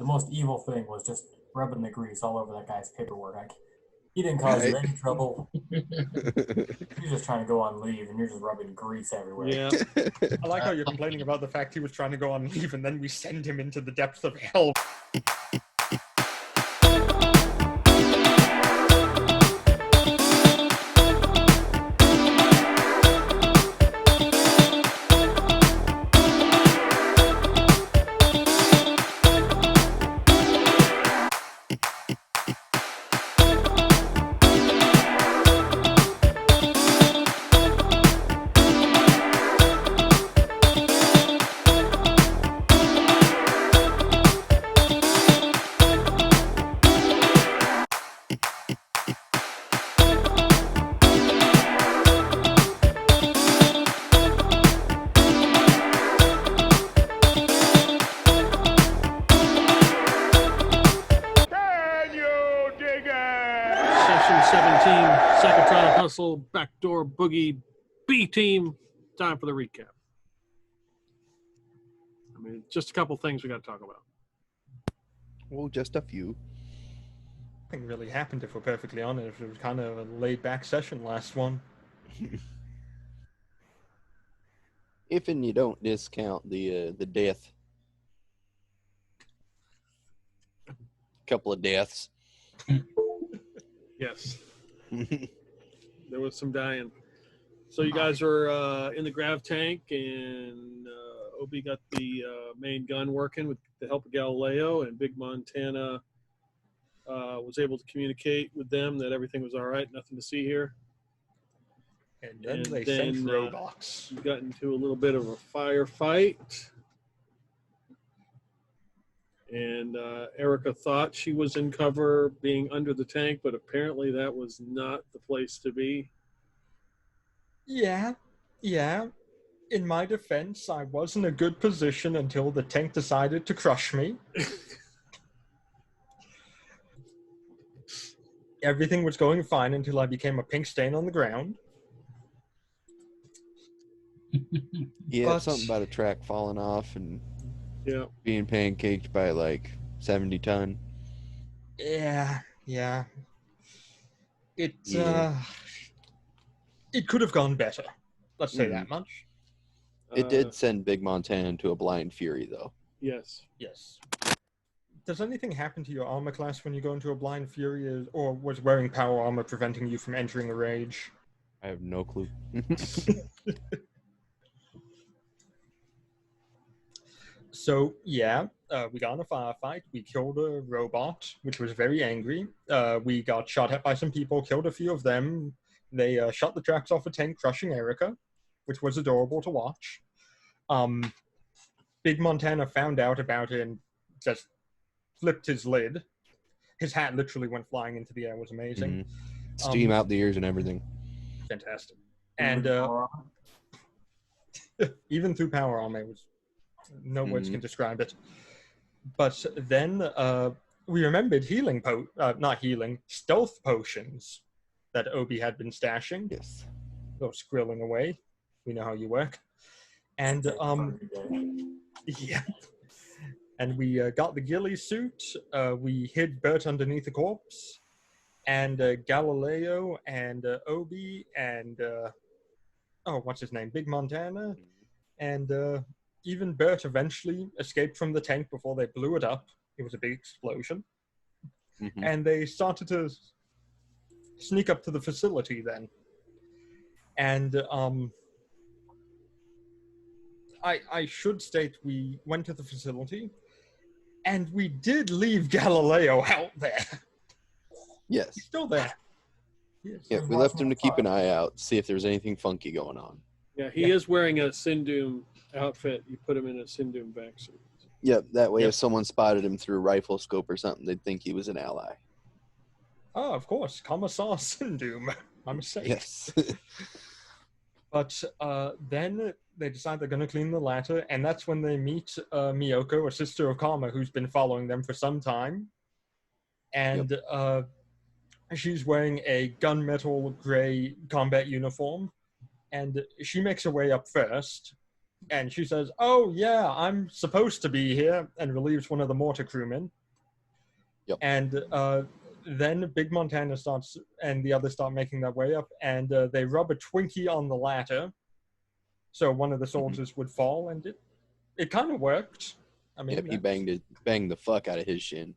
the most evil thing was just rubbing the grease all over that guy's paperwork. Like, he didn't cause you Right. any trouble. He's just trying to go on leave, and you're just rubbing grease everywhere. Yeah. I like how you're complaining about the fact he was trying to go on leave, and then we send him into the depths of hell. S17, Psychotronic Hustle, Backdoor, Boogie, B Team. Time for the recap. I mean, just a couple things we got to talk about. Well, just a few. Nothing really happened, if we're perfectly honest. It was kind of a laid-back session, last one. If and you don't discount the death. Couple of deaths. Yes. There was some dying. So you guys were in the grav tank, and Obi got the main gun working with the help of Galileo, and Big Montana was able to communicate with them that everything was all right, nothing to see here. And then they sent robots. We got into a little bit of a firefight. And Erica thought she was in cover being under the tank, but apparently that was not the place to be. Yeah. In my defense, I was in a good position until the tank decided to crush me. Everything was going fine until I became a pink stain on the ground. Yeah, something about a track falling off and being pancaked by like 70 ton. Yeah. It could have gone better. Let's say that much. It did send Big Montana into a blind fury, though. Yes. Does anything happen to your armor class when you go into a blind fury, or was wearing power armor preventing you from entering a rage? I have no clue. So, we got in a firefight. We killed a robot, which was very angry. We got shot at by some people, killed a few of them. They shot the tracks off a tank, crushing Erica, which was adorable to watch. Big Montana found out about it and just flipped his lid. His hat literally went flying into the air. It was amazing. Steam out the ears and everything. Fantastic. And even through power armor, it was... No words can describe it. But then we remembered stealth potions that Obi had been stashing. Yes. Or squirreling away. We know how you work. And and we got the ghillie suit. We hid Bert underneath the corpse. And Galileo and Obi and what's his name? Big Montana. And even Bert eventually escaped from the tank before they blew it up. It was a big explosion. And they started to sneak up to the facility then. And I should state we went to the facility, and we did leave Galileo out there. Yes. He's still there. Yeah, we left him to keep an eye out, see if there was anything funky going on. Yeah, he is wearing a Sindoom outfit. You put him in a Sindoom backsuit. Yep, that way if someone spotted him through a rifle scope or something, they'd think he was an ally. Oh, of course. Commissar Sindoom. My mistake. Yes. But then they decide they're going to clean the ladder, and that's when they meet Miyoko, a sister of Karma, who's been following them for some time. And she's wearing a gunmetal gray combat uniform, and she makes her way up first. And she says, "Oh yeah, I'm supposed to be here," and relieves one of the mortar crewmen. Yep. And then Big Montana starts, and the others start making their way up, and they rub a Twinkie on the ladder, so one of the soldiers would fall, and it kind of worked. I mean, yep, he banged the fuck out of his shin.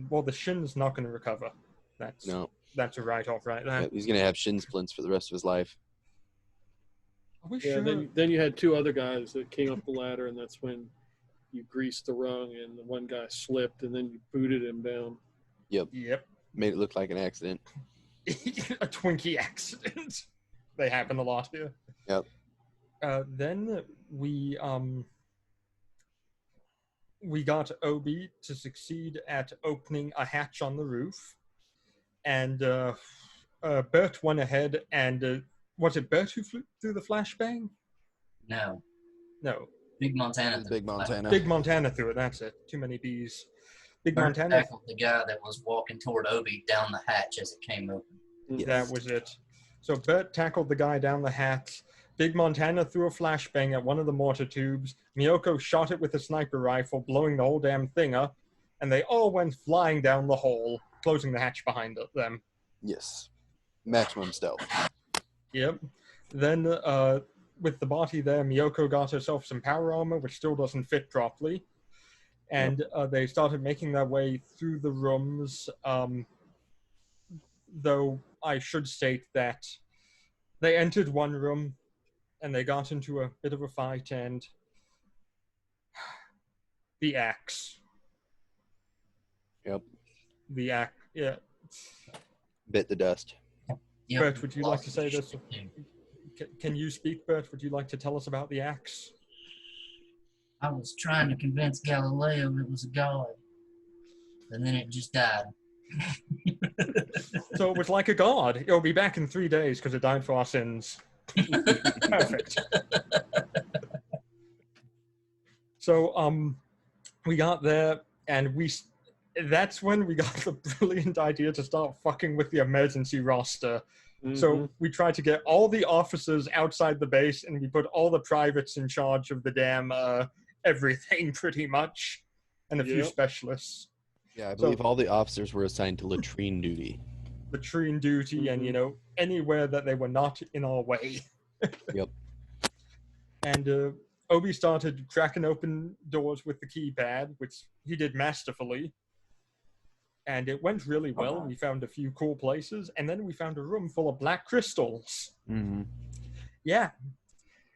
Well, the shin's not going to recover. That's a write-off right there. Yep, he's gonna have shin splints for the rest of his life. Then you had two other guys that came up the ladder, and that's when you greased the rung, and the one guy slipped, and then you booted him down. Yep. Yep. Made it look like an accident. A Twinkie accident. They happen a lot here. Yep. Then we got Obi to succeed at opening a hatch on the roof, and Bert went ahead and was it Bert who flew through the flashbang? No. Big Montana threw it. That's it. Too many B's. Big Bert Montana tackled the guy that was walking toward Obi down the hatch as it came open. Yes. That was it. So Bert tackled the guy down the hatch. Big Montana threw a flashbang at one of the mortar tubes. Miyoko shot it with a sniper rifle, blowing the whole damn thing up, and they all went flying down the hole, closing the hatch behind them. Yes. Maximum stealth. Yep. Then with the body there, Miyoko got herself some power armor, which still doesn't fit properly. And they started making their way through the rooms, though I should state that they entered one room and they got into a bit of a fight, and the axe. Yep. The axe, yeah. Bit the dust. Yep. Bert, would you like to say this? Can you speak, Bert? Would you like to tell us about the axe? I was trying to convince Galileo it was a god, and then it just died. So it was like a god. It'll be back in 3 days because it died for our sins. Perfect. So we got there, and that's when we got the brilliant idea to start fucking with the emergency roster. Mm-hmm. So we tried to get all the officers outside the base, and we put all the privates in charge of the damn everything, pretty much, and a few specialists. Yeah, I believe all the officers were assigned to latrine duty. Latrine duty, and, anywhere that they were not in our way. Yep. And Obi started cracking open doors with the keypad, which he did masterfully. And it went really well. We found a few cool places, and then we found a room full of black crystals. Mm-hmm. Yeah.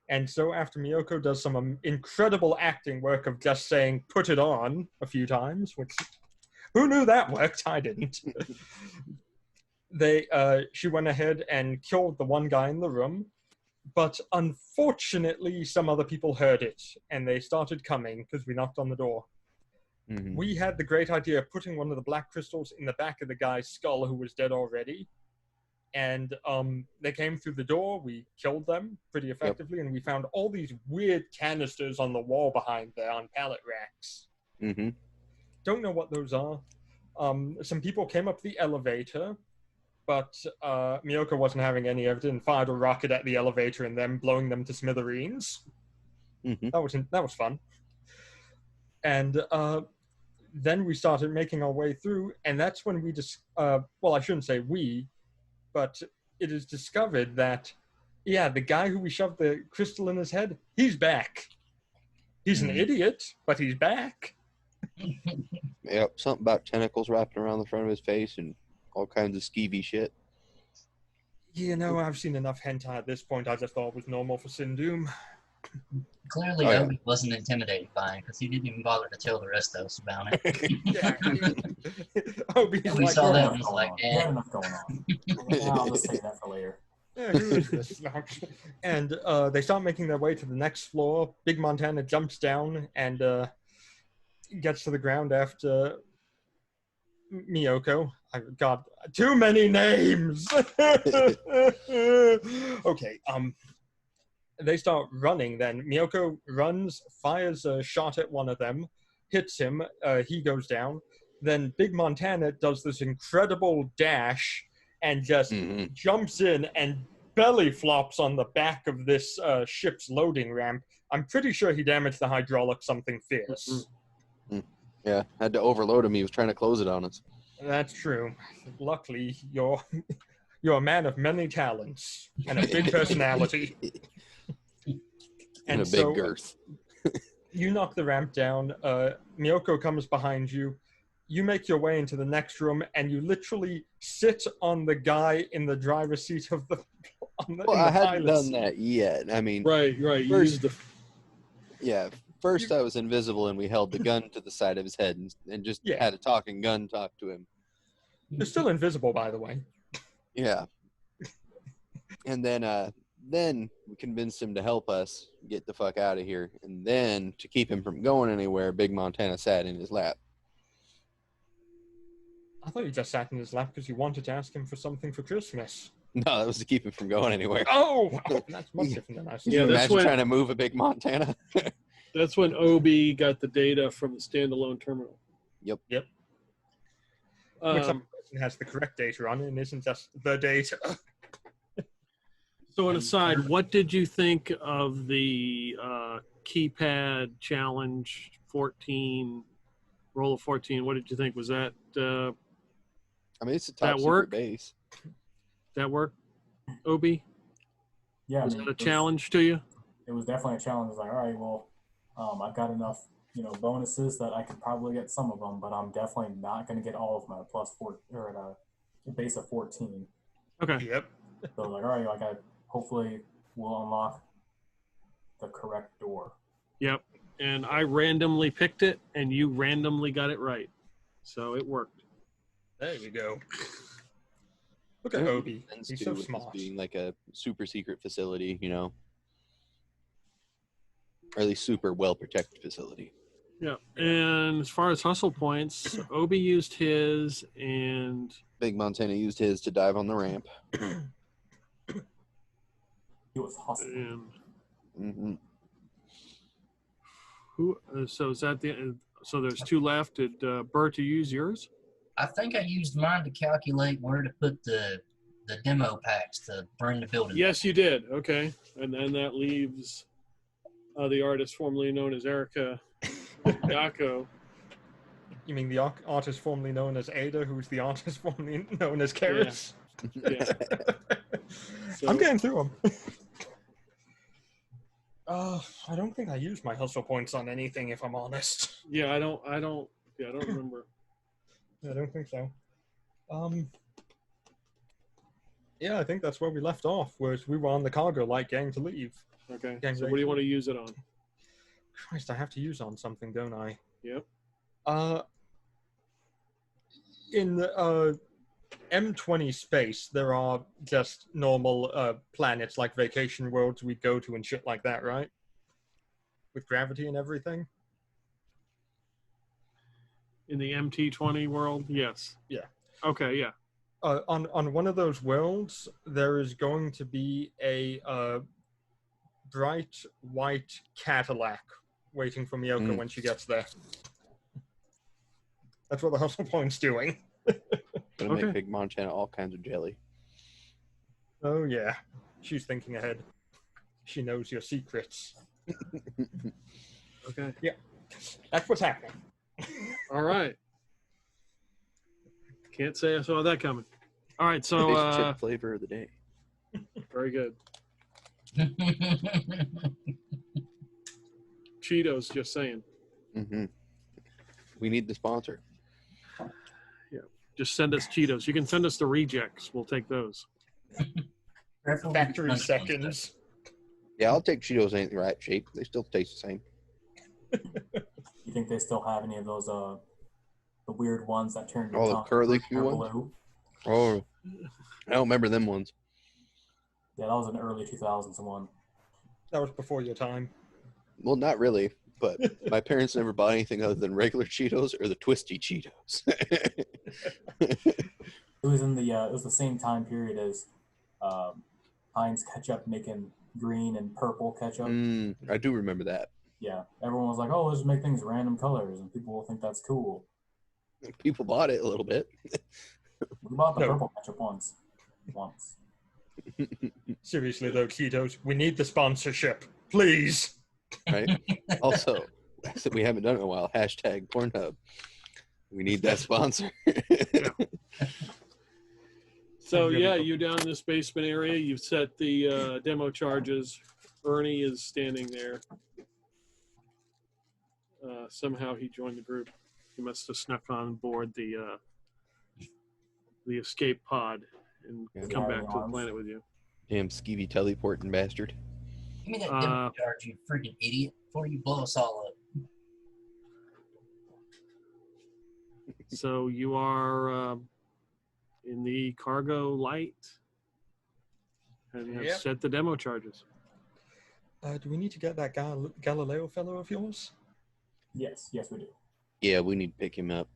And so after Miyoko does some incredible acting work of just saying, "Put it on," a few times, which, who knew that worked? I didn't. She went ahead and killed the one guy in the room, but unfortunately some other people heard it, and they started coming because we knocked on the door. Mm-hmm. We had the great idea of putting one of the black crystals in the back of the guy's skull who was dead already. And they came through the door. We killed them pretty effectively. Yep. And we found all these weird canisters on the wall behind there on pallet racks. Mm-hmm. Don't know what those are. Some people came up the elevator, but Miyoko wasn't having any of it and fired a rocket at the elevator and then blowing them to smithereens. Mm-hmm. That was fun. And then we started making our way through, and that's when we I shouldn't say we, but it is discovered that, the guy who we shoved the crystal in his head, he's back. He's an idiot, but he's back. Yep, something about tentacles wrapping around the front of his face and all kinds of skeevy shit. I've seen enough hentai at this point. I just thought it was normal for Sindoom. Clearly, Obi wasn't intimidated by him because he didn't even bother to tell the rest of us about it. We saw that and was like, enough going on. I'll just save that for later. Yeah, who is this? And they start making their way to the next floor. Big Montana jumps down and gets to the ground after Miyoko. God, too many names! Okay, they start running then. Miyoko runs, fires a shot at one of them, hits him, he goes down. Then Big Montana does this incredible dash and just jumps in and belly flops on the back of this ship's loading ramp. I'm pretty sure he damaged the hydraulic something fierce. Yeah, had to overload him. He was trying to close it on us. That's true. Luckily, you're a man of many talents and a big personality. And a big girth. You knock the ramp down. Miyoko comes behind you. You make your way into the next room, and you literally sit on the guy in the driver's seat of the. I hadn't done that yet. I mean, right. First I was invisible, and we held the gun to the side of his head, and just had a talking gun talk to him. You're still invisible, by the way. Yeah. And then we convinced him to help us get the fuck out of here. And then, to keep him from going anywhere, Big Montana sat in his lap. I thought you just sat in his lap because you wanted to ask him for something for Christmas. No, that was to keep him from going anywhere. Oh, that's much different than I said. Can you imagine trying to move a Big Montana? That's when Obi got the data from the standalone terminal. Yep. Which person has the correct data on it and isn't just the data. So an aside, what did you think of the keypad challenge 14, roll of 14? What did you think? Was that I mean, it's a top secret base. That work, Obi? Yeah. Was that a challenge to you? It was definitely a challenge. It's like, all right, well, I've got enough, bonuses that I could probably get some of them, but I'm definitely not going to get all of them at a +4 or at a base of 14. Okay. Yep. So like, all right, like hopefully we'll unlock the correct door. Yep. And I randomly picked it, and you randomly got it right. So it worked. There you go. Look at Obi. He's so smart. Being like a super secret facility, or at least super well-protected facility. Yeah. And as far as hustle points, Obi used his, and Big Montana used his to dive on the ramp. He was hustling. And who? So is that the? So there's two left. Did Bert, you use yours? I think I used mine to calculate where to put the demo packs to bring the building. Yes, you did. Okay. And then that leaves the artist formerly known as Erica Yako. You mean the artist formerly known as Ada, who's the artist formerly known as Karis? Yeah. So, I'm getting through them. I don't think I used my hustle points on anything, if I'm honest. Yeah, I don't remember. I don't think so. Yeah, I think that's where we left off, whereas we were on the cargo light getting to leave. Okay. So what do you want to use it on? Christ, I have to use on something, don't I? Yep. In the M20 space, there are just normal planets like vacation worlds we go to and shit like that, right? With gravity and everything. In the MT20 world, yes. Yeah. Okay, yeah. On one of those worlds, there is going to be a bright white Cadillac waiting for Miyoko when she gets there. That's what the hustle point's doing. Gonna make Big Montana all kinds of jelly. Oh yeah, she's thinking ahead. She knows your secrets. Okay. Yeah, that's what's happening. All right. Can't say I saw that coming. All right, so chip flavor of the day. Very good. Cheetos, just saying. We need the sponsor. Yeah, just send us Cheetos. You can send us the rejects. We'll take those. Factory seconds. Yeah, I'll take Cheetos in the right shape. They still taste the same. You think they still have any of those the weird ones that turn your the tongue curly blue? ones? Oh, I don't remember them ones. Yeah, that was an early 2000s one. That was before your time. Well, not really, but my parents never bought anything other than regular Cheetos or the twisty Cheetos. It was in the it was the same time period as Heinz ketchup making green and purple ketchup. I do remember that. Yeah, everyone was like, "Oh, let's just make things random colors, and people will think that's cool." People bought it a little bit. We bought the purple ketchup once. Seriously though, Ketos, we need the sponsorship, please. Right? Also, we haven't done it in a while. Hashtag Pornhub. We need that sponsor. So yeah, you're down in this basement area. You've set the demo charges. Ernie is standing there. Somehow he joined the group. He must have snuck on board the escape pod and come back to the planet with you. Damn skeevy teleporting bastard. Give me that demo charge, you freaking idiot, before you blow us all up. So you are in the cargo light and have Yep. set the demo charges. Do we need to get that Galileo fellow of yours? Yes, we do. Yeah, we need to pick him up.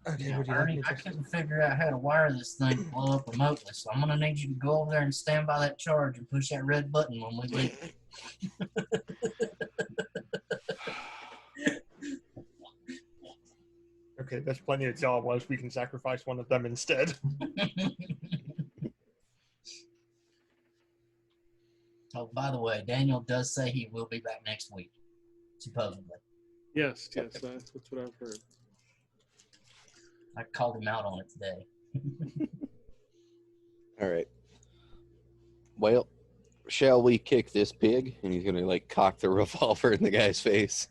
Okay, Yeah, would you like Ernie, me I to? couldn't figure out how to wire this thing to blow up remotely, so I'm gonna need you to go over there and stand by that charge and push that red button when we leave. Okay, there's plenty of Jawas. We can sacrifice one of them instead. Oh, by the way, Daniel does say he will be back next week, supposedly. Yes, that's what I've heard. I called him out on it today. All right. Well, shall we kick this pig? And he's going to like cock the revolver in the guy's face.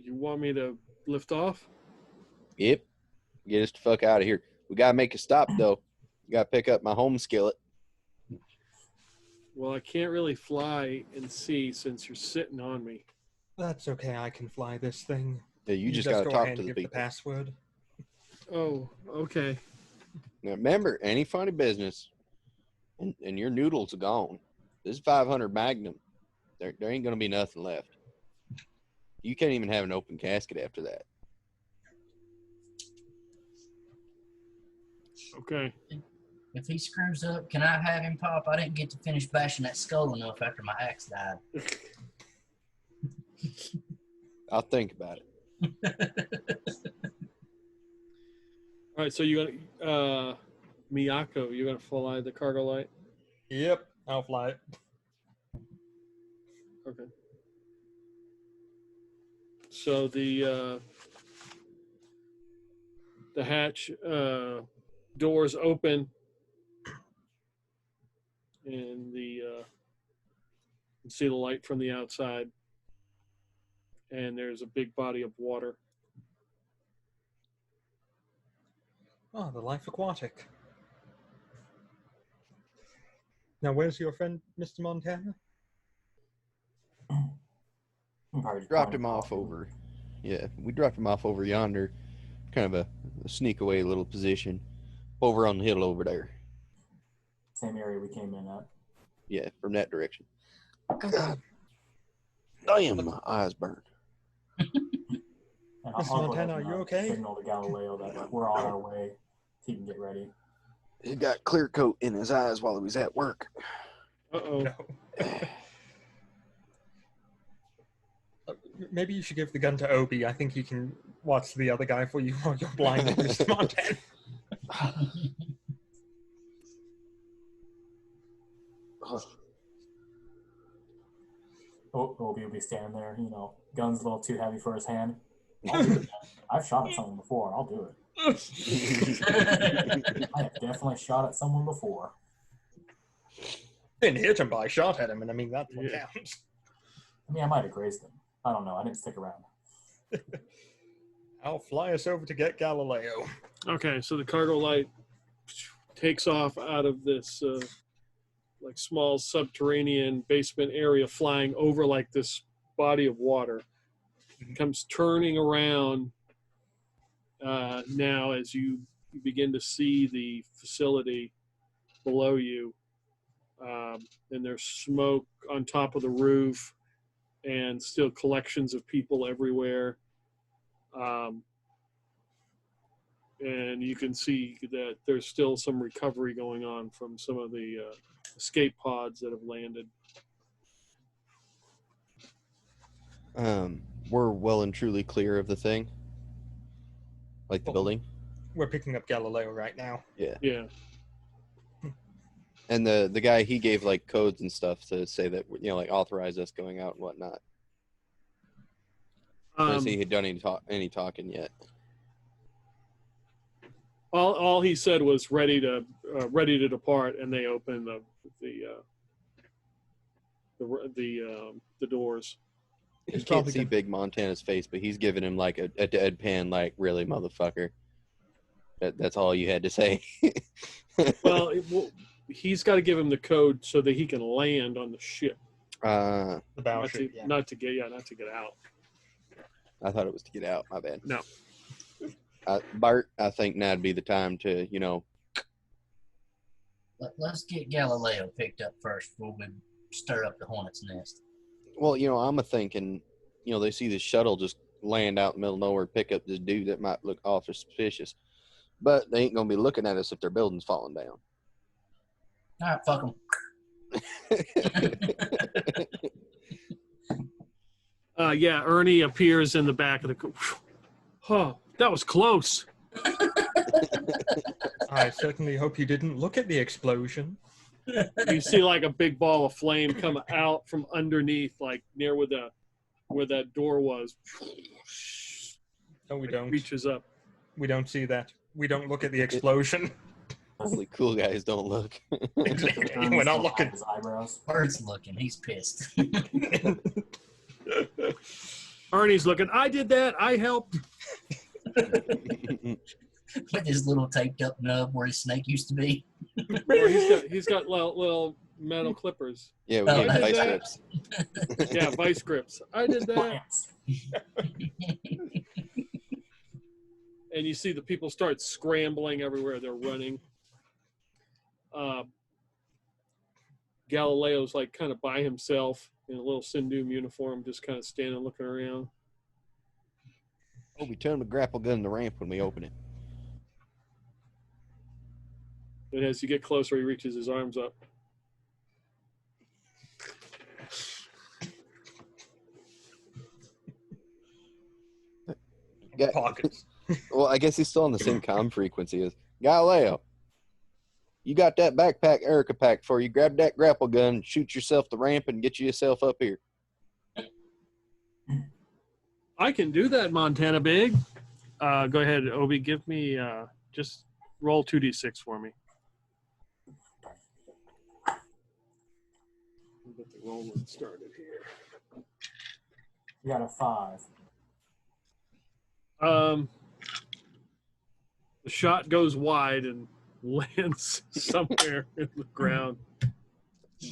You want me to lift off? Yep. Get us the fuck out of here. We got to make a stop, though. We got to pick up my home skillet. Well, I can't really fly and see since you're sitting on me. That's okay. I can fly this thing. Yeah, you just got to go talk ahead to and the give people. the password. Oh, okay. Now, remember, any funny business, and your noodles are gone. This is 500 Magnum. There ain't going to be nothing left. You can't even have an open casket after that. Okay. If he screws up, can I have him pop? I didn't get to finish bashing that skull enough after my axe died. I'll think about it. All right, so you're gonna Miyako, you're gonna fly the cargo light. Yep, I'll fly it. Okay. So the hatch doors open, and you can see the light from the outside, and there's a big body of water. Oh, the life aquatic. Now, where's your friend, Mr. Montana? Dropped him off over. Yeah, we dropped him off over yonder. Kind of a sneak away little position. Over on the hill over there. Same area we came in at. Yeah, from that direction. God. Damn, my eyes burned. And Mr. go Montana, ahead and, are you okay? Signal to Galileo that we're on our way. He can get ready. He got clear coat in his eyes while he was at work. Uh-oh. No. Maybe you should give the gun to Obi. I think he can watch the other guy for you while you're blinded, Mr. Montana. Obi will be standing there, gun's a little too heavy for his hand. I'll do it. I've shot at someone before. I'll do it. I have definitely shot at someone before. Didn't hit him, but I shot at him, and I mean, that's what Yeah. counts. I mean, I might have grazed him. I don't know. I didn't stick around. I'll fly us over to get Galileo. Okay, so the cargo light takes off out of this like small subterranean basement area, flying over like this body of water. It comes turning around now as you begin to see the facility below you. And there's smoke on top of the roof and still collections of people everywhere. And you can see that there's still some recovery going on from some of the escape pods that have landed. We're well and truly clear of the thing. Like the building. We're picking up Galileo right now. Yeah. Yeah. And the guy, he gave like codes and stuff to say that, like authorize us going out and whatnot. Or has he done any talking yet? All he said was ready to depart, and they opened the doors. You can't see Big Montana's face, but he's giving him like a deadpan, like, really, motherfucker. That's all you had to say. Well, he's got to give him the code so that he can land on the ship. The Battleship, not to get out. I thought it was to get out. My bad. No. Bart, I think now'd be the time to, Let's get Galileo picked up first before we stir up the hornet's nest. Well, I'm thinking, they see this shuttle just land out in the middle of nowhere, pick up this dude that might look awful suspicious. But they ain't going to be looking at us if their building's falling down. All right, fuck them. Yeah, Ernie appears in the back of the... Oh, that was close. I certainly hope you didn't look at the explosion. You see like a big ball of flame come out from underneath, like near where that door was. No, we don't. Reaches up. We don't see that. We don't look at the explosion. Only cool guys don't look. We're not looking. His eyebrows. Bird's looking. He's pissed. Ernie's looking. I did that. I helped. With his little taped up nub where his snake used to be. Well, he's got little metal clippers. Yeah, we got vice grips. Yeah, vice grips. I did that. And you see the people start scrambling everywhere. They're running. Galileo's like kind of by himself in a little Sindoom uniform, just kind of standing looking around. Oh, we turn the grapple gun in the ramp when we open it. And as you get closer, he reaches his arms up. Pockets. Well, I guess he's still on the same comm frequency as Galileo. You got that backpack Erica pack for you. Grab that grapple gun, shoot yourself the ramp, and get yourself up here. I can do that, Montana Big. Go ahead, Obi. Give me just roll 2d6 for me. We'll get the rolling started here. You got a 5. The shot goes wide and lands somewhere in the ground.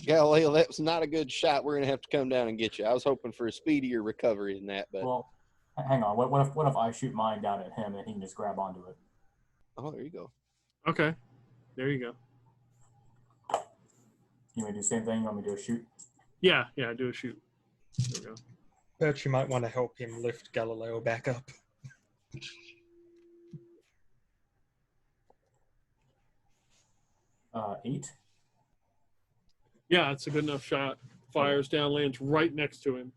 Galileo, that was not a good shot. We're going to have to come down and get you. I was hoping for a speedier recovery than that, but... Well, hang on. What if I shoot mine down at him and he can just grab onto it? Oh, there you go. Okay. There you go. You want me to do the same thing? You want me to do a shoot? Yeah, do a shoot. There we go. Perhaps you might want to help him lift Galileo back up. 8. Yeah, it's a good enough shot. Fires down, lands right next to him.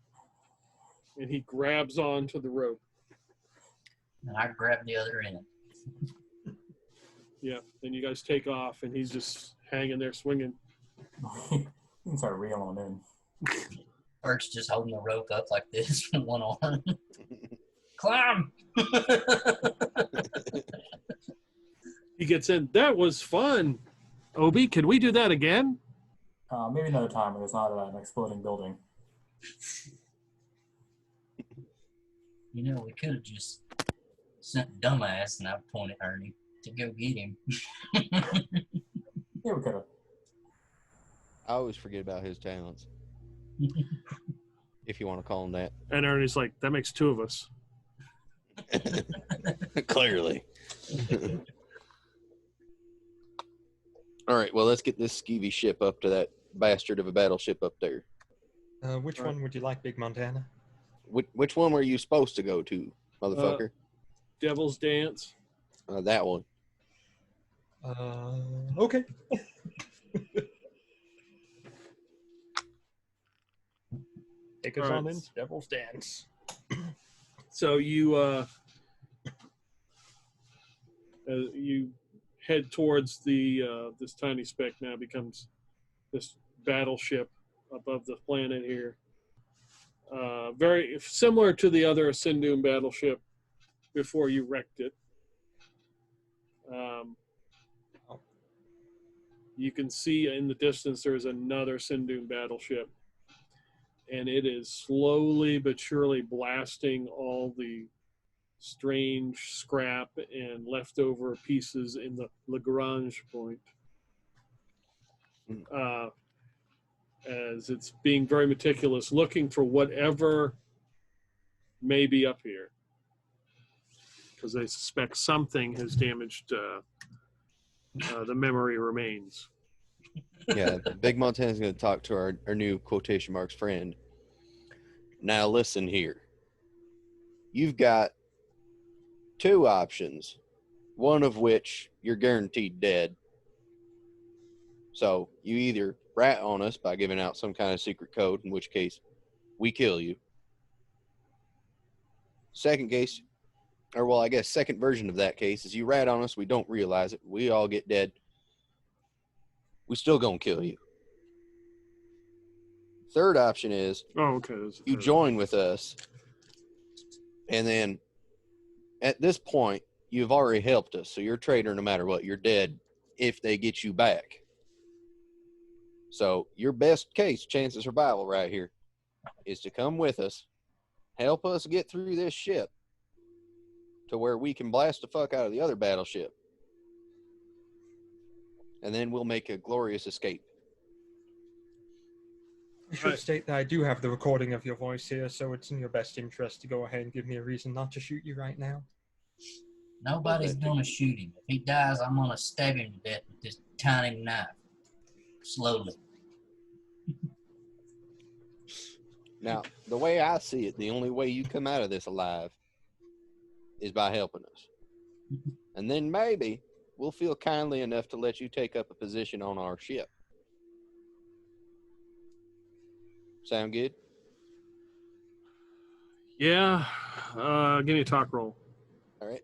And he grabs onto the rope. And I grab the other end. Yeah, then you guys take off, and he's just hanging there swinging. You can start reeling in. Bert's just holding the rope up like this with one arm. Climb! He gets in. That was fun. Obi, can we do that again? Maybe another time when it's not an exploding building. You know, we could have just sent dumbass, and I pointed at Ernie, to go get him. Yeah, we could have. I always forget about his talents. If you want to call him that. And Ernie's like, that makes 2 of us. Clearly. All right, well, let's get this skeevy ship up to that bastard of a battleship up there. Which one would you like, Big Montana? Which one were you supposed to go to, motherfucker? Devil's Dance. That one. Okay. Take us on in, Devil's Dance. So you head towards the this tiny speck now becomes this battleship above the planet here. Very similar to the other Sindoom battleship before you wrecked it. You can see in the distance there's another Sindoom battleship, and it is slowly but surely blasting all the strange scrap and leftover pieces in the Lagrange point. As it's being very meticulous, looking for whatever may be up here, because they suspect something has damaged the memory remains. Yeah, Big Montana's going to talk to our new quotation marks friend. Now listen here. You've got two options, one of which you're guaranteed dead. So you either rat on us by giving out some kind of secret code, in which case we kill you. Second case, or well, I guess second version of that case is you rat on us, we don't realize it, we all get dead. We still gonna kill you. Third option is you join with us, and then at this point, you've already helped us, so you're a traitor no matter what. You're dead if they get you back. So your best case chance of survival right here is to come with us, help us get through this ship to where we can blast the fuck out of the other battleship, and then we'll make a glorious escape. I should state that I do have the recording of your voice here, so it's in your best interest to go ahead and give me a reason not to shoot you right now. Nobody's gonna shoot him. If he dies, I'm gonna stab him to death with this tiny knife. Slowly. Now, the way I see it, the only way you come out of this alive is by helping us. And then maybe we'll feel kindly enough to let you take up a position on our ship. Sound good? Yeah. Give me a talk roll. All right.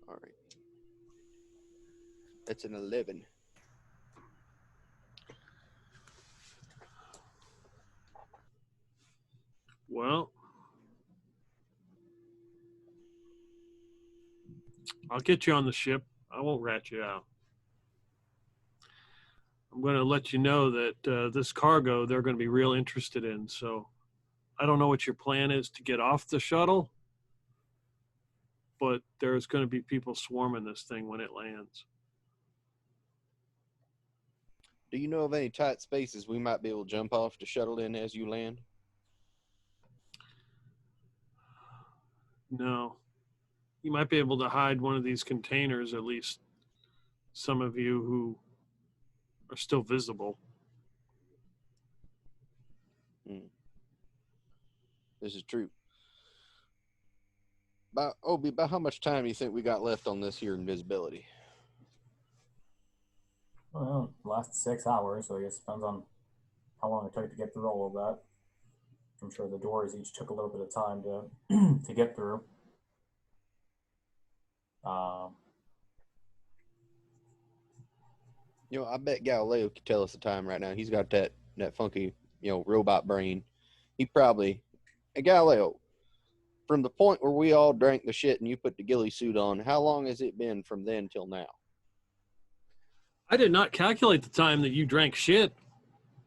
All right. That's an 11. Well, I'll get you on the ship. I won't rat you out. I'm going to let you know that this cargo they're going to be real interested in. So I don't know what your plan is to get off the shuttle, but there's going to be people swarming this thing when it lands. Do you know of any tight spaces we might be able to jump off the shuttle in as you land? No. You might be able to hide one of these containers, at least some of you who are still visible. This is true. About how much time do you think we got left on this here invisibility? Well, last 6 hours, so I guess it depends on how long it took to get through all of that. I'm sure the doors each took a little bit of time to get through. You know, I bet Galileo could tell us the time right now. He's got that funky, robot brain. He probably, hey, Galileo, from the point where we all drank the shit and you put the ghillie suit on, how long has it been from then till now? I did not calculate the time that you drank shit,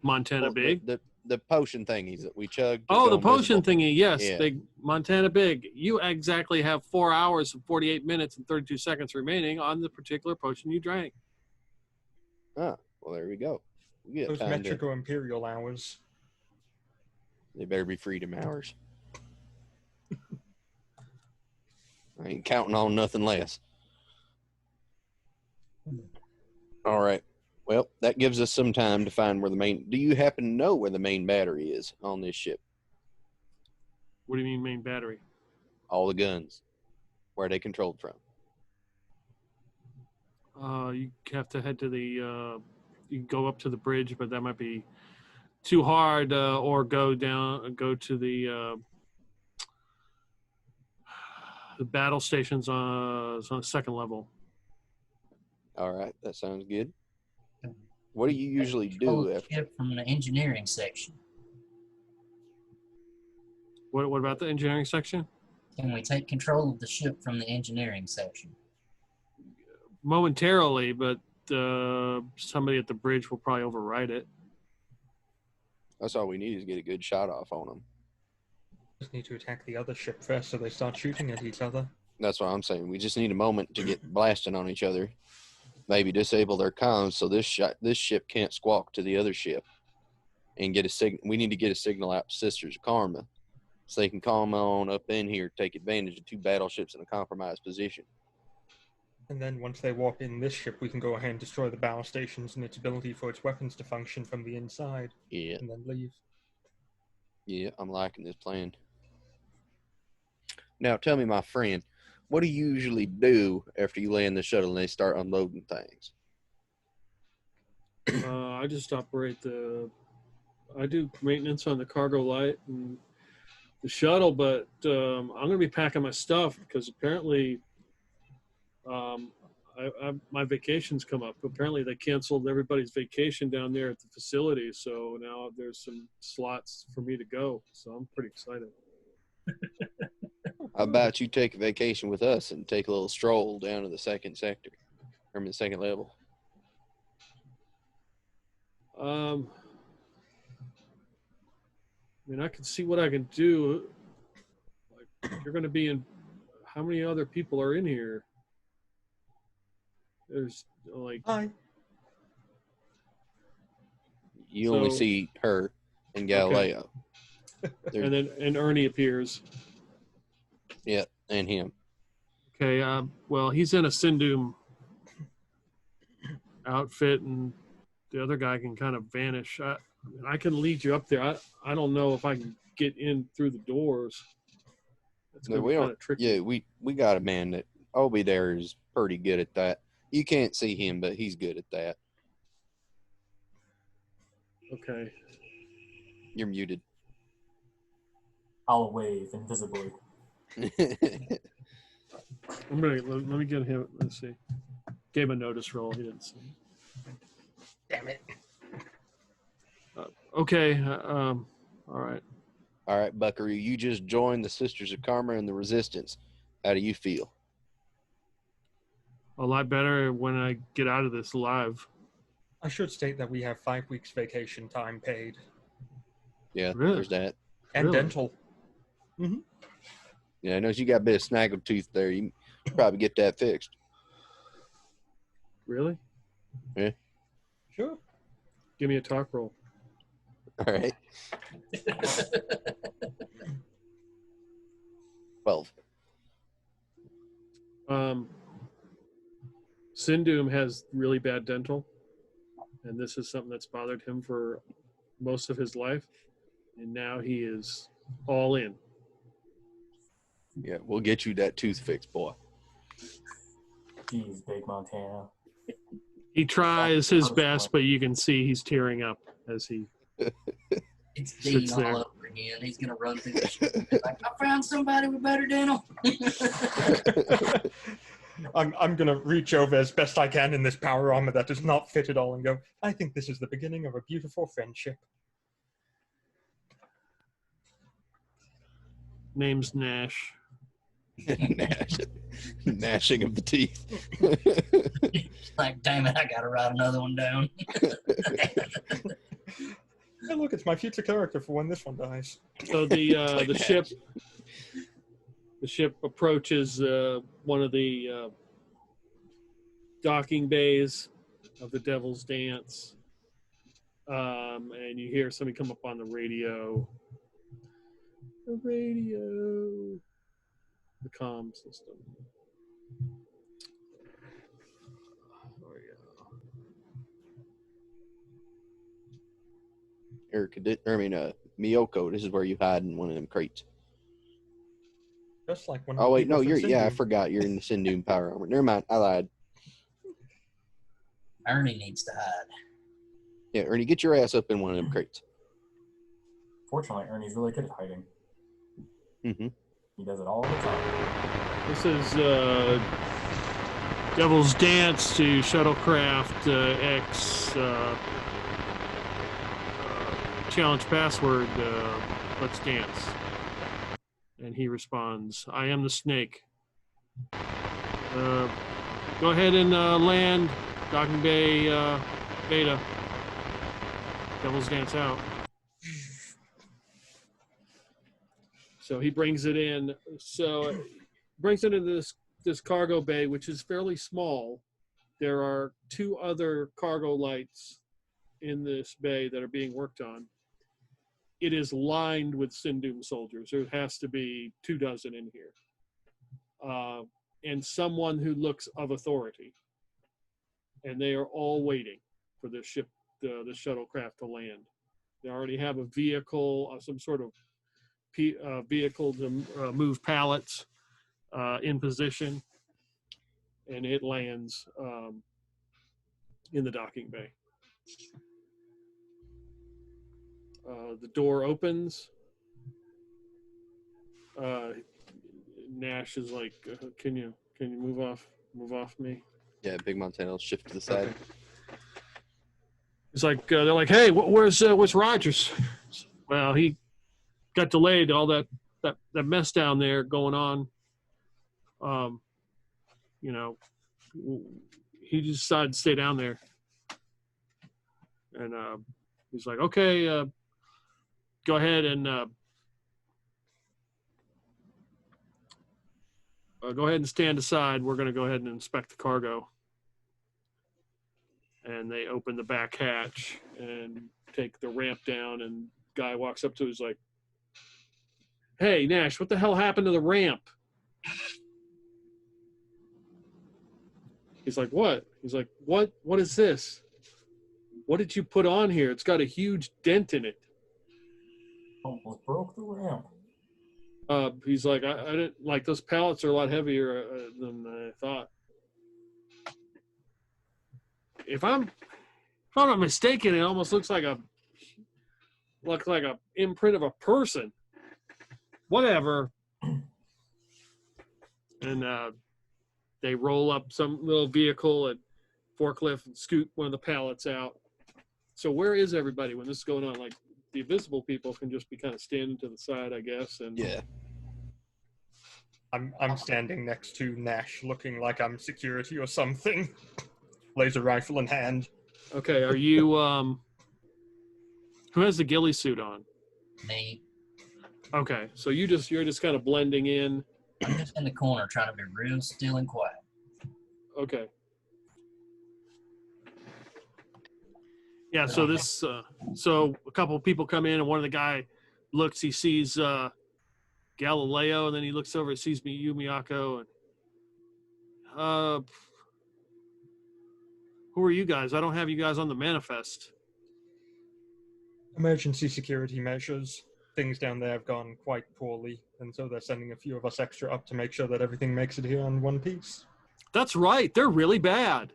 Montana Big. The potion thingies that we chugged. Oh, the potion thingy, yes. Yeah. Big Montana Big. You exactly have 4 hours and 48 minutes and 32 seconds remaining on the particular potion you drank. Ah, well, there we go. We get Those time metrical imperial hours. They better be freedom hours. I ain't counting on nothing less. All right. Well, that gives us some time to find where the main... Do you happen to know where the main battery is on this ship? What do you mean main battery? All the guns. Where are they controlled from? You have to head to the... you can go up to the bridge, but that might be too hard, or go to the The battle station's is on the second level. All right, that sounds good. What do you usually Control do the after? ship from the engineering section. What about the engineering section? Can we take control of the ship from the engineering section? Momentarily, but somebody at the bridge will probably override it. That's all we need is get a good shot off on them. Just need to attack the other ship first so they start shooting at each other. That's what I'm saying. We just need a moment to get blasting on each other. Maybe disable their comms so this ship can't squawk to the other ship. And get a signal. We need to get a signal out to Sisters of Karma so they can come on up in here, take advantage of two battleships in a compromised position. And then once they warp in this ship, we can go ahead and destroy the battle stations and its ability for its weapons to function from the inside. Yeah. And then leave. Yeah, I'm liking this plan. Now, tell me, my friend, what do you usually do after you land the shuttle and they start unloading things? I just operate I do maintenance on the cargo light and the shuttle, but I'm going to be packing my stuff because apparently my vacation's come up. Apparently they canceled everybody's vacation down there at the facility, so now there's some slots for me to go. So I'm pretty excited. How about you take a vacation with us and take a little stroll down to the second sector, or the second level? I mean, I can see what I can do. Like, you're going to be in. How many other people are in here? There's like. Hi. You only So- see her and Galileo. And then Ernie appears. Yeah, and him. Okay. Well, he's in a Sindoom outfit, and the other guy can kind of vanish. I can lead you up there. I don't know if I can get in through the doors. That's No, going to we be kind don't. of tricky. Yeah, we got a man that Obi there is pretty good at that. You can't see him, but he's good at that. Okay. You're muted. I'll wave invisibly. I'm gonna let me get him. Let's see. Gave him a notice roll. He didn't see. Damn it. Okay. All right. All right, Buckaroo, you just joined the Sisters of Karma and the Resistance. How do you feel? A lot better when I get out of this alive. I should state that we have 5 weeks vacation time paid. Yeah, Really? there's that. And Really? dental. Yeah, I know you got a bit of snaggle tooth there. You should probably get that fixed. Really? Sure. Give me a talk roll. All right. 12. Sindoom has really bad dental, and this is something that's bothered him for most of his life, and now he is all in. Yeah, we'll get you that tooth fixed, boy. Jeez, Big Montana. He tries his best, but you can see he's tearing up as he. It's Dean Sits all there. over again. He's gonna run through the ship and be like, I found somebody with better dental. I'm going to reach over as best I can in this power armor that does not fit at all and go, I think this is the beginning of a beautiful friendship. Name's Nash. Gnashing of the teeth. Like, damn it, I gotta write another one down. Hey, look, it's my future character for when this one dies. So the ship approaches one of the docking bays of the Devil's Dance, and you hear somebody come up on the radio. The radio, the comm system. There we go. Miyoko, this is where you hide in one of them crates. Just like when Oh, wait, people no, from I Sindoom. forgot. You're in the Sindoom power armor. Never mind, I lied. Ernie needs to hide. Yeah, Ernie, get your ass up in one of them crates. Fortunately, Ernie's really good at hiding. Mm-hmm. He does it all the time. This is Devil's Dance to Shuttlecraft X challenge password. Let's dance. And he responds, "I am the snake. Go ahead and land. Docking Bay Beta. Devil's Dance out." So he brings it in. So brings it into this cargo bay, which is fairly small. There are 2 other cargo lights in this bay that are being worked on. It is lined with Sindoom soldiers. There has to be 24 in here. And someone who looks of authority. And they are all waiting for this ship, the shuttlecraft to land. They already have a vehicle, some sort of vehicle to move pallets in position. And it lands in the docking bay. The door opens. Nash is like, "Can you move off me?" Yeah, Big Montana will shift to the side. Okay. It's like they're like, "Hey, where's Rogers?" Well, he got delayed. All that mess down there going on. You know, he just decided to stay down there. And he's like, "Okay, go ahead and stand aside. We're going to go ahead and inspect the cargo." And they open the back hatch and take the ramp down, and guy walks up to him, he's like, "Hey, Nash, what the hell happened to the ramp?" He's like, "What?" He's like, What is this? What did you put on here? It's got a huge dent in it." Almost broke the ramp. He's like, I didn't like, those pallets are a lot heavier than I thought. If I'm not mistaken, it almost looks like a imprint of a person. Whatever. And they roll up some little vehicle and forklift and scoot one of the pallets out. So where is everybody when this is going on? Like, the invisible people can just be kind of standing to the side, I guess. And Yeah. I'm standing next to Nash, looking like I'm security or something. Laser rifle in hand. Okay, are you who has the ghillie suit on? Me. Okay, so you're just kind of blending in. I'm just in the corner trying to be real still and quiet. Okay. Yeah, so this so a couple of people come in, and one of the guy looks, he sees Galileo, and then he looks over and sees me, you, Miyako, and who are you guys? I don't have you guys on the manifest. Emergency security measures. Things down there have gone quite poorly, and so they're sending a few of us extra up to make sure that everything makes it here in one piece. That's right. They're really bad.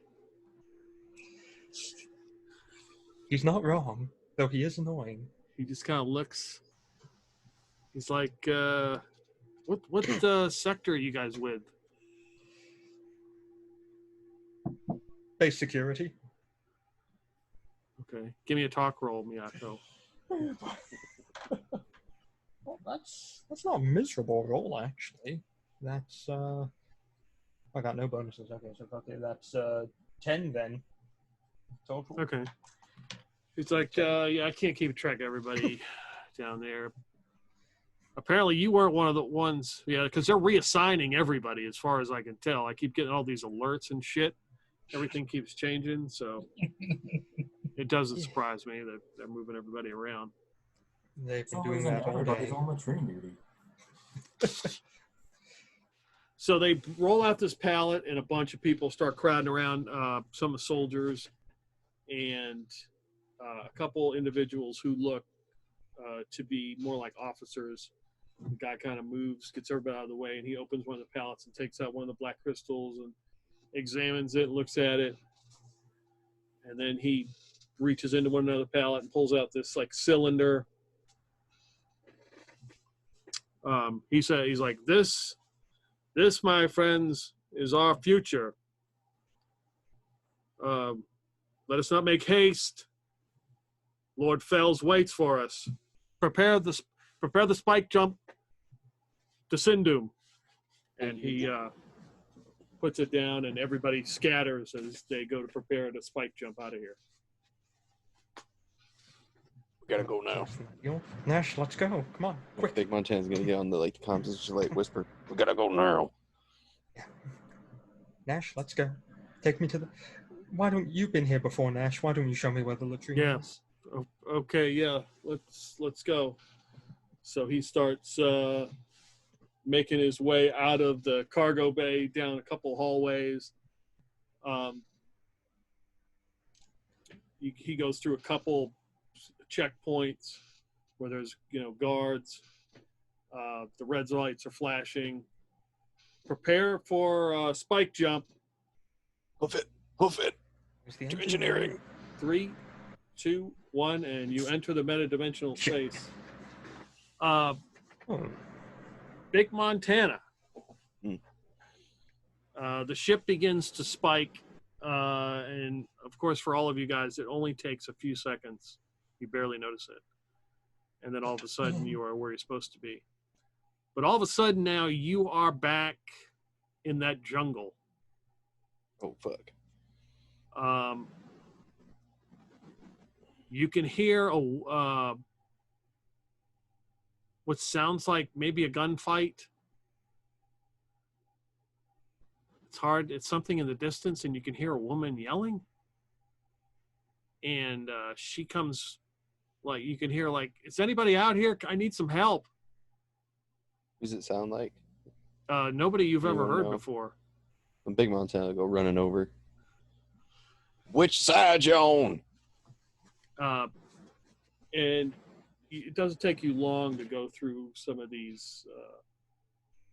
He's not wrong, though he is annoying. He just kind of looks. He's like, what sector are you guys with? Base security. Okay. Give me a talk roll, Miyako. Well, that's not a miserable roll, actually. That's I got no bonuses. Okay, so okay, that's 10 then. Total. Okay. It's like, yeah, I can't keep track of everybody down there. Apparently you weren't one of the ones, yeah, because they're reassigning everybody as far as I can tell. I keep getting all these alerts and shit. Everything keeps changing, so it doesn't surprise me that they're moving everybody around. They've been So doing that all everybody's day. on latrine duty. So they roll out this pallet, and a bunch of people start crowding around some of the soldiers and a couple individuals who look to be more like officers. The guy kind of moves, gets everybody out of the way, and he opens one of the pallets and takes out one of the black crystals and examines it, looks at it, and then he reaches into one another pallet and pulls out this like cylinder. He said, he's like, this, my friends, is our future. Let us not make haste. Lord Fells waits for us. Prepare the spike jump to Sindoom. And he puts it down, and everybody scatters as they go to prepare the spike jump out of here. We gotta go now. Nash, let's go. Come on, quick. Big Montana's gonna get on the comms and just whisper, "We gotta go now." Yeah. Nash, let's go. Take me to the. Why don't you've been here before, Nash? Why don't you show me where the latrine is? Okay, yeah. Let's go. So he starts making his way out of the cargo bay down a couple hallways. He goes through a couple checkpoints where there's guards. The red lights are flashing. Prepare for spike jump. Hoof it. To engineering. 3, 2, 1, and you enter the metadimensional space. Big Montana. The ship begins to spike, and of course, for all of you guys, it only takes a few seconds. You barely notice it, and then all of a sudden, you are where you're supposed to be. But all of a sudden, now you are back in that jungle. Oh fuck! You can hear what sounds like maybe a gunfight. It's hard. It's something in the distance, and you can hear a woman yelling. And she comes, like, you can hear, like, is anybody out here? I need some help. What does it sound like? Nobody you've ever heard before. When Big Montana go running over. Which side you on? And it doesn't take you long to go through some of these,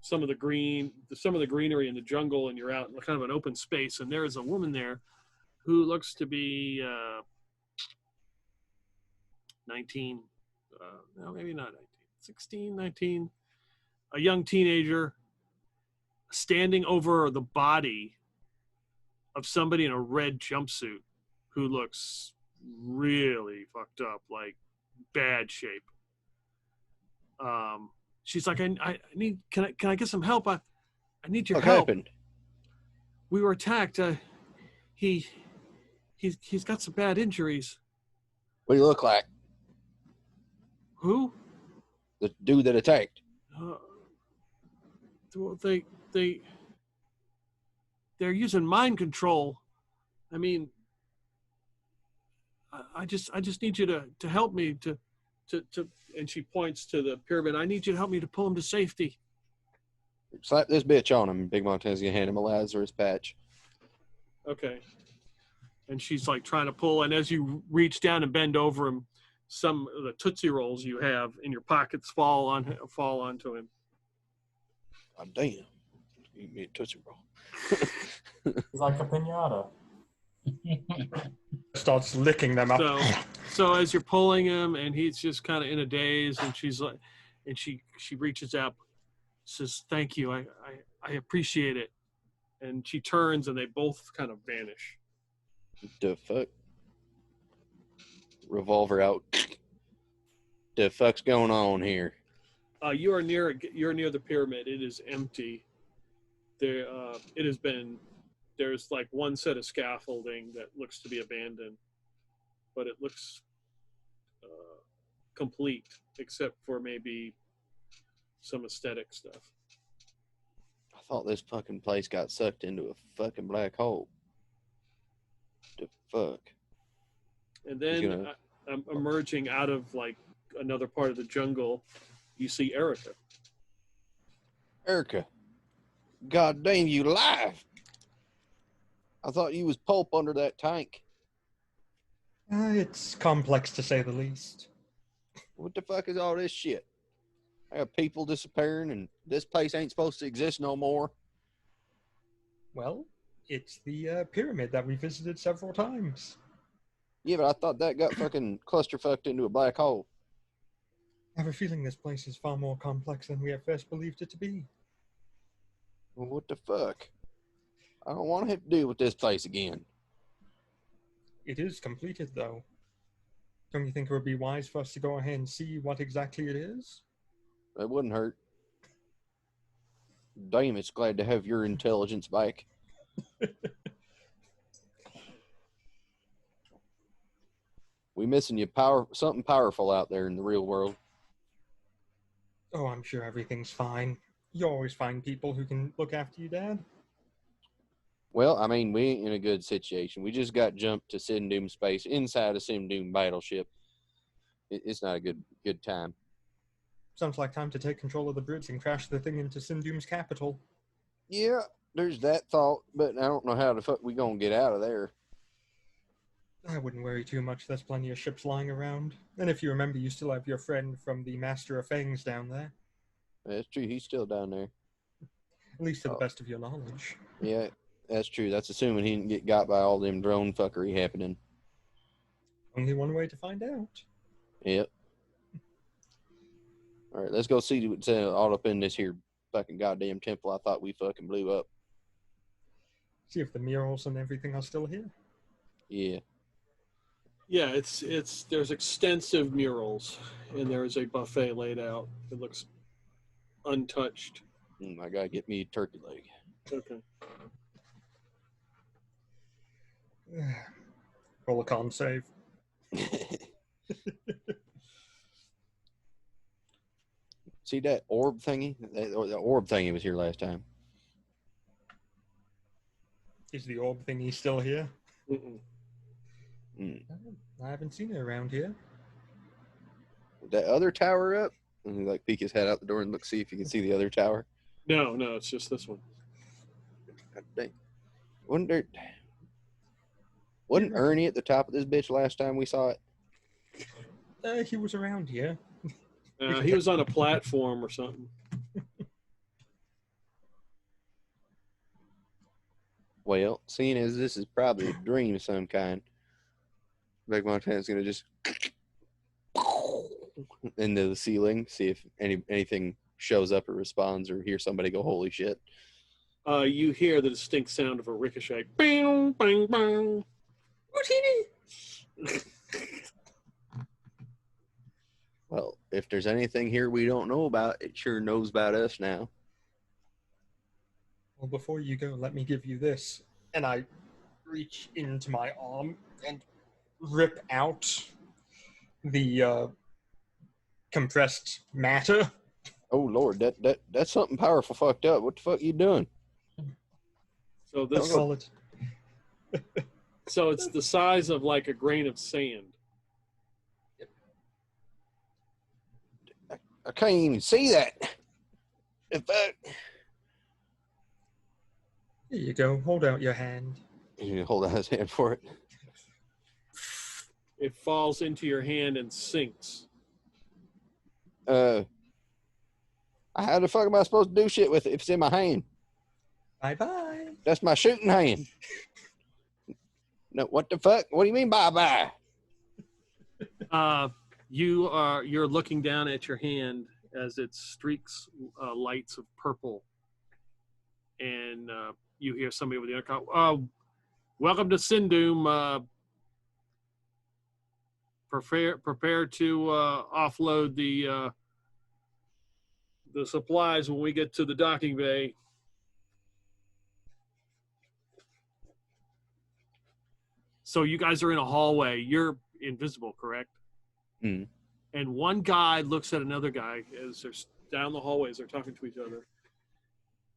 some of the greenery in the jungle, and you're out in kind of an open space, and there is a woman there who looks to be 19, no, maybe not 19, 16, 19, a young teenager standing over the body of somebody in a red jumpsuit who looks really fucked up, like bad shape. She's like, I need, can I get some help? I need your help. What happened? We were attacked. He's got some bad injuries. What do you look like? Who? The dude that attacked. Well, they're using mind control. I mean, I just need you to help me to and she points to the pyramid. I need you to help me to pull him to safety. Slap this bitch on him. Big Montana's gonna hand him a Lazarus patch. Okay. And she's like trying to pull, and as you reach down and bend over him, some of the Tootsie Rolls you have in your pockets fall onto him. God damn. Eat me a Tootsie Roll. It's like a pinata. Starts licking them up. So as you're pulling him, and he's just kind of in a daze, and she's like, and she reaches out, says, "Thank you, I appreciate it." And she turns, and they both kind of vanish. The fuck? Revolver out. The fuck's going on here? You're near the pyramid. It is empty. There, it has been. There's like one set of scaffolding that looks to be abandoned, but it looks complete, except for maybe some aesthetic stuff. I thought this fucking place got sucked into a fucking black hole. The fuck? And then emerging out of like another part of the jungle, you see Erica. Erica, god damn, you alive? I thought you was pulp under that tank. It's complex to say the least. What the fuck is all this shit? I have people disappearing, and this place ain't supposed to exist no more. Well, it's the pyramid that we visited several times. Yeah, but I thought that got fucking clusterfucked into a black hole. I have a feeling this place is far more complex than we at first believed it to be. Well, what the fuck? I don't want to have to deal with this place again. It is completed, though. Don't you think it would be wise for us to go ahead and see what exactly it is? It wouldn't hurt. Damn, it's glad to have your intelligence back. We missing you something powerful out there in the real world. Oh, I'm sure everything's fine. You always find people who can look after you, Dad. Well, I mean, we ain't in a good situation. We just got jumped to Sindoom space inside a Sindoom battleship. It's not a good time. Sounds like time to take control of the bridge and crash the thing into Sindoom's capital. Yeah, there's that thought, but I don't know how the fuck we gonna get out of there. I wouldn't worry too much. There's plenty of ships lying around. And if you remember, you still have your friend from the Master of Fangs down there. That's true. He's still down there. At least to the best of your knowledge. Yeah, that's true. That's assuming he didn't get got by all them drone fuckery happening. Only one way to find out. Yep. All right, let's go see what's all up in this here fucking goddamn temple I thought we fucking blew up. See if the murals and everything are still here. Yeah. Yeah, there's extensive murals, and there is a buffet laid out. It looks untouched. I gotta get me a turkey leg. Okay. Roll a con save. See that orb thingy? The orb thingy was here last time. Is the orb thingy still here? Mm-mm. I haven't seen it around here. That other tower up? And he like peek his head out the door and look, see if you can see the other tower. No, it's just this one. God dang. Wasn't Ernie at the top of this bitch last time we saw it? He was around here. He was on a platform or something. Well, seeing as this is probably a dream of some kind, Big Montana's gonna just into the ceiling, see if anything shows up or responds, or hear somebody go, "Holy shit!" You hear the distinct sound of a ricochet. Bang, bang, bang. Well, if there's anything here we don't know about, it sure knows about us now. Well, before you go, let me give you this. And I reach into my arm and rip out the compressed matter. Oh Lord, that's something powerful fucked up. What the fuck you doing? So this, Solid. so it's the size of like a grain of sand. I can't even see that. In fact, Here you go. Hold out your hand. you hold out his hand for it. It falls into your hand and sinks. How the fuck am I supposed to do shit with it if it's in my hand? Bye-bye. That's my shooting hand. No, what the fuck? What do you mean bye-bye? You're looking down at your hand as it streaks lights of purple, and you hear somebody with the intercom. Welcome to Sindoom. Prepare to offload the supplies when we get to the docking bay. So you guys are in a hallway. You're invisible, correct? Mm. And one guy looks at another guy as they're down the hallways. They're talking to each other.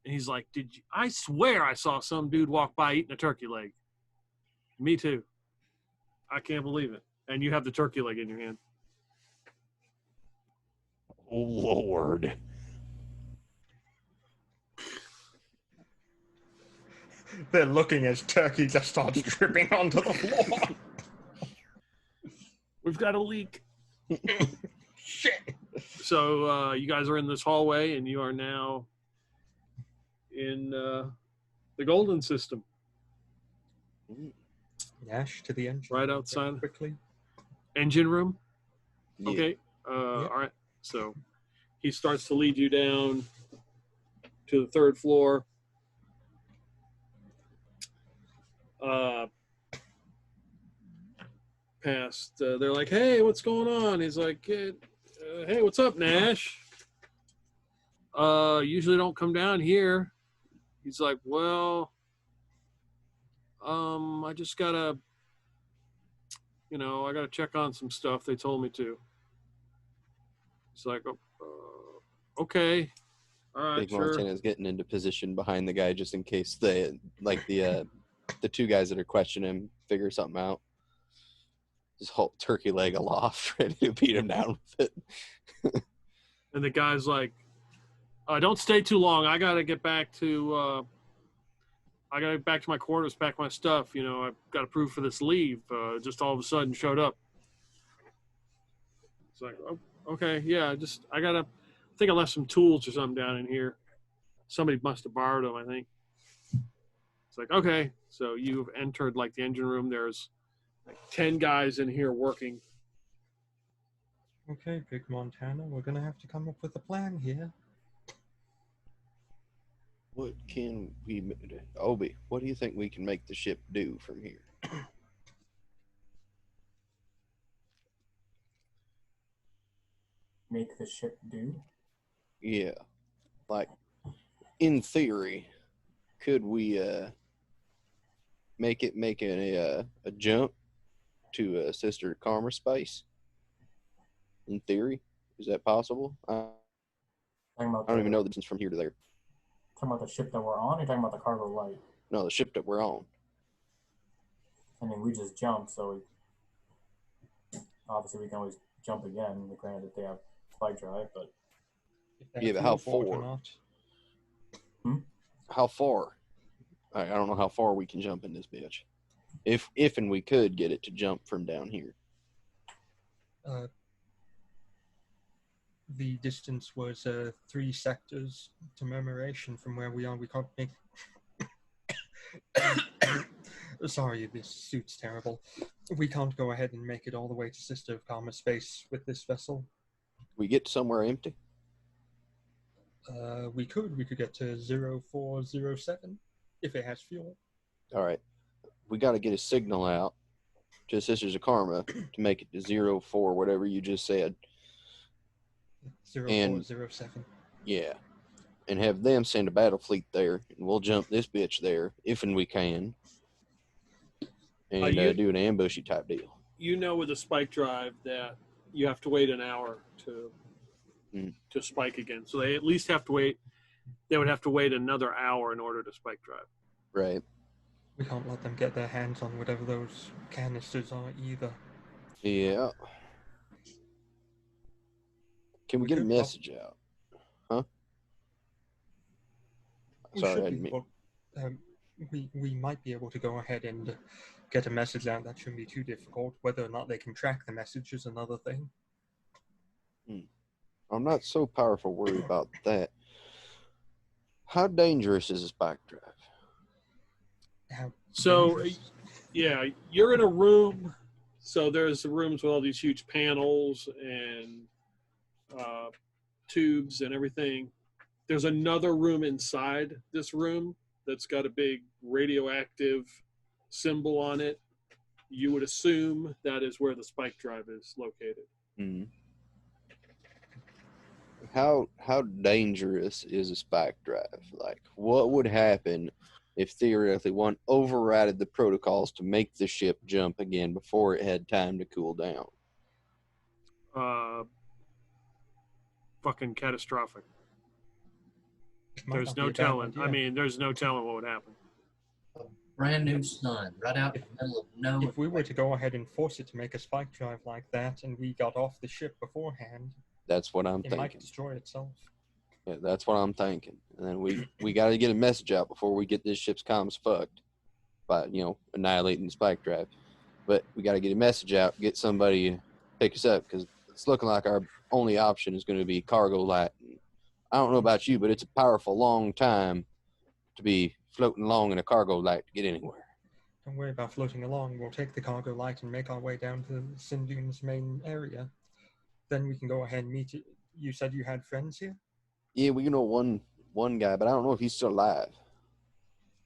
And he's like, I swear I saw some dude walk by eating a turkey leg. Me too. I can't believe it. And you have the turkey leg in your hand. Oh, Lord. They're looking as turkey just starts dripping onto the floor. We've got a leak. Shit. So you guys are in this hallway, and you are now in the Golden System. Dash to the engine. Right outside. Quickly. Engine room? Yeah. Okay. Yep. All right. So he starts to lead you down to the third floor. Past, they're like, "Hey, what's going on?" He's like, "Hey, what's up, Nash? Usually don't come down here." He's like, "Well, I just gotta, I gotta check on some stuff. They told me to." He's like, "Oh, okay, all right, Big sure." Montana's getting into position behind the guy just in case they, like the two guys that are questioning him, figure something out. Just hold turkey leg aloft, ready to beat him down with it. And the guy's like, "Don't stay too long. I gotta get back to my quarters, pack my stuff. I've got approved for this leave. Just all of a sudden showed up." It's like, "Oh, okay, yeah. I think I left some tools or something down in here. Somebody must have borrowed them, I think." It's like, okay. So you've entered like the engine room. There's like 10 guys in here working. Okay, Big Montana, we're gonna have to come up with a plan here. What can we, Obi? What do you think we can make the ship do from here? Make the ship do? Yeah, like in theory, could we make a jump to Sister Karma space? In theory, is that possible? I don't even know the distance from here to there. Talking about the ship that we're on, or talking about the cargo light? No, the ship that we're on. I mean, we just jumped, so obviously we can always jump again. Granted, they have flight drive, but If they Yeah, have but how fuel for it or far? not. How far? I don't know how far we can jump in this bitch. If and we could get it to jump from down here. The distance was 3 sectors to Murmuration from where we are. We can't make. Sorry, this suit's terrible. We can't go ahead and make it all the way to Sister of Karma space with this vessel. We get somewhere empty. We could get to 0407 if it has fuel. All right, we got to get a signal out to Sisters of Karma to make it to 04, whatever you just said. 0407. Yeah, and have them send a battle fleet there, and we'll jump this bitch there if and we can, and do an ambushy type deal. With a spike drive that you have to wait an hour to spike again. So they at least have to wait. They would have to wait another hour in order to spike drive. Right. We can't let them get their hands on whatever those canisters are either. Yeah. Can we get a message out? Huh? Sorry, I didn't mean. We might be able to go ahead and get a message out. That shouldn't be too difficult. Whether or not they can track the message is another thing. I'm not so powerful worried about that. How dangerous is a spike drive? So, yeah, you're in a room. So there's the rooms with all these huge panels and tubes and everything. There's another room inside this room that's got a big radioactive symbol on it. You would assume that is where the spike drive is located. Mm-hmm. How dangerous is a spike drive? Like, what would happen if theoretically one overrided the protocols to make the ship jump again before it had time to cool down? Fucking catastrophic. There's no telling. I mean, there's no telling what would happen. Brand new sun, right out in the middle of nowhere. If we were to go ahead and force it to make a spike drive like that, and we got off the ship beforehand, that's what I'm it thinking. might destroy itself. Yeah, that's what I'm thinking. And then we got to get a message out before we get this ship's comms fucked by annihilating the spike drive. But we got to get a message out, get somebody to pick us up, because it's looking like our only option is going to be cargo light. I don't know about you, but it's a powerful long time to be floating along in a cargo light to get anywhere. Don't worry about floating along. We'll take the cargo light and make our way down to Sindoom's main area. Then we can go ahead and You said you had friends here? Yeah, we know one guy, but I don't know if he's still alive.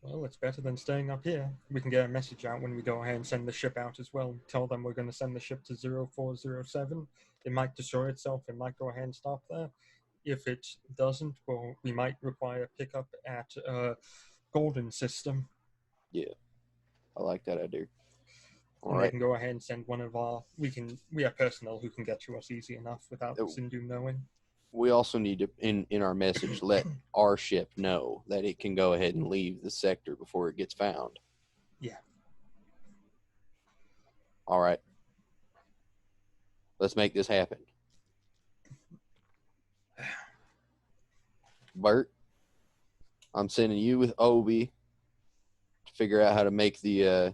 Well, it's better than staying up here. We can get a message out when we go ahead and send the ship out as well. Tell them we're going to send the ship to 0407. It might destroy itself. It might go ahead and stop there. If it doesn't, well, we might require pickup at Golden System. Yeah, I like that idea. All And they right. can go ahead and send one of our. We have personnel who can get to us easy enough without Sindoom knowing. We also need to, in our message, let our ship know that it can go ahead and leave the sector before it gets found. Yeah. All right. Let's make this happen. Bert, I'm sending you with Obi to figure out how to make the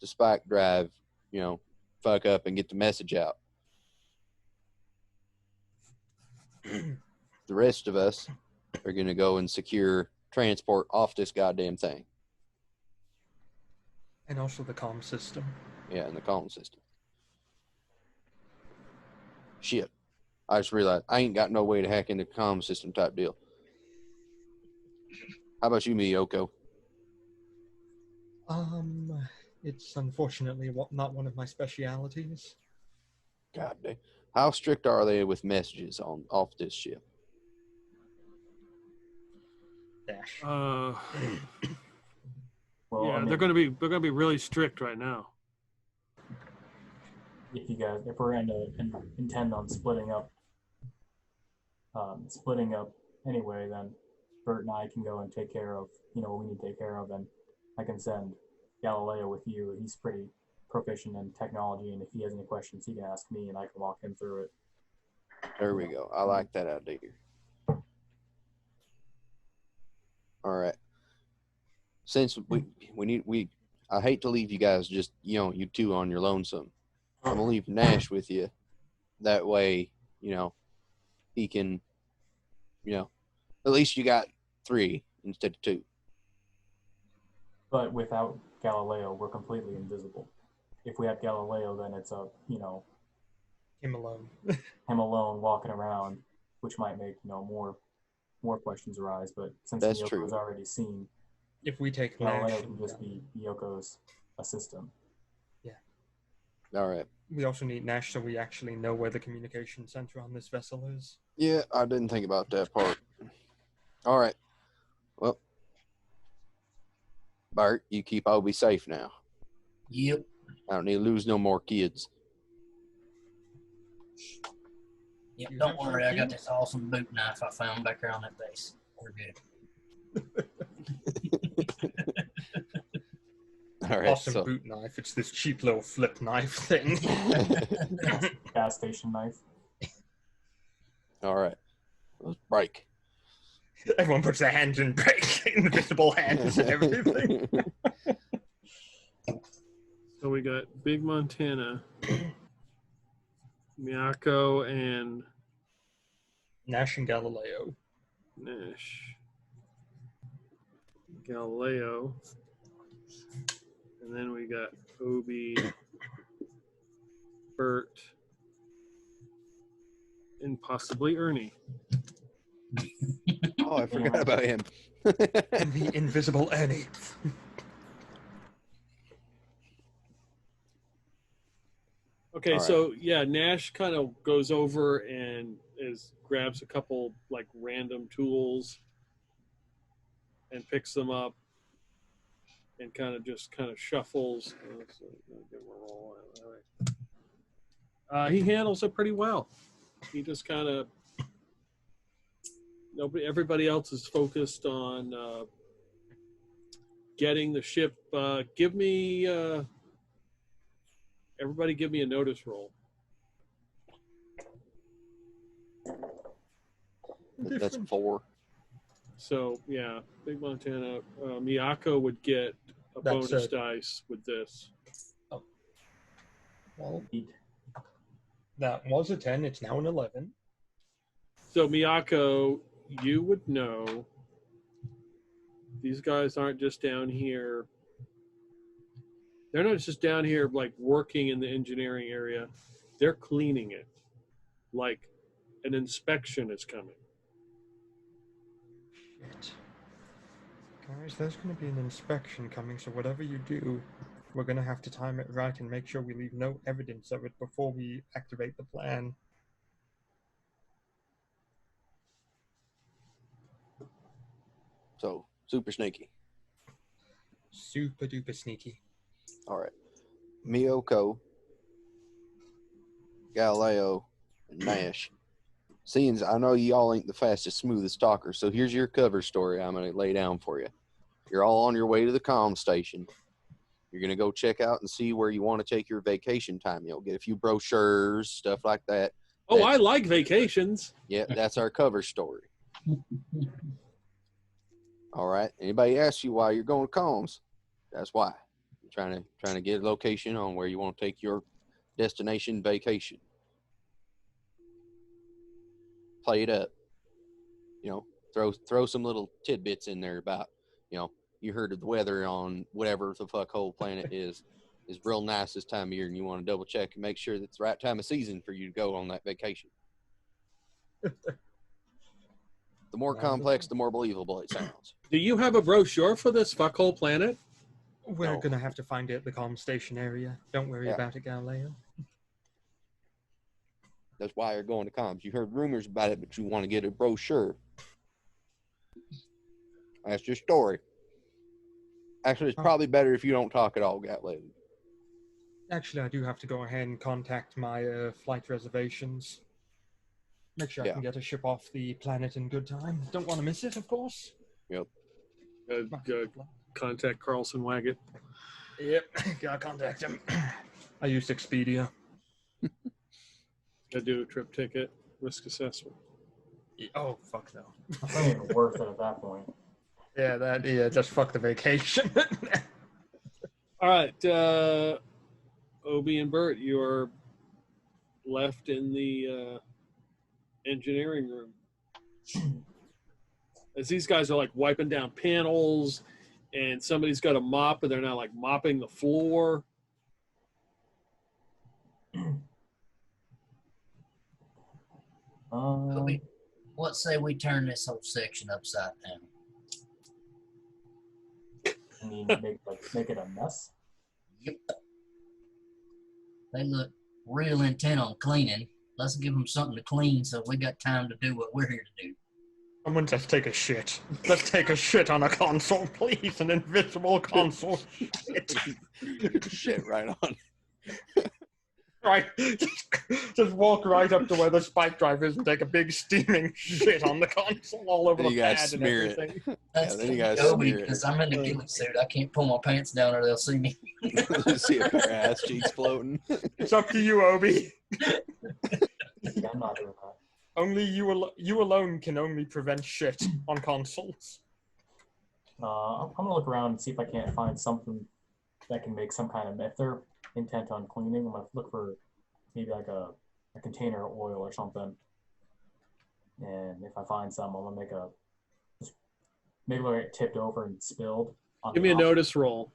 spike drive, fuck up and get the message out. The rest of us are going to go and secure transport off this goddamn thing. And also the comm system. Yeah, and the comm system. Shit. I just realized I ain't got no way to hack into the comm system type deal. How about you, Miyoko? It's unfortunately not one of my specialities. God damn. How strict are they with messages off this ship? Dash. Well, Yeah, I mean, they're gonna be really strict right now. if we're going to intend on splitting up anyway, then Bert and I can go and take care of what we need to take care of, and I can send Galileo with you. He's pretty proficient in technology, and if he has any questions, he can ask me, and I can walk him through it. There we go. I like that idea. All right. Since I hate to leave you guys just, you two on your lonesome. I'm going to leave Nash with you. That way, he can, at least you got 3 instead of 2. But without Galileo, we're completely invisible. If we have Galileo, then it's Him alone. him alone walking around, which might make more questions arise. But since That's Miyoko true. is already seen, If we take Galileo Nash, can just be Miyoko's assistant. All right. we also need Nash so we actually know where the communication center on this vessel is. Yeah, I didn't think about that part. All right. Well, Bart, you keep Obi safe now. Yep. I don't need to lose no more kids. Yep. You Don't have worry, I got something? this awesome boot knife I found back there on that base. We're good. All right. Awesome So, boot knife. It's this cheap little flip knife thing. Gas station knife. all right. Let's break. Everyone puts their hands in break, invisible hands and everything. So we got Big Montana, Miyako, and Nash and Galileo. Nash. Galileo. And then we got Obi, Bert, and possibly Ernie. Oh, I forgot about him. And the invisible Ernie. Okay, All right. so yeah, Nash kind of goes over and grabs a couple like random tools and picks them up and kind of shuffles. He handles it pretty well. He just kind of everybody else is focused on getting the ship. Everybody give me a notice roll. That's 4. So yeah, Big Montana, Miyako would get a That's bonus dice with this. Well, that was a 10. It's now an 11. So Miyako, you would know these guys aren't just down here. They're not just down here like working in the engineering area. They're cleaning it. Like an inspection is coming. Shit. Guys, there's going to be an inspection coming, so whatever you do, we're going to have to time it right and make sure we leave no evidence of it before we activate the plan. So, super sneaky. Super duper sneaky. All right. Miyoko, Galileo, and Nash. Seeing I know y'all ain't the fastest, smoothest talker, so here's your cover story I'm going to lay down for you. You're all on your way to the comm station. You're going to go check out and see where you want to take your vacation time. You'll get a few brochures, stuff like that. Oh, I like vacations. Yeah, that's our cover story. All right. Anybody asks you why you're going to comms, that's why. You're trying to get a location on where you want to take your destination vacation. Play it up. You know, throw some little tidbits in there about, you know, you heard of the weather on whatever the fuck whole planet is real nice this time of year, and you want to double check and make sure that it's the right time of season for you to go on that vacation. The more complex, the more believable it sounds. Do you have a brochure for this fuckhole planet? We're No. going to have to find it at the comm station area. Don't worry about it, Galileo. That's why you're going to comms. You heard rumors about it, but you want to get a brochure. That's your story. Actually, it's probably better if you don't talk at all, Galileo. Actually, I do have to go ahead and contact my flight reservations. Make sure I can get a ship off the planet in good time. Don't want to miss it, of course. Yep. Contact Carlson Waggett. Yep, gotta contact him. I used Expedia. Gotta do a trip ticket, risk assessment. Oh, fuck no. It's not even worth it at that point. Yeah, just fuck the vacation. All right, Obi and Bert, you're left in the engineering room. As these guys are like wiping down panels, and somebody's got a mop, and they're now like mopping the floor. Obi, what say we turn this whole section upside down? I mean, make it a mess. Yep. They look real intent on cleaning. Let's give them something to clean so we got time to do what we're here to do. Someone just take a shit. Let's take a shit on a console, please. An invisible console. Shit right on. Right. Just walk right up to where the spike drive is and take a big steaming shit on the console all over Then the you gotta pad and smear it. everything. That's then you gotta Obi, smear it. because I'm in the ghillie suit. I can't pull my pants down or they'll see me. See a pair of ass cheeks floating. It's up to you, Obi. Yeah, I'm not doing that. Only you alone can only prevent shit on consoles. I'm gonna look around and see if I can't find something that can make some kind of, if they're intent on cleaning, I'm gonna look for maybe like a container of oil or something. And if I find some, I'm gonna just maybe it'll get tipped over and spilled. On Give the me a top. notice roll.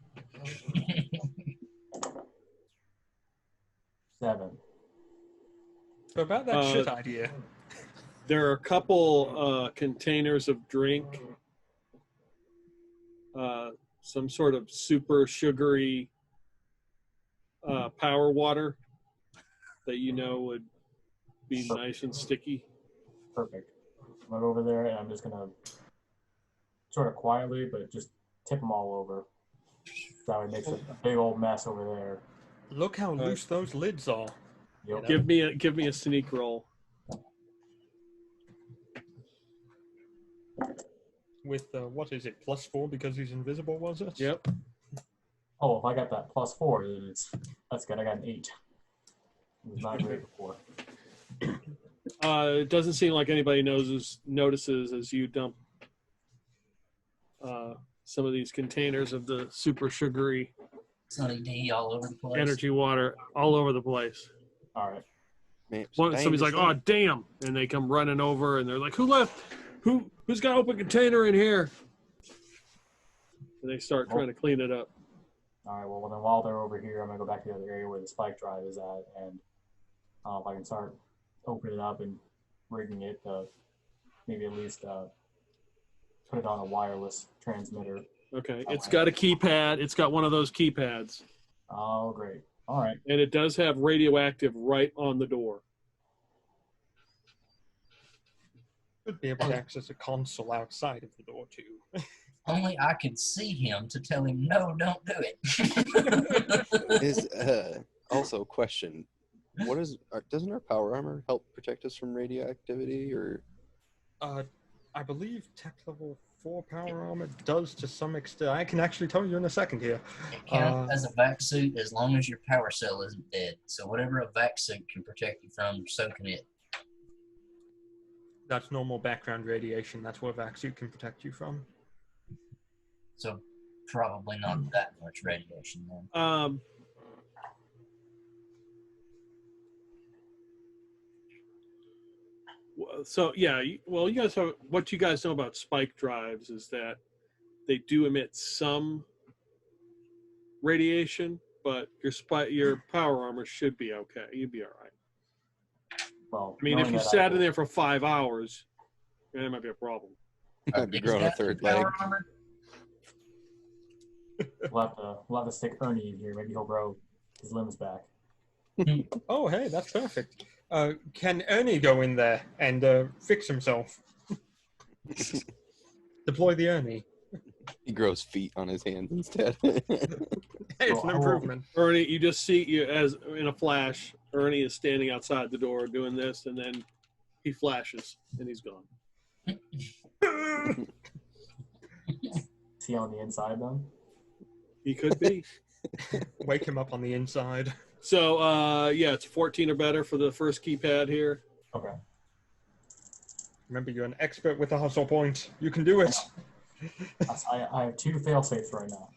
7. So about that shit idea. There are a couple containers of drink, some sort of super sugary power water that you know would be nice and sticky. Perfect. I'm gonna go over there and I'm just gonna sort of quietly, but just tip them all over. So it makes a big old mess over there. Look how loose those lids are. Yep. Give me a sneak roll. With what is it, +4 because he's invisible, was it? Yep. Oh, if I got that +4, then that's good. I got an 8. It was not great before. It doesn't seem like anybody notices as you dump some of these containers of the super sugary Sunny D all over the place. energy water all over the place. All right. Man, Somebody's like, "Oh, damn!" and they come running over, and they're like, "Who left? Who's got an open container in here?" And they start trying to clean it up. All right. Well, then while they're over here, I'm gonna go back to the other area where the spike drive is at, and if I can start opening it up and rigging it to maybe at least put it on a wireless transmitter. Okay, it's got a keypad. It's got one of those keypads. Oh, great. All right. And it does have radioactive right on the door. Should be able to access a console outside of the door too. Only I can see him to tell him, no, don't do it. Is also a question. What is doesn't our power armor help protect us from radioactivity or? I believe tech level 4 power armor does to some extent. I can actually tell you in a second here. It counts as a vac suit as long as your power cell isn't dead. So whatever a vac suit can protect you from, so can it. That's normal background radiation. That's what a vac suit can protect you from. So probably not that much radiation then. So yeah, well, you guys have, what you guys know about spike drives is that they do emit some radiation, but your power armor should be okay. You'd be all right. Well, I mean, if you sat in there for 5 hours, that might be a problem. I'd be growing a third leg. We'll have to stick Ernie in here. Maybe he'll grow his limbs back. Oh, hey, that's perfect. Can Ernie go in there and fix himself? Deploy the Ernie. He grows feet on his hands instead. Hey, it's an improvement. Ernie, you just see you as in a flash. Ernie is standing outside the door doing this, and then he flashes and he's gone. Is he on the inside then? He could be. Wake him up on the inside. So yeah, it's 14 or better for the first keypad here. Okay. Remember, you're an expert with a hustle point. You can do it. I have 2 fail-safes right now.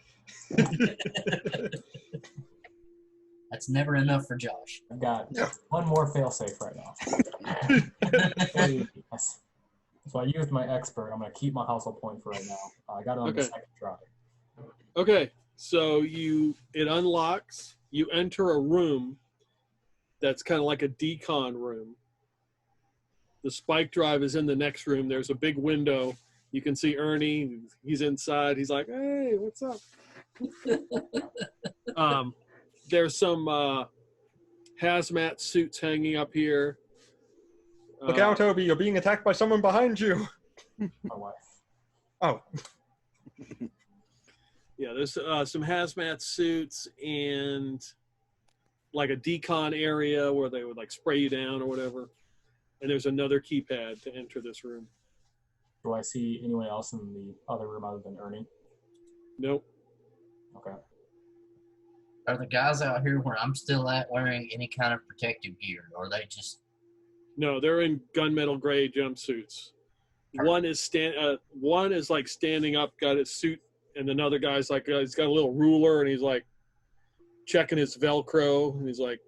That's never enough for Josh. I've got 1 more fail-safe right now. So I used my expert. I'm going to keep my hustle point for right now. I got it on the second try. Okay, so it unlocks. You enter a room that's kind of like a decon room. The spike drive is in the next room. There's a big window. You can see Ernie. He's inside. He's like, hey, what's up? There's some hazmat suits hanging up here. Look out, Obi. You're being attacked by someone behind you. My wife. Oh. Yeah, there's some hazmat suits and like a decon area where they would like spray you down or whatever. And there's another keypad to enter this room. Do I see anyone else in the other room other than Ernie? Nope. Okay. Are the guys out here where I'm still at wearing any kind of protective gear? Or are they just... No, they're in gunmetal gray jumpsuits. One is like standing up, got his suit, and another guy's like he's got a little ruler and he's like checking his Velcro and he's like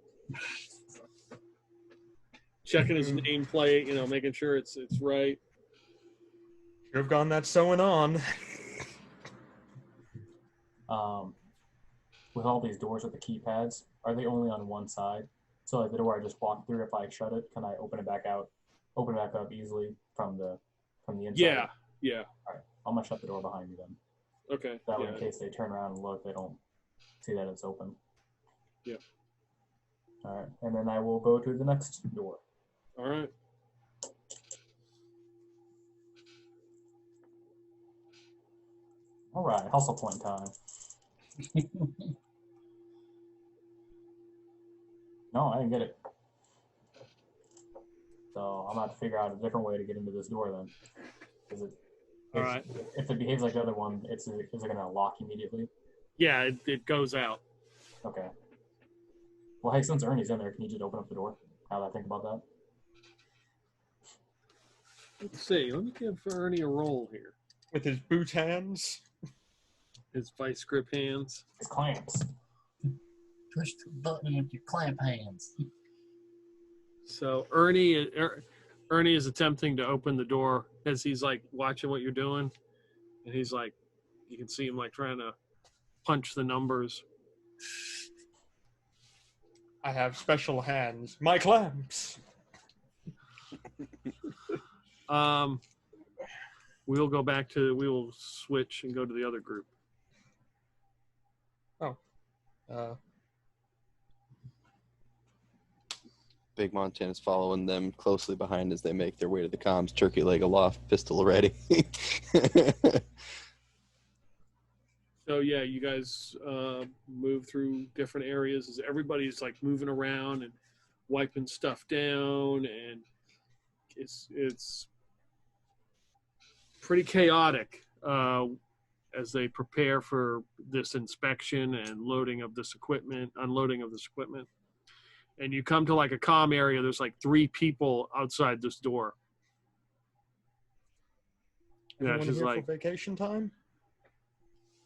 checking his nameplate, making sure it's right. Should have gone that sewing on. With all these doors with the keypads, are they only on one side? So like the door I just walked through, if I shut it, can I open it back up easily from the inside? Yeah. All right, I'm gonna shut the door behind me then. Okay. That way, in case they turn around and look, they don't see that it's open. Yeah. All right, and then I will go to the next door. All right. All right, hustle point time. No, I didn't get it. So I'm gonna have to figure out a different way to get into this door then. All right. If it behaves like the other one, is it gonna lock immediately? Yeah, it goes out. Okay. Well, hey, since Ernie's in there, can you just open up the door? Now that I think about that. Let's see. Let me give Ernie a roll here. With his boot hands. His vice grip hands. His clamps. Push the button with your clamp hands. So Ernie is attempting to open the door as he's like watching what you're doing, and he's like, you can see him like trying to punch the numbers. I have special hands. My clamps. We will switch and go to the other group. Big Montana's following them closely behind as they make their way to the comms, turkey leg aloft, pistol ready. So yeah, you guys move through different areas as everybody's like moving around and wiping stuff down, and it's pretty chaotic as they prepare for this inspection and loading of this equipment, unloading of this equipment. And you come to like a comm area. There's like 3 people outside this door. Yeah, Everyone she's here like, for vacation time?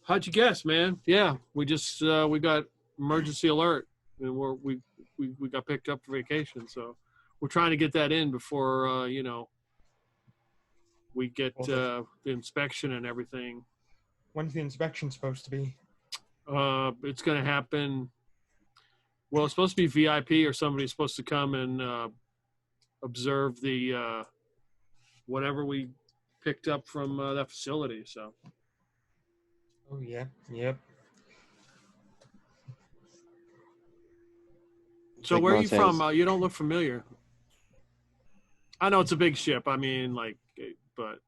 "How'd you guess, man? Yeah, we just we got emergency alert, and we got picked up for vacation. So we're trying to get that in before we get the inspection and everything. When's the inspection supposed to be? It's going to happen. Well, it's supposed to be VIP, or somebody's supposed to come and observe the whatever we picked up from that facility. So." Oh, yeah. Yep. So Big where are you Montana's- from? You don't look familiar. I know it's a big ship. I mean, like, but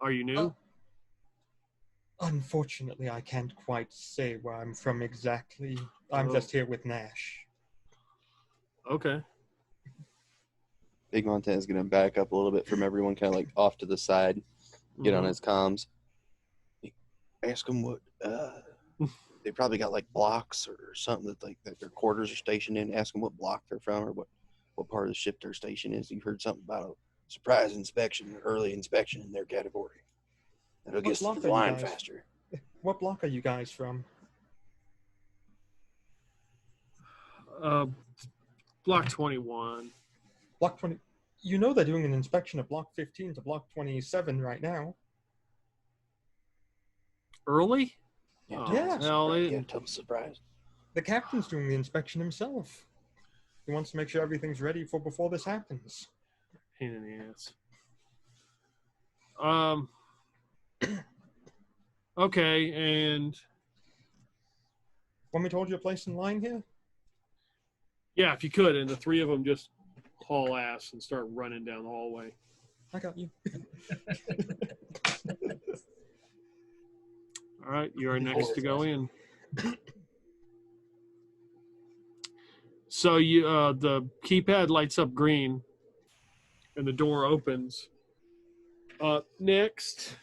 are you new? Unfortunately, I can't quite say where I'm from exactly. I'm Oh. just here with Nash. Okay. Big Montana's going to back up a little bit from everyone, kind of like off to the side, get on Mhm. his comms. Ask them what, they probably got like blocks or something that their quarters are stationed in. Ask them what block they're from or what part of the ship their station is. You heard something about a surprise inspection, early inspection in their category. That'll get us to block the are you line guys? faster. What block are you guys from? Block 21. Block 20. You know they're doing an inspection of Block 15 to Block 27 right now. Early? Yeah, Oh, Yeah. hell, they Yeah, didn't. total surprise. The captain's doing the inspection himself. He wants to make sure everything's ready for before this happens. Pain in the ass. Okay, and Want me to hold your place in line here? yeah, if you could, and the 3 of them just haul ass and start running down the hallway. I got you. All right, you are next to go in. So you, the keypad lights up green, and the door opens. Next.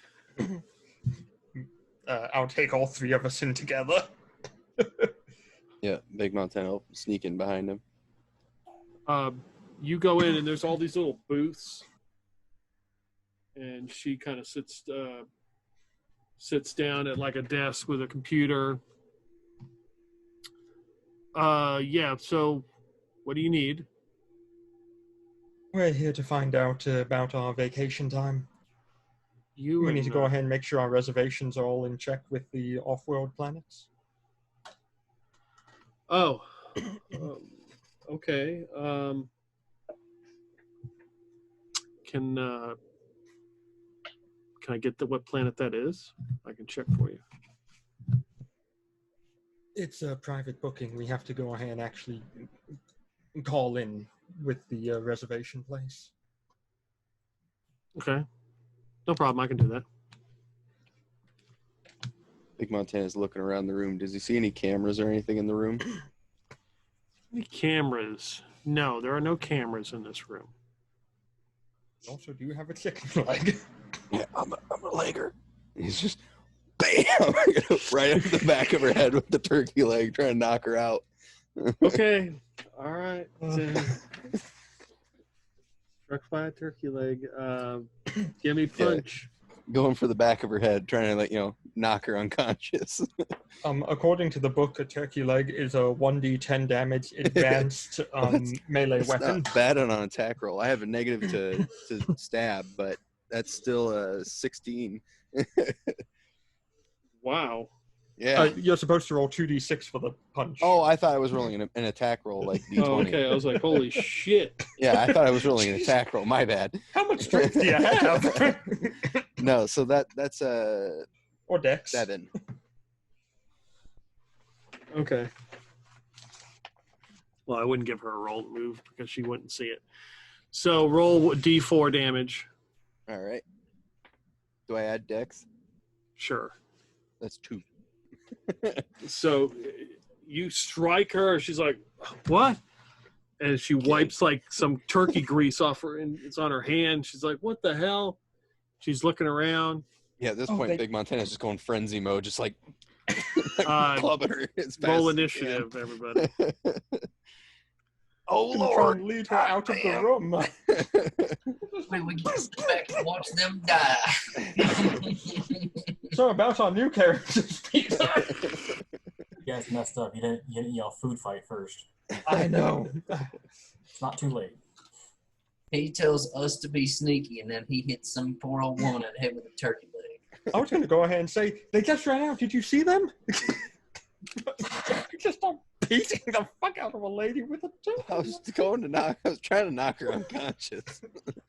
I'll take all 3 of us in together. Yeah, Big Montana will sneak in behind him. You go in, and there's all these little booths, and she kind of sits down at like a desk with a computer. Yeah, so what do you need? We're here to find out about our vacation time. You We and, need to go ahead and make sure our reservations are all in check with the off-world planets. Oh, okay. Can I get what planet that is? I can check for you. It's a private booking. We have to go ahead and actually call in with the reservation place. Okay, no problem. I can do that. Big Montana's looking around the room. Does he see any cameras or anything in the room? Any cameras? No, there are no cameras in this room. Also, do you have a chicken leg? Yeah, I'm a legger. He's just bam right up the back of her head with the turkey leg, trying to knock her out. Okay, all right. Struck by a turkey leg. Give me punch. Going for the back of her head, trying to knock her unconscious. According to the book, a turkey leg is a 1d10 damage advanced melee It's weapon. not bad on an attack roll. I have a negative to stab, but that's still a 16. Wow. Yeah. You're supposed to roll 2d6 for the punch. Oh, I thought I was rolling an attack roll like D20. Oh, okay. I was like, holy shit. Yeah, I thought I was rolling an attack roll. My bad. How much strength do you have? No, so that's Or dex. 7. Okay. Well, I wouldn't give her a roll to move because she wouldn't see it. So roll D4 damage. All right. Do I add dex? Sure. That's 2. So you strike her. She's like, what? And she wipes like some turkey grease off her, and it's on her hand. She's like, what the hell? She's looking around. Yeah, at this point, Big Montana's just going frenzy mode, just like clubbing her as fast Roll as he initiative, everybody. Oh, Try Lord. and lead her out of the room. Wait, we can sit back and watch them die. So about our new characters, Peter. You guys messed up. You didn't yell food fight first. I know. It's not too late. He tells us to be sneaky, and then he hits some poor old woman in the head with a turkey leg. I was going to go ahead and say, they just ran out. Did you see them? Just stop beating the fuck out of a lady with a turkey. I was trying to knock her unconscious.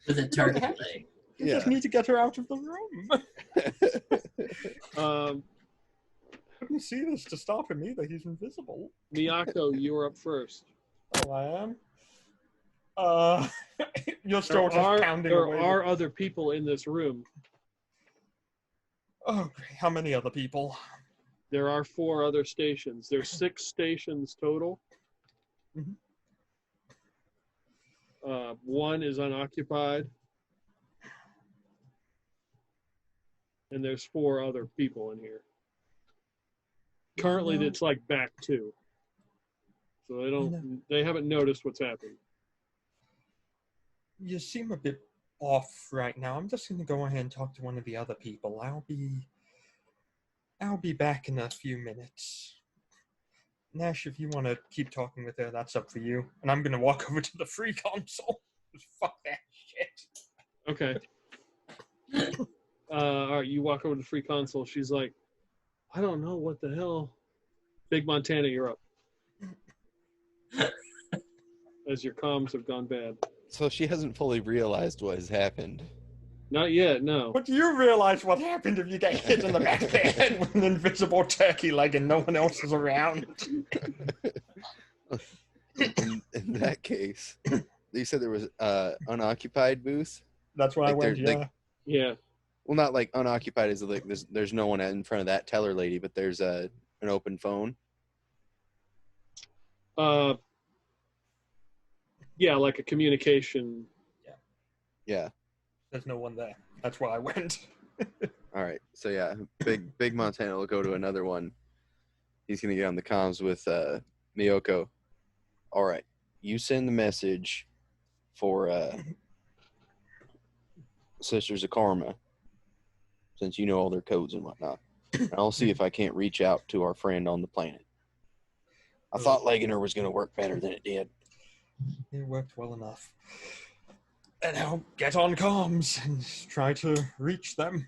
With a turkey leg. You Yeah. just need to get her out of the room. Couldn't see this to stop him either. He's invisible. Miyako, you were up first. Oh, I am. You're still just pounding there away. are other people in this room. Oh, great. How many other people? There are 4 other stations. There's 6 stations total. Mhm. 1 is unoccupied. And there's 4 other people in here. Currently, it's like back 2. So they haven't noticed what's happened. You seem a bit off right now. I'm just going to go ahead and talk to one of the other people. I'll be back in a few minutes. Nash, if you want to keep talking with her, that's up for you. And I'm going to walk over to the free console. Fuck that shit. Okay. All right, you walk over to the free console. She's like, I don't know what the hell. Big Montana, you're up. As your comms have gone bad. So she hasn't fully realized what has happened. Not yet, no. But do you realize what happened if you get hit in the back of the head with an invisible turkey leg and no one else is around? In that case, you said there was unoccupied booth? That's why I Like went, they're- yeah. Yeah. Well, not like unoccupied as like there's no one in front of that teller lady, but there's an open phone. Yeah, like a communication. Yeah. There's no one there. That's why I went. All right. So yeah, Big Montana will go to another one. He's gonna get on the comms with Miyoko. All right. You send the message for Sisters of Karma, since you know all their codes and whatnot. And I'll see if I can't reach out to our friend on the planet. I thought legging her was gonna work better than it did. It worked well enough. And I'll get on comms and try to reach them.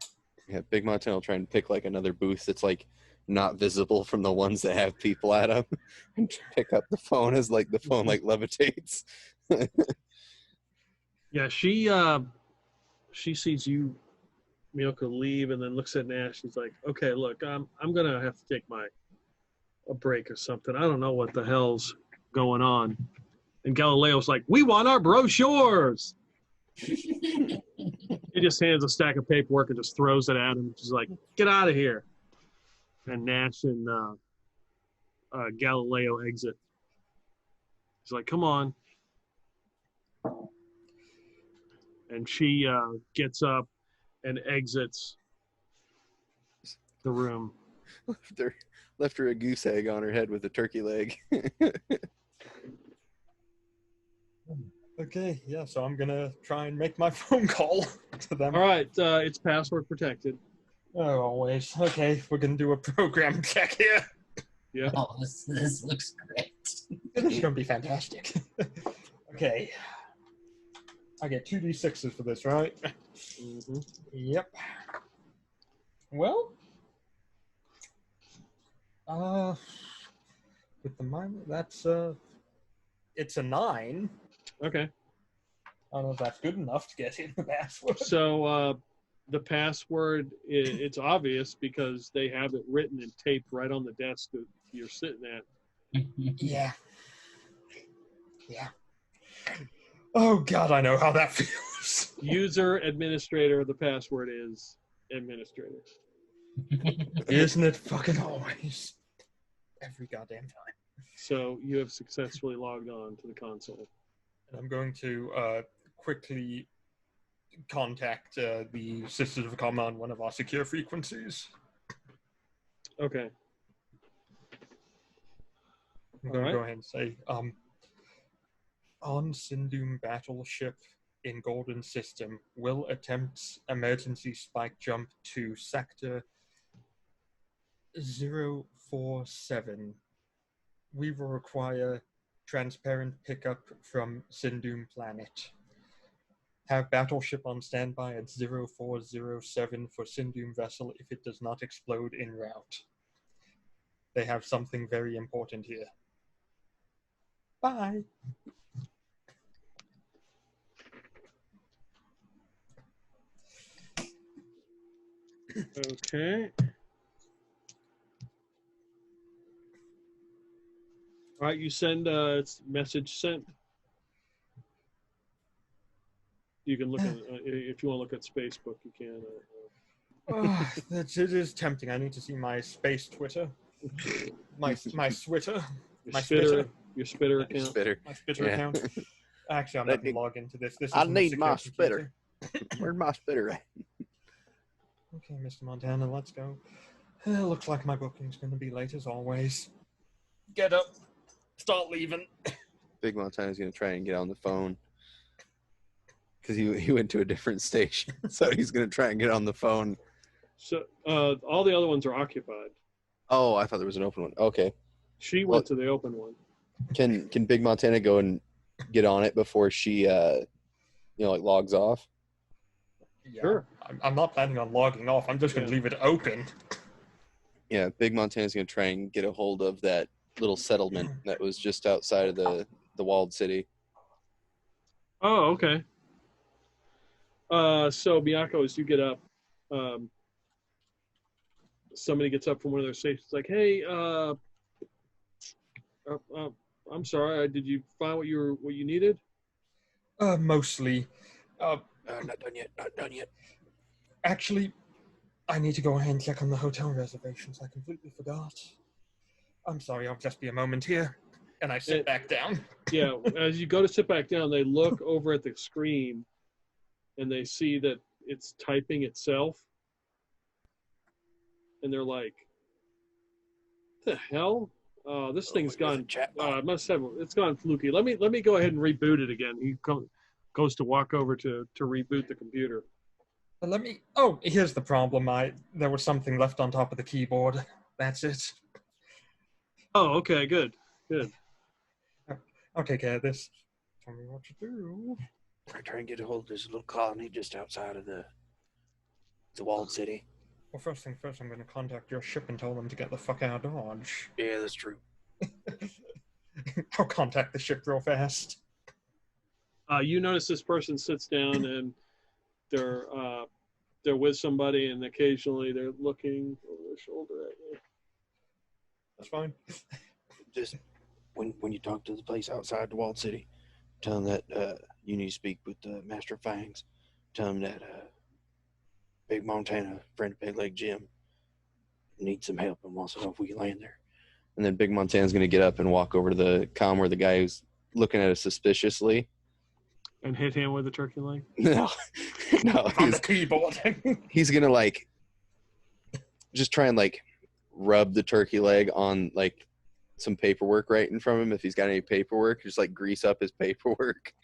Yeah, Big Montana will try and pick like another booth that's like not visible from the ones that have people at them, and pick up the phone as like the phone like levitates. Yeah, she sees you, Miyoko, leave, and then looks at Nash. She's like, "Okay, look, I'm gonna have to take a break or something. I don't know what the hell's going on." And Galileo's like, "We want our brochures." He just hands a stack of paperwork and just throws it at him. She's like, "Get out of here!" And Nash and Galileo exit. He's like, "Come on." And she gets up and exits the room. Left her a goose egg on her head with a turkey leg. Okay, yeah, so I'm gonna try and make my phone call to them. All right, it's password protected. Oh, always. Okay, we're gonna do a program check here. Yeah. Oh, this looks great. This is gonna be fantastic. Okay. I get 2d6s for this, right? Mm-hmm. Yep. Well, With the minor, that's it's a 9. Okay. I don't know if that's good enough to get in the password. So the password, it's obvious because they have it written and taped right on the desk that you're sitting at. Yeah. Yeah. Oh, God, I know how that feels. User administrator, the password is administrator. Isn't it fucking always? Every goddamn time. So you have successfully logged on to the console. And I'm going to quickly contact the Sisters of Karma on one of our secure frequencies. Okay. I'm going to go ahead and say, on Sindoom Battleship in Golden System, will attempt emergency spike jump to Sector 047. We will require transparent pickup from Sindoom Planet. Have Battleship on standby at 0407 for Sindoom vessel if it does not explode en route. They have something very important here. Bye. Okay. All right, you send it's message sent. You can look at if you want to look at Facebook, you can. It is tempting. I need to see my space Twitter, my Twitter, my Spitter, your Spitter account. Spitter. my Spitter Yeah. account. Actually, I'm not going to log into this. This I is need my Spitter. Where's my Spitter at? Okay, Mr. Montana, let's go. Looks like my booking's going to be late as always. Get up. Start leaving. Big Montana's going to try and get on the phone because he went to a different station. So he's going to try and get on the phone. So all the other ones are occupied. Oh, I thought there was an open one. Okay. She went to the open one. Can Big Montana go and get on it before she logs off? Yeah, Sure. I'm not planning on logging off. I'm just going to leave it open. Yeah, Big Montana's going to try and get a hold of that little settlement that was just outside of the walled city. Oh, okay. So Miyako, as you get up, somebody gets up from one of their stations, like, "Hey, I'm sorry. Did you find what you needed?" Mostly. Not done yet. Not done yet. Actually, I need to go ahead and check on the hotel reservations. I completely forgot. I'm sorry, I'll just be a moment here. And I sit back down. Yeah, as you go to sit back down, they look over at the screen and they see that it's typing itself. And they're like, "What the hell? This thing's gone. It's gone fluky. Let me go ahead and reboot it again." He goes to walk over to reboot the computer. Here's the problem. There was something left on top of the keyboard. That's it. Oh, okay, good. I'll take care of this. Tell me what to do. I try and get a hold of this little colony just outside of the walled city. Well, first thing first, I'm going to contact your ship and tell them to get the fuck out of Dodge. Yeah, that's true. I'll contact the ship real fast. You notice this person sits down and they're with somebody, and occasionally they're looking over their shoulder at you. That's fine. Just when you talk to the place outside the walled city, tell them that you need to speak with Master Fangs. Tell them that Big Montana, friend of Big Leg Jim, needs some help and wants to know if we can land there. And then Big Montana's going to get up and walk over to the comm where the guy who's looking at us suspiciously. And hit him with a turkey leg? No. On the keyboard. He's going to just try and rub the turkey leg on some paperwork right in front of him. If he's got any paperwork, just grease up his paperwork.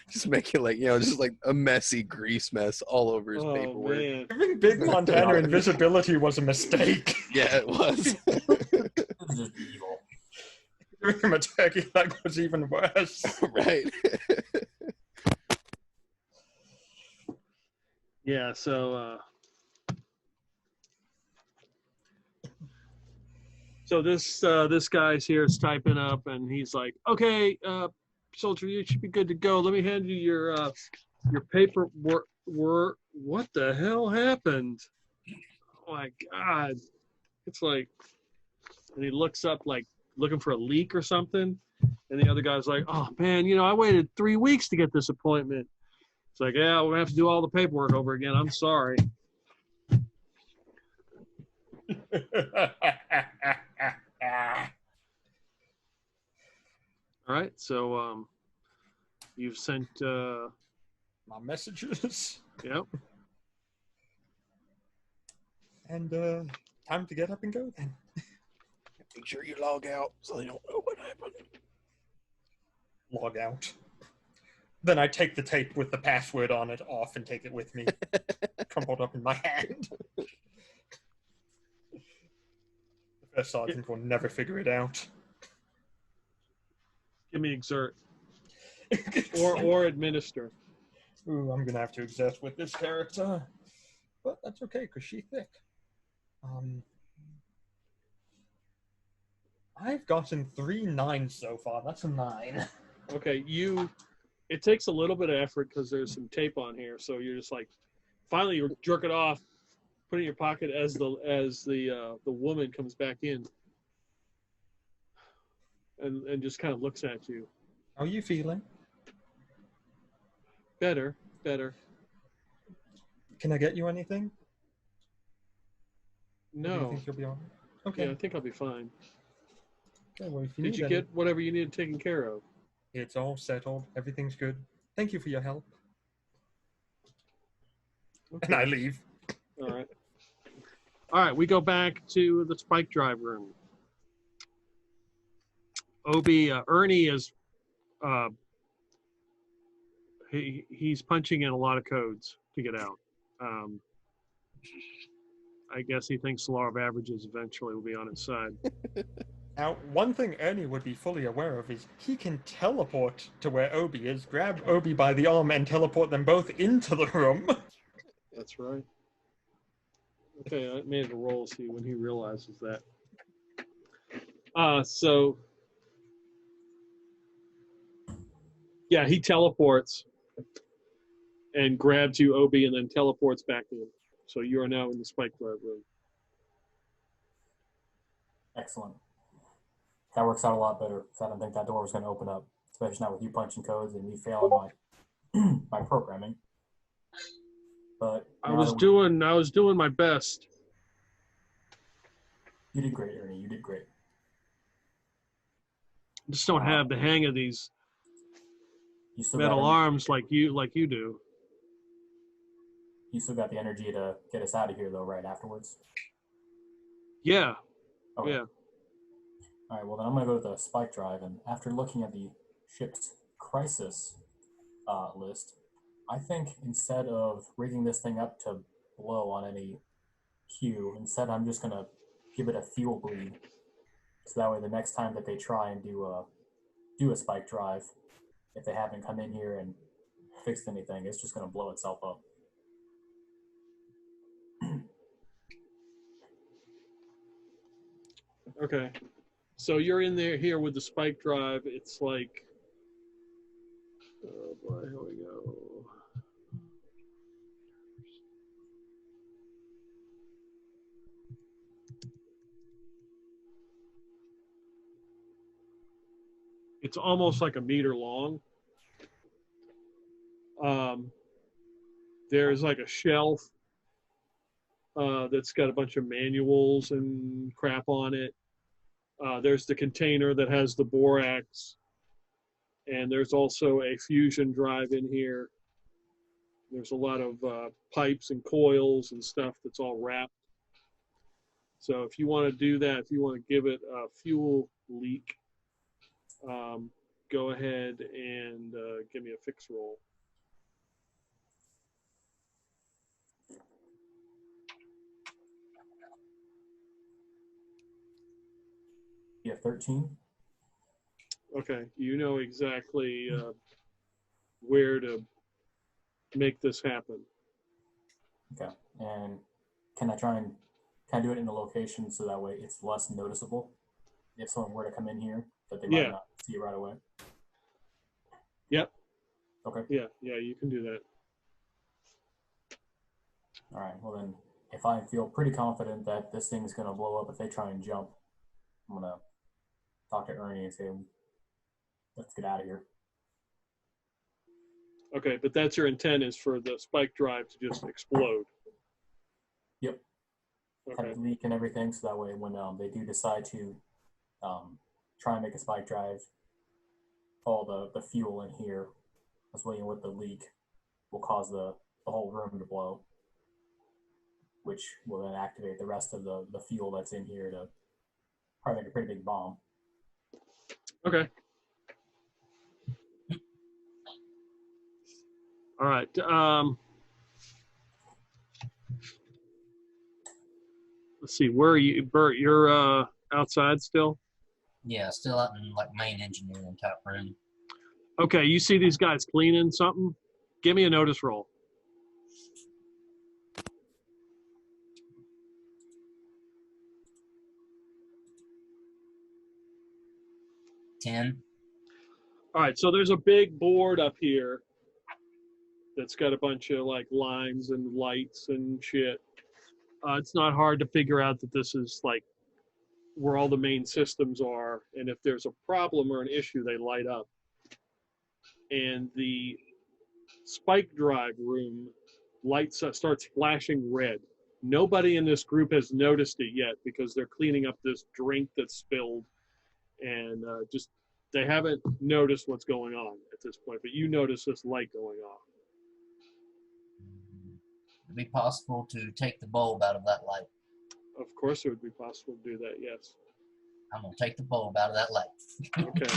Just make it just a messy grease mess all over his paperwork. Man. Giving Big Montana invisibility was a mistake. Yeah, it was. This is evil. Giving him a turkey leg was even worse. Right. Yeah, so So this guy's here is typing up, and he's like, "Okay, soldier, you should be good to go. Let me hand you your paperwork. What the hell happened? Oh my God!" It's like, and he looks up like looking for a leak or something, and the other guy's like, "Oh man, I waited 3 weeks to get this appointment." It's like, "Yeah, we're gonna have to do all the paperwork over again. I'm sorry." All right, so you've sent. My messages. Yep. And time to get up and go then. Make sure you log out so they don't know what happened. Log out. Then I take the tape with the password on it off and take it with me, crumpled up in my hand. The first sergeant will never figure it out. Give me exert. or administer. Ooh, I'm gonna have to exert with this character, but that's okay because she's thick. I've gotten 3 9s so far. That's a 9. Okay, it takes a little bit of effort because there's some tape on here, so you're just like, finally you jerk it off, put it in your pocket as the woman comes back in, and just kind of looks at you. How are you feeling? Better. Can I get you anything? Do you No. think you'll be all right? Okay. Yeah, I think I'll be fine. Okay, well, if you Did need you any- get whatever you needed taken care of? It's all settled. Everything's good. Thank you for your help. Okay. And I leave. All right. We go back to the spike drive room. Ernie is he's punching in a lot of codes to get out. I guess he thinks the law of averages eventually will be on his side. Now, one thing Ernie would be fully aware of is he can teleport to where Obi is, grab Obi by the arm, and teleport them both into the room. That's right. Okay, I made it a roll, see when he realizes that. So yeah, he teleports and grabs you, Obi, and then teleports back in. So you are now in the spike drive room. Excellent. That works out a lot better because I don't think that door was going to open up, especially not with you punching codes and me failing my my programming. But I was doing my best. You did great, Ernie. You did great. I just don't have the hang of these You still metal got arms like you do. You still got the energy to get us out of here, though, right afterwards. Yeah. Okay. Yeah. All right. Well, then I'm going to go to the spike drive, and after looking at the ship's crisis list, I think instead of rigging this thing up to blow on any cue, instead I'm just going to give it a fuel bleed, so that way the next time that they try and do a spike drive, if they haven't come in here and fixed anything, it's just going to blow itself up. Okay. So you're in there here with the spike drive. It's like, oh boy, here we go. It's almost like a meter long. There's like a shelf that's got a bunch of manuals and crap on it. There's the container that has the borax, and there's also a fusion drive in here. There's a lot of pipes and coils and stuff that's all wrapped. So if you want to do that, if you want to give it a fuel leak, go ahead and give me a fix roll. You have 13? Okay, you know exactly where to make this happen. Okay. And can I do it in a location so that way it's less noticeable if someone were to come in here, that they Yeah. might not see it right away. Yep. Okay. Yeah, you can do that. All right. Well, then, if I feel pretty confident that this thing is going to blow up if they try and jump, I'm going to talk to Ernie and say, let's get out of here. Okay, but that's your intent, is for the spike drive to just explode. Yep. Kind Okay. of leak and everything, so that way when they do decide to try and make a spike drive, all the fuel in here, as well with the leak, will cause the whole room to blow, which will then activate the rest of the fuel that's in here to probably make a pretty big bomb. Okay. All right. Let's see. Where are you, Bert? You're outside still? Yeah, still out in like main engineering type room. Okay. You see these guys cleaning something? Give me a notice roll. 10. All right. So there's a big board up here that's got a bunch of like lines and lights and shit. It's not hard to figure out that this is like where all the main systems are, and if there's a problem or an issue, they light up. And the spike drive room lights up, starts flashing red. Nobody in this group has noticed it yet because they're cleaning up this drink that's spilled, and just they haven't noticed what's going on at this point. But you notice this light going off. Would it be possible to take the bulb out of that light? Of course, it would be possible to do that. Yes. I'm gonna take the bulb out of that light. Okay.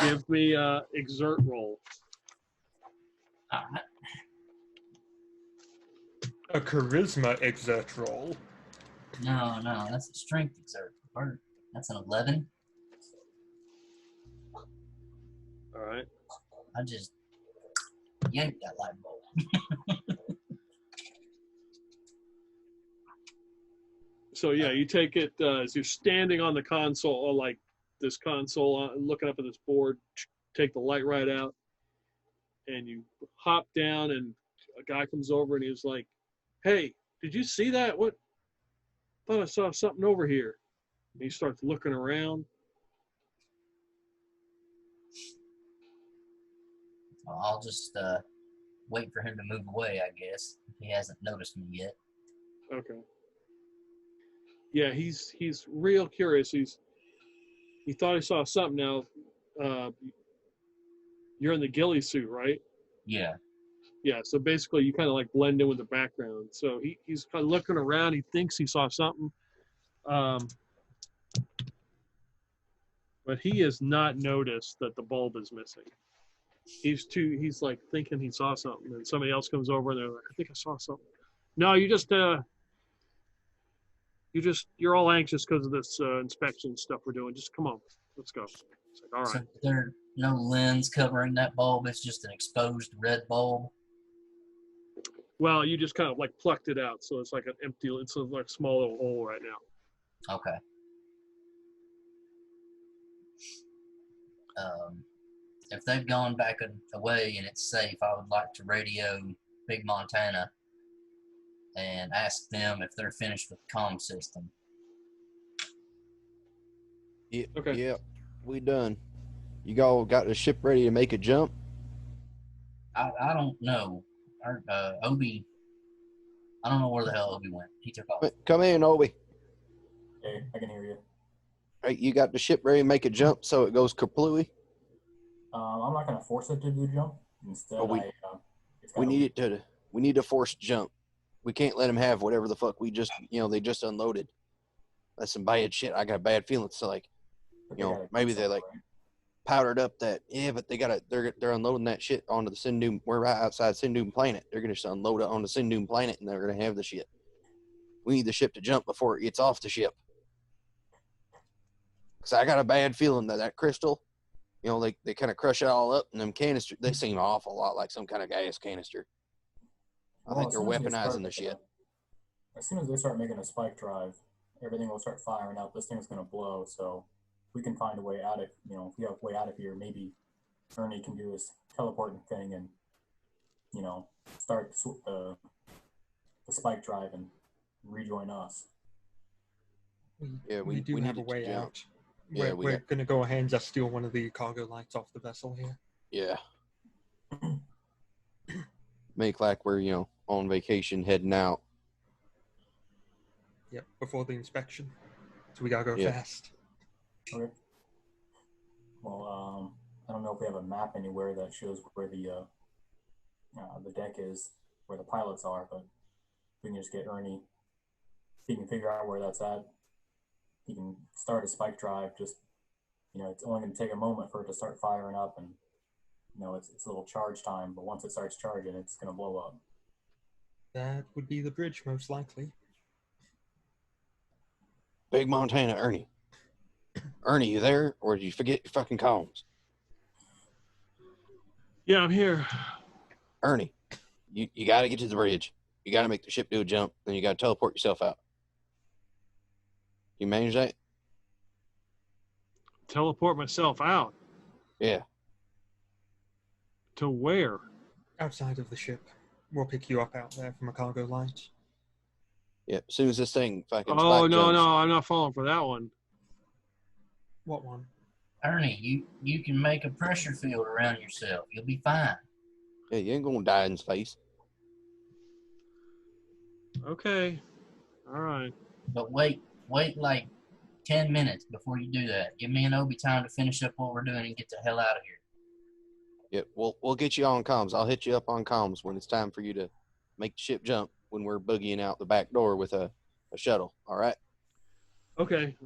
Give me exert roll. All right. A charisma exert roll. No, that's a strength exert. That's an 11. All right. I just yanked that light bulb. So yeah, you take it as you're standing on the console, or like this console, looking up at this board. Take the light right out, and you hop down, and a guy comes over, and he's like, "Hey, did you see that? What? Thought I saw something over here." And he starts looking around. Well, I'll just wait for him to move away, I guess, if he hasn't noticed me yet. Okay. Yeah, he's real curious. He thought he saw something. Now, you're in the ghillie suit, right? Yeah. Yeah. So basically, you kind of like blend in with the background. So he's kind of looking around. He thinks he saw something, but he has not noticed that the bulb is missing. He's like thinking he saw something, and somebody else comes over and they're like, "I think I saw something." No, you're all anxious because of this inspection stuff we're doing. Just come on, let's go. It's like, all right. So there's no lens covering that bulb. It's just an exposed red bulb. Well, you just kind of like plucked it out, so it's like an empty. It's like a small little hole right now. Okay. If they've gone back away and it's safe, I would like to radio Big Montana and ask them if they're finished with the comm system. Yeah, Okay. Yeah, we done. You all got the ship ready to make a jump? I don't know. Obi, I don't know where the hell Obi went. He took off. Come in, Obi. Hey, I can hear you. Hey, you got the ship ready to make a jump so it goes kaplooey? I'm not going to force it to do jump. Instead, Oh, we need to force jump. We can't let them have whatever the fuck they just unloaded. That's some bad shit. I got bad feelings. So like, maybe they're like powdered up that, but they're unloading that shit onto the Sindoom. We're right outside Sindoom planet. They're going to just unload it on the Sindoom planet and they're going to have the shit. We need the ship to jump before it gets off the ship. Cause I got a bad feeling that crystal, they kind of crush it all up, and them canisters, they seem an awful lot like some kind of gas canister. I think they're weaponizing the shit. As soon as they start making a spike drive, everything will start firing up. This thing's going to blow. So if we can find a way out of, if we have a way out of here, maybe Ernie can do his teleporting thing and, start the spike drive and rejoin us. Yeah, we do we have a needed to way jump. out. Yeah, We're going to go ahead and just steal one of the cargo lights off the vessel here. Yeah. Make like we're, on vacation heading out. Yep, before the inspection. So we got to go Yeah. fast. Okay. Well, I don't know if we have a map anywhere that shows where the deck is, where the pilots are, but we can just get Ernie. If he can figure out where that's at, he can start a spike drive. Just, it's only going to take a moment for it to start firing up, and it's a little charge time. But once it starts charging, it's going to blow up. That would be the bridge, most likely. Big Montana, Ernie. Ernie, you there? Or did you forget your fucking comms? Yeah, I'm here. Ernie, you got to get to the bridge. You got to make the ship do a jump. Then you got to teleport yourself out. You manage that? Teleport myself out. Yeah. To where? Outside of the ship. We'll pick you up out there from a cargo light. Yeah. As soon as this thing fucking Oh, spike no, jumps. no, I'm not falling for that one. What one? Ernie, you can make a pressure field around yourself. You'll be fine. Yeah, you ain't going to die in space. Okay. All right. But wait like 10 minutes before you do that. Give me and Obi time to finish up what we're doing and get the hell out of here. Yeah, we'll get you on comms. I'll hit you up on comms when it's time for you to make the ship jump when we're boogieing out the back door with a shuttle. All right? Okay.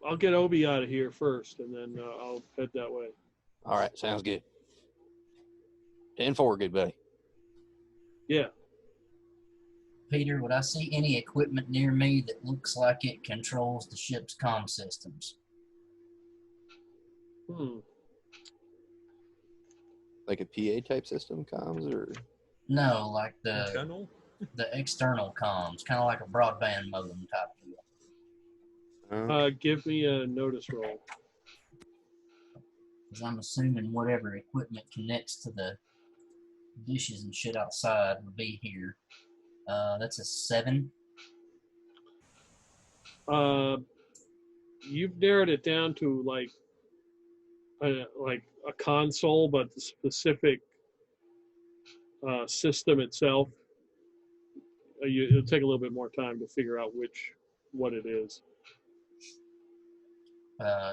I'll get Obi out of here first, and then I'll head that way. All right, sounds good. 10-4, good buddy. Yeah. Peter, would I see any equipment near me that looks like it controls the ship's comm systems? Like a PA type system comms or? No, like the Internal? external comms, kind of like a broadband modem type deal. Give me a notice roll. Because I'm assuming whatever equipment connects to the dishes and shit outside will be here. That's a 7. You've narrowed it down to like a console, but the specific system itself, it'll take a little bit more time to figure out what it is.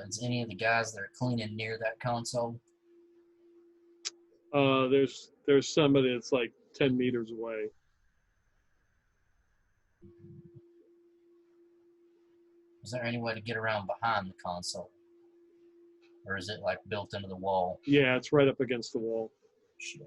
Is any of the guys that are cleaning near that console? There's somebody that's like 10 meters away. Is there any way to get around behind the console? Or is it like built into the wall? Yeah, it's right up against the wall. Shit.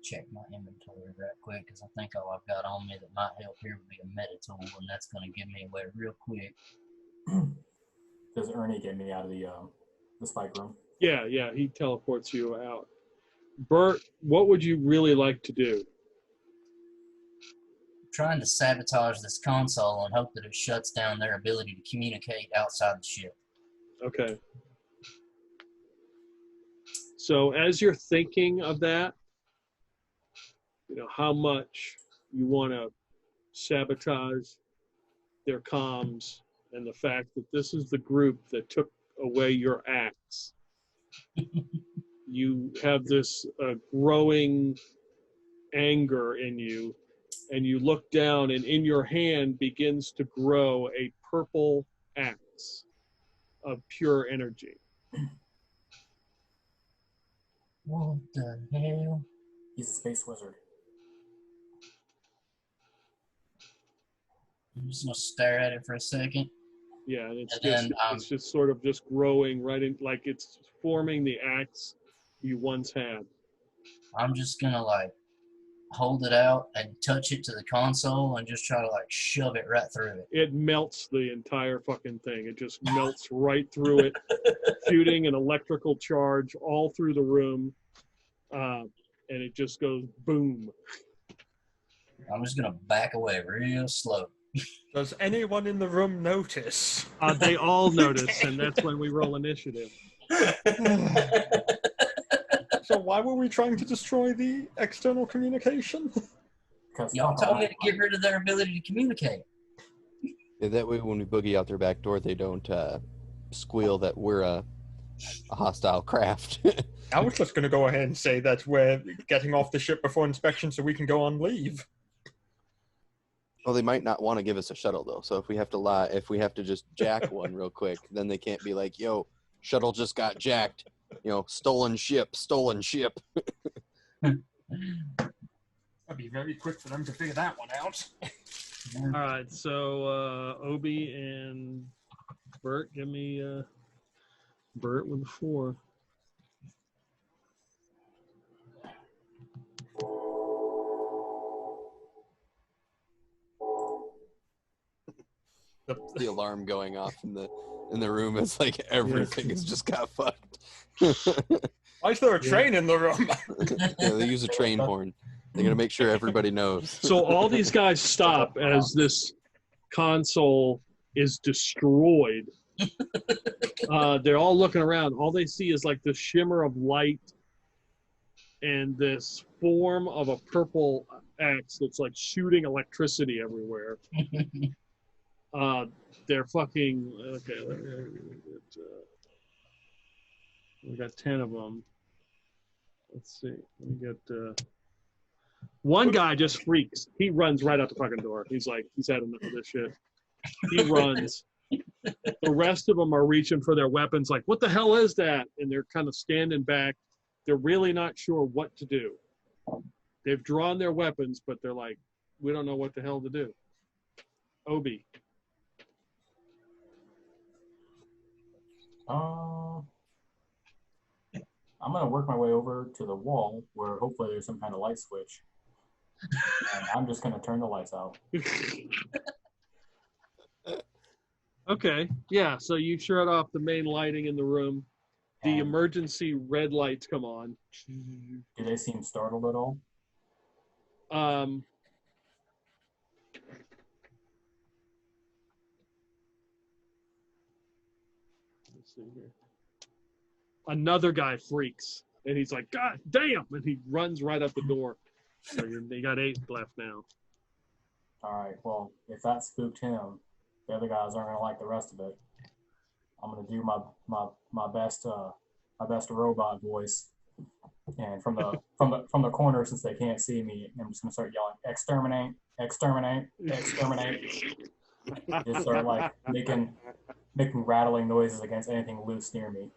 Check my inventory right quick, because I think all I've got on me that might help here would be a meta tool, and that's going to give me away real quick. Does Ernie get me out of the spike room? Yeah, he teleports you out. Bert, what would you really like to do? Trying to sabotage this console and hope that it shuts down their ability to communicate outside the ship. Okay. So as you're thinking of that, how much you want to sabotage their comms, and the fact that this is the group that took away your axe. You have this growing anger in you, and you look down, and in your hand begins to grow a purple axe of pure energy. What the hell? He's a space wizard. I'm just gonna stare at it for a second. Yeah, and it's And just sort of just growing right in, like it's forming the axe you once had. I'm just gonna hold it out and touch it to the console and just try to like shove it right through it. It melts the entire fucking thing. It just melts right through it, shooting an electrical charge all through the room, and it just goes boom. I'm just gonna back away real slow. Does anyone in the room notice? They all notice, and that's when we roll initiative. So why were we trying to destroy the external communication? Y'all told me to get rid of their ability to communicate. Yeah, that way when we boogie out their back door, they don't squeal that we're a hostile craft. I was just going to go ahead and say that we're getting off the ship before inspection so we can go on leave. Well, they might not want to give us a shuttle, though. So if we have to just jack one real quick, then they can't be like, yo, shuttle just got jacked. Stolen ship. That'd be very quick for them to figure that one out. All right, so Obi and Bert, give me Bert with a 4. The alarm going off in the room is like everything has just got fucked. Why is there a train in the room? Yeah, they use a train horn. They're gonna make sure everybody knows. So all these guys stop as this console is destroyed. They're all looking around. All they see is like the shimmer of light and this form of a purple X that's like shooting electricity everywhere. They're fucking okay. We got 10 of them. Let's see. We got one guy just freaks. He runs right out the fucking door. He's like, he's had enough of this shit. He runs. The rest of them are reaching for their weapons, like, what the hell is that? And they're kind of standing back. They're really not sure what to do. They've drawn their weapons, but they're like, we don't know what the hell to do. Obi. I'm going to work my way over to the wall where hopefully there's some kind of light switch. And I'm just going to turn the lights out. Okay. Yeah, so you shut off the main lighting in the room. The And emergency red lights come on. do they seem startled at all? Let's see here. Another guy freaks, and he's like, God damn! And he runs right up the door. So they got 8 left now. All right, well, if that spooked him, the other guys aren't going to like the rest of it. I'm going to do my best robot voice. And from the corner, since they can't see me, I'm just going to start yelling, exterminate, exterminate, exterminate. Just start like making rattling noises against anything loose near me.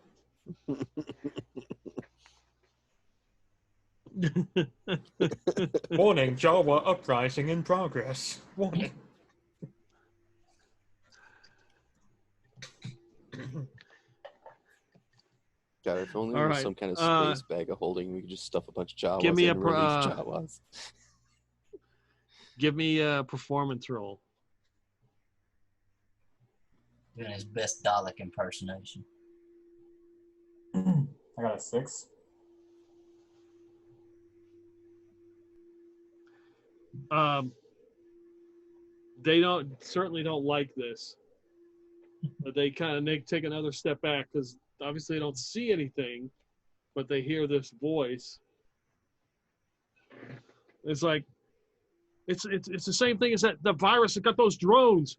Warning, Jawa uprising in progress. Warning. God, if only All there was right, some kind of space bag of holding, we could just stuff a bunch of Jawas give me in and release Jawas. Give me a performance roll. Doing his best Dalek impersonation. I got a 6. They certainly don't like this. But they take another step back because obviously they don't see anything, but they hear this voice. It's like it's the same thing as that the virus that got those drones.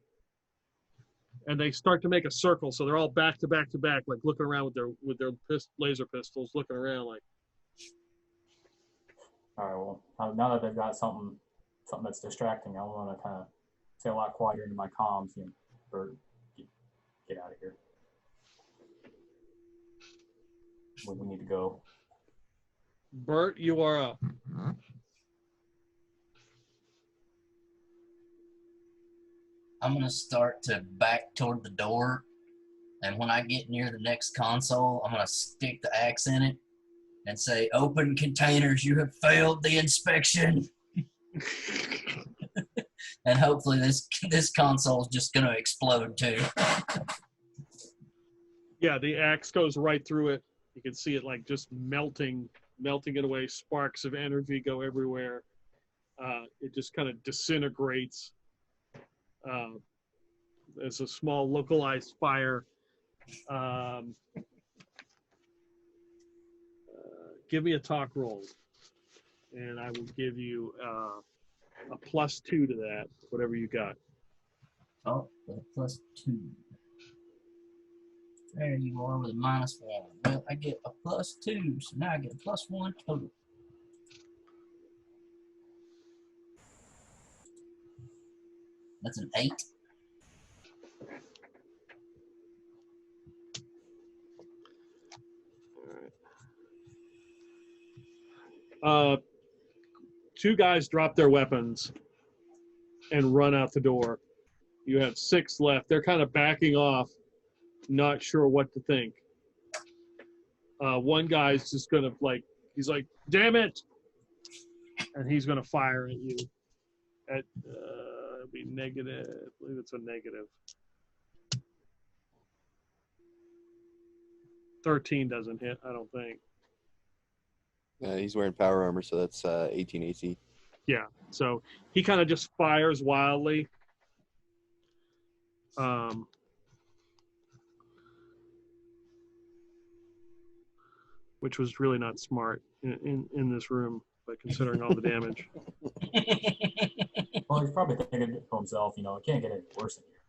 And they start to make a circle, so they're all back to back to back, like looking around with their laser pistols, looking around like. All right, well, now that they've got something that's distracting, I want to kind of say a lot quieter into my comms, or get out of here. We need to go. Bert, you are up. I'm going to start to back toward the door, and when I get near the next console, I'm going to stick the axe in it and say, open containers, you have failed the inspection. And hopefully this console is just gonna explode too. Yeah, the axe goes right through it. You can see it like just melting it away. Sparks of energy go everywhere. It just kind of disintegrates. There's a small localized fire. Give me a talk roll, and I will give you a +2 to that, whatever you got. Oh, with a +2. There you are with a -1. Well, I get a +2, so now I get a +1 total. That's an 8. Two guys drop their weapons and run out the door. You have 6 left. They're kind of backing off, not sure what to think. One guy's just gonna he's like, "Damn it!" and he's gonna fire at you. At it'll be negative. I believe it's a negative. 13 doesn't hit, I don't think. He's wearing power armor, so that's 18 AC. Yeah, so he kind of just fires wildly. Which was really not smart in this room, but considering all the damage. Well, he's probably thinking to himself, it can't get any worse in here.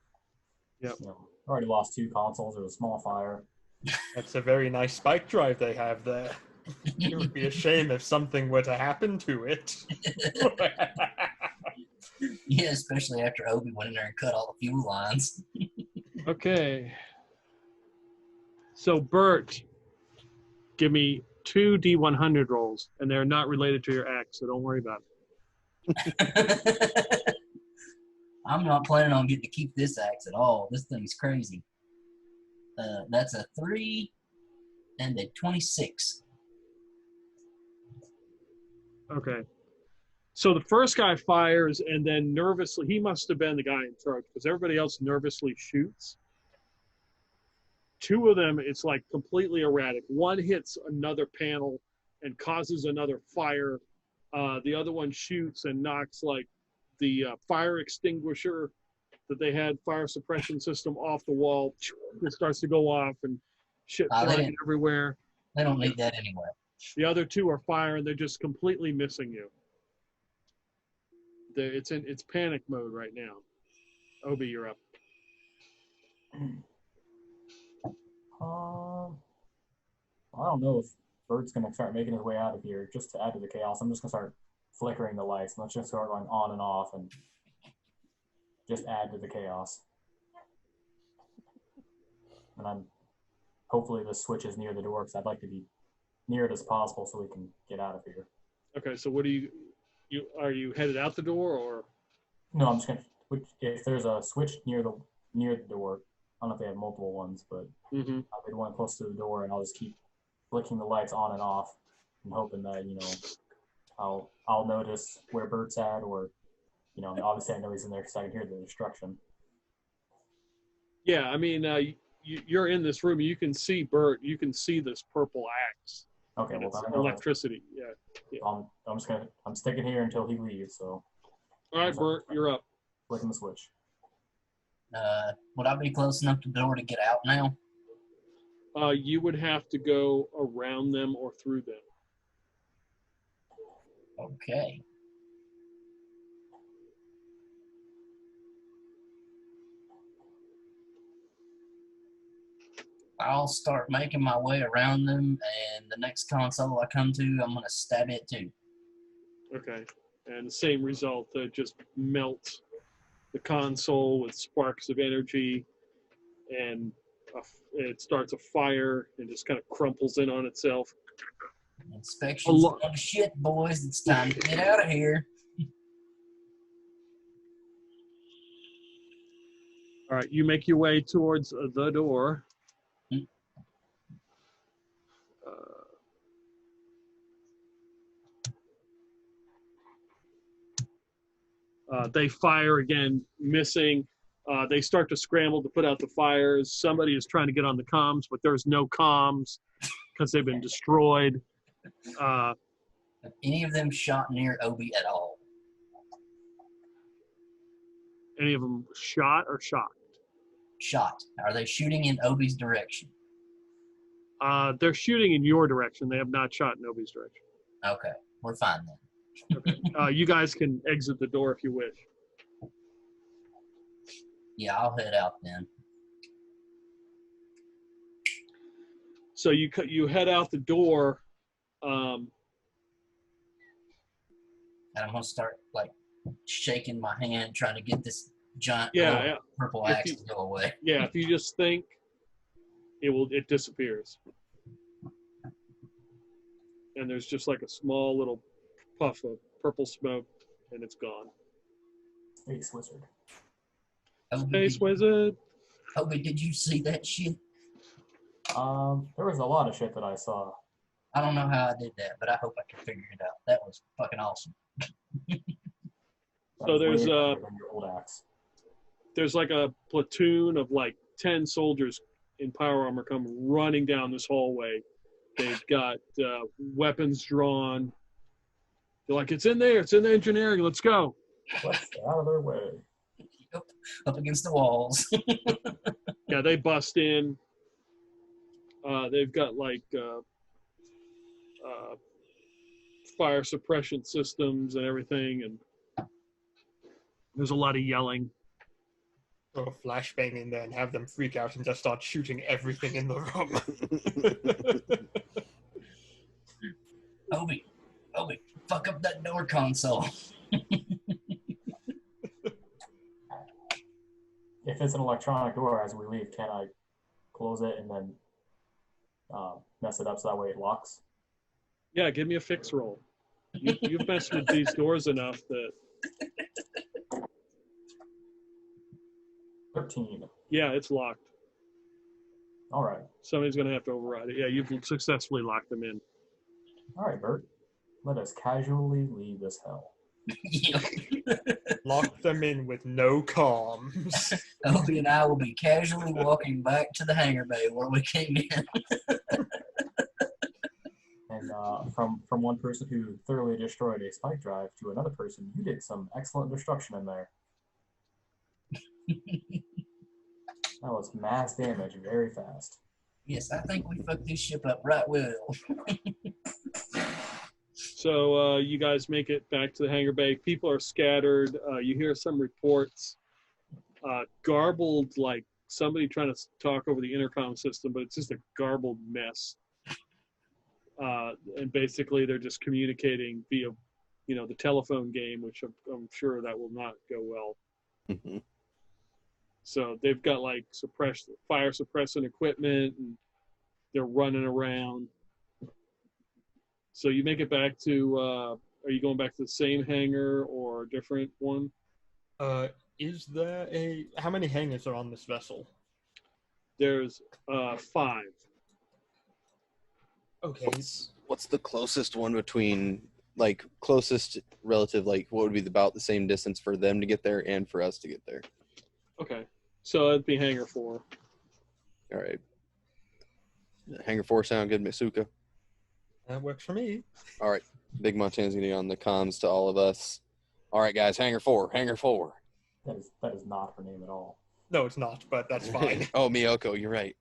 Yep. Already lost 2 consoles. There was a small fire. That's a very nice spike drive they have there. It would be a shame if something were to happen to it. Yeah, especially after Obi went in there and cut all the fuel lines. Okay. So, Bert, give me 2 D100 rolls, and they're not related to your axe, so don't worry about it. I'm not planning on getting to keep this axe at all. This thing's crazy. That's a 3 and a 26. Okay. So the first guy fires, and then nervously, he must have been the guy in charge, because everybody else nervously shoots. 2 of them, it's like completely erratic. One hits another panel and causes another fire. The other one shoots and knocks like the fire extinguisher that they had, fire suppression system, off the wall. It starts to go off and shit flying everywhere. They don't need that anyway. The other 2 are firing. They're just completely missing you. It's panic mode right now. Obi, you're up. I don't know if Bert's going to start making his way out of here just to add to the chaos. I'm just going to start flickering the lights. Let's just start going on and off and just add to the chaos. And hopefully the switch is near the door, because I'd like to be near it as possible so we can get out of here. Okay, so what are you headed out the door, or? No, I'm just going to, if there's a switch near the door, I don't know if they have multiple ones, but I'll be the one close to the door, and I'll just keep flicking the lights on and off and hoping that, I'll notice where Bert's at, or, obviously I know he's in there because I can hear the destruction. Yeah, I mean, you're in this room. You can see Bert. You can see this purple axe. Okay, well, it's electricity. Yeah. I'm sticking here until he leaves. So. All right, Bert, you're up. Flicking the switch. Would I be close enough to the door to get out now? You would have to go around them or through them. Okay. I'll start making my way around them, and the next console I come to, I'm going to stab it too. Okay. And the same result, just melts the console with sparks of energy, and it starts a fire and just kind of crumples in on itself. Inspection's on the shit, boys. It's time to get out of here. All right, you make your way towards the door. They fire again, missing. They start to scramble to put out the fires. Somebody is trying to get on the comms, but there's no comms because they've been destroyed. Have any of them shot near Obi at all? Any of them shot or shocked? Shot. Are they shooting in Obi's direction? They're shooting in your direction. They have not shot in Obi's direction. Okay, we're fine then. Okay. You guys can exit the door if you wish. Yeah, I'll head out then. So you head out the door. And I'm gonna start like shaking my hand, trying to get this giant purple axe to go away. Yeah, if you just think, it disappears. And there's just like a small little puff of purple smoke, and it's gone. Space wizard. Space wizard. Obi, did you see that shit? There was a lot of shit that I saw. I don't know how I did that, but I hope I can figure it out. That was fucking awesome. So there's your old axe. there's like a platoon of like 10 soldiers in power armor come running down this hallway. They've got weapons drawn. They're like, it's in there, it's in the engineering, let's go. Let's get out of their way. Yep. Up against the walls. Yeah, they bust in. They've got like fire suppression systems and everything, and there's a lot of yelling. Throw a flashbang in there and have them freak out and just start shooting everything in the room. Obi, fuck up that door console. If it's an electronic door as we leave, can I close it and then mess it up so that way it locks? Yeah, give me a fix roll. You've messed with these doors enough that 13. yeah, it's locked. All right. Somebody's gonna have to override it. Yeah, you've successfully locked them in. All right, Bert. Let us casually leave this hell. Yep. Lock them in with no comms. Obi and I will be casually walking back to the hangar bay where we came in. And from one person who thoroughly destroyed a spike drive to another person, you did some excellent destruction in there. That was mass damage very fast. Yes, I think we fucked this ship up right well. So you guys make it back to the hangar bay. People are scattered. You hear some reports, garbled, like somebody trying to talk over the intercom system, but it's just a garbled mess. And basically, they're just communicating via, the telephone game, which I'm sure that will not go well. Mm-hmm. So they've got like fire suppressant equipment, and they're running around. So you make it back to, are you going back to the same hangar or a different one? Is there how many hangars are on this vessel? There's 5. Okay. What's the closest one between, like, closest relative, like, what would be about the same distance for them to get there and for us to get there? Okay. So it'd be hangar 4. All right. Hangar 4 sound good, Misuka? That works for me. All right. Big Montana's going to be on the comms to all of us. All right, guys, hangar 4. That is not her name at all. No, it's not, but that's fine. Oh, Miyoko, you're right.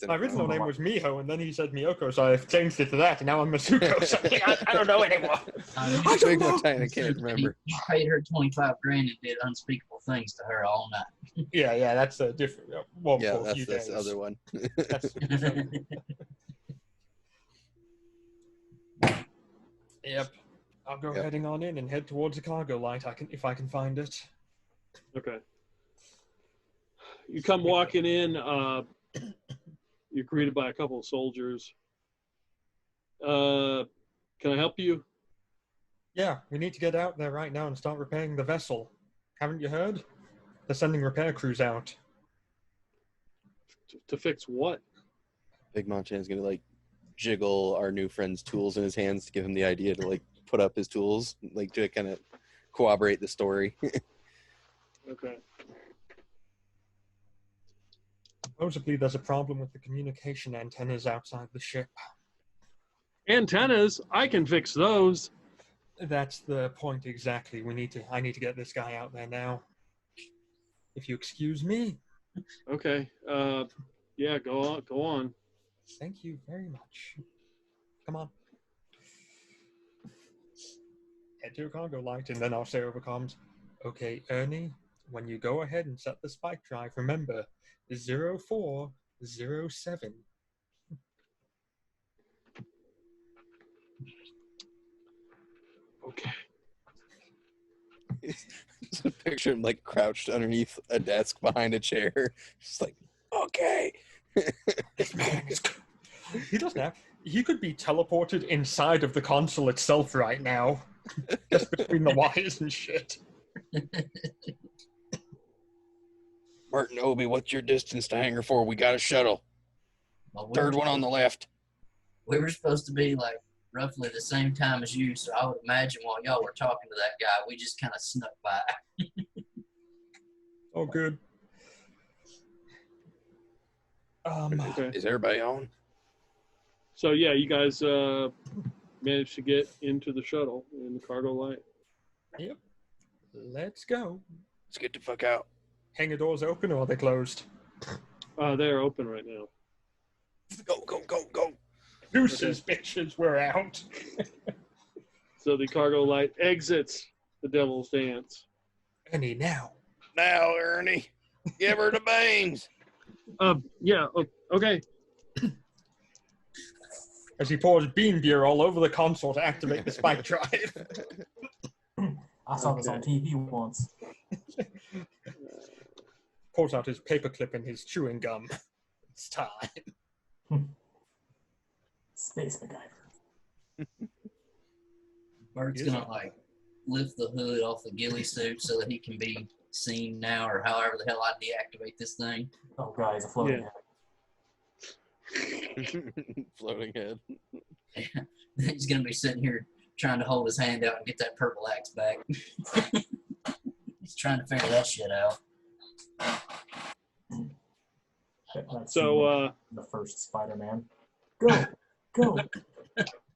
My original name was Miho, and then he said Miyoko, so I've changed it to that, and now I'm Masuko. So I don't know anymore. Big Montana can't remember. You paid her $25,000 and did unspeakable things to her all night. Yeah, that's a different. Well, Yeah, for a few that's days. the other one. Yep. I'll go heading on in and head towards the cargo light. If I can find it. Okay. You come walking in. You're greeted by a couple of soldiers. Can I help you? Yeah, we need to get out there right now and start repairing the vessel. Haven't you heard? They're sending repair crews out. To fix what? Big Montana's going to, like, jiggle our new friend's tools in his hands to give him the idea to, like, put up his tools, like, to kind of corroborate the story. Okay. Supposedly, there's a problem with the communication antennas outside the ship. Antennas, I can fix those. That's the point exactly. I need to get this guy out there now. If you excuse me. Okay. Yeah, go on. Thank you very much. Come on. Head to your cargo light, and then I'll say over comms. Okay, Ernie, when you go ahead and set the spike drive, remember 0407. Okay. Just a picture of him like crouched underneath a desk behind a chair. Just like, okay. This man is. He doesn't have. He could be teleported inside of the console itself right now, just between the wires and shit. Martin, Obi, what's your distance to Hangar 4? We got a shuttle. Well, Third one on the left. We were supposed to be like roughly the same time as you, so I would imagine while y'all were talking to that guy, we just kind of snuck by. Oh, good. Okay. Is everybody on? So yeah, you guys managed to get into the shuttle in the cargo light. Yep. Let's go. Let's get the fuck out. Hangar doors open or are they closed? They're open right now. Go, go, go, go. Deuces, bitches, we're out. So the cargo light exits the Devil's Dance. Ernie, now. Now, Ernie. Give her the bangs. Yeah. Okay. As he pours bean beer all over the console to activate the spike drive. I saw this on TV once. Pulls out his paperclip and his chewing gum. It's time. Space MacGyver. Bert's Yes. gonna like lift the hood off the ghillie suit so that he can be seen now, or however the hell I deactivate this thing. Oh god, he's a floating Yeah. head. Floating head. He's gonna be sitting here trying to hold his hand out and get that purple axe back. He's trying to figure that shit out. That's So the first Spider-Man. Go, go,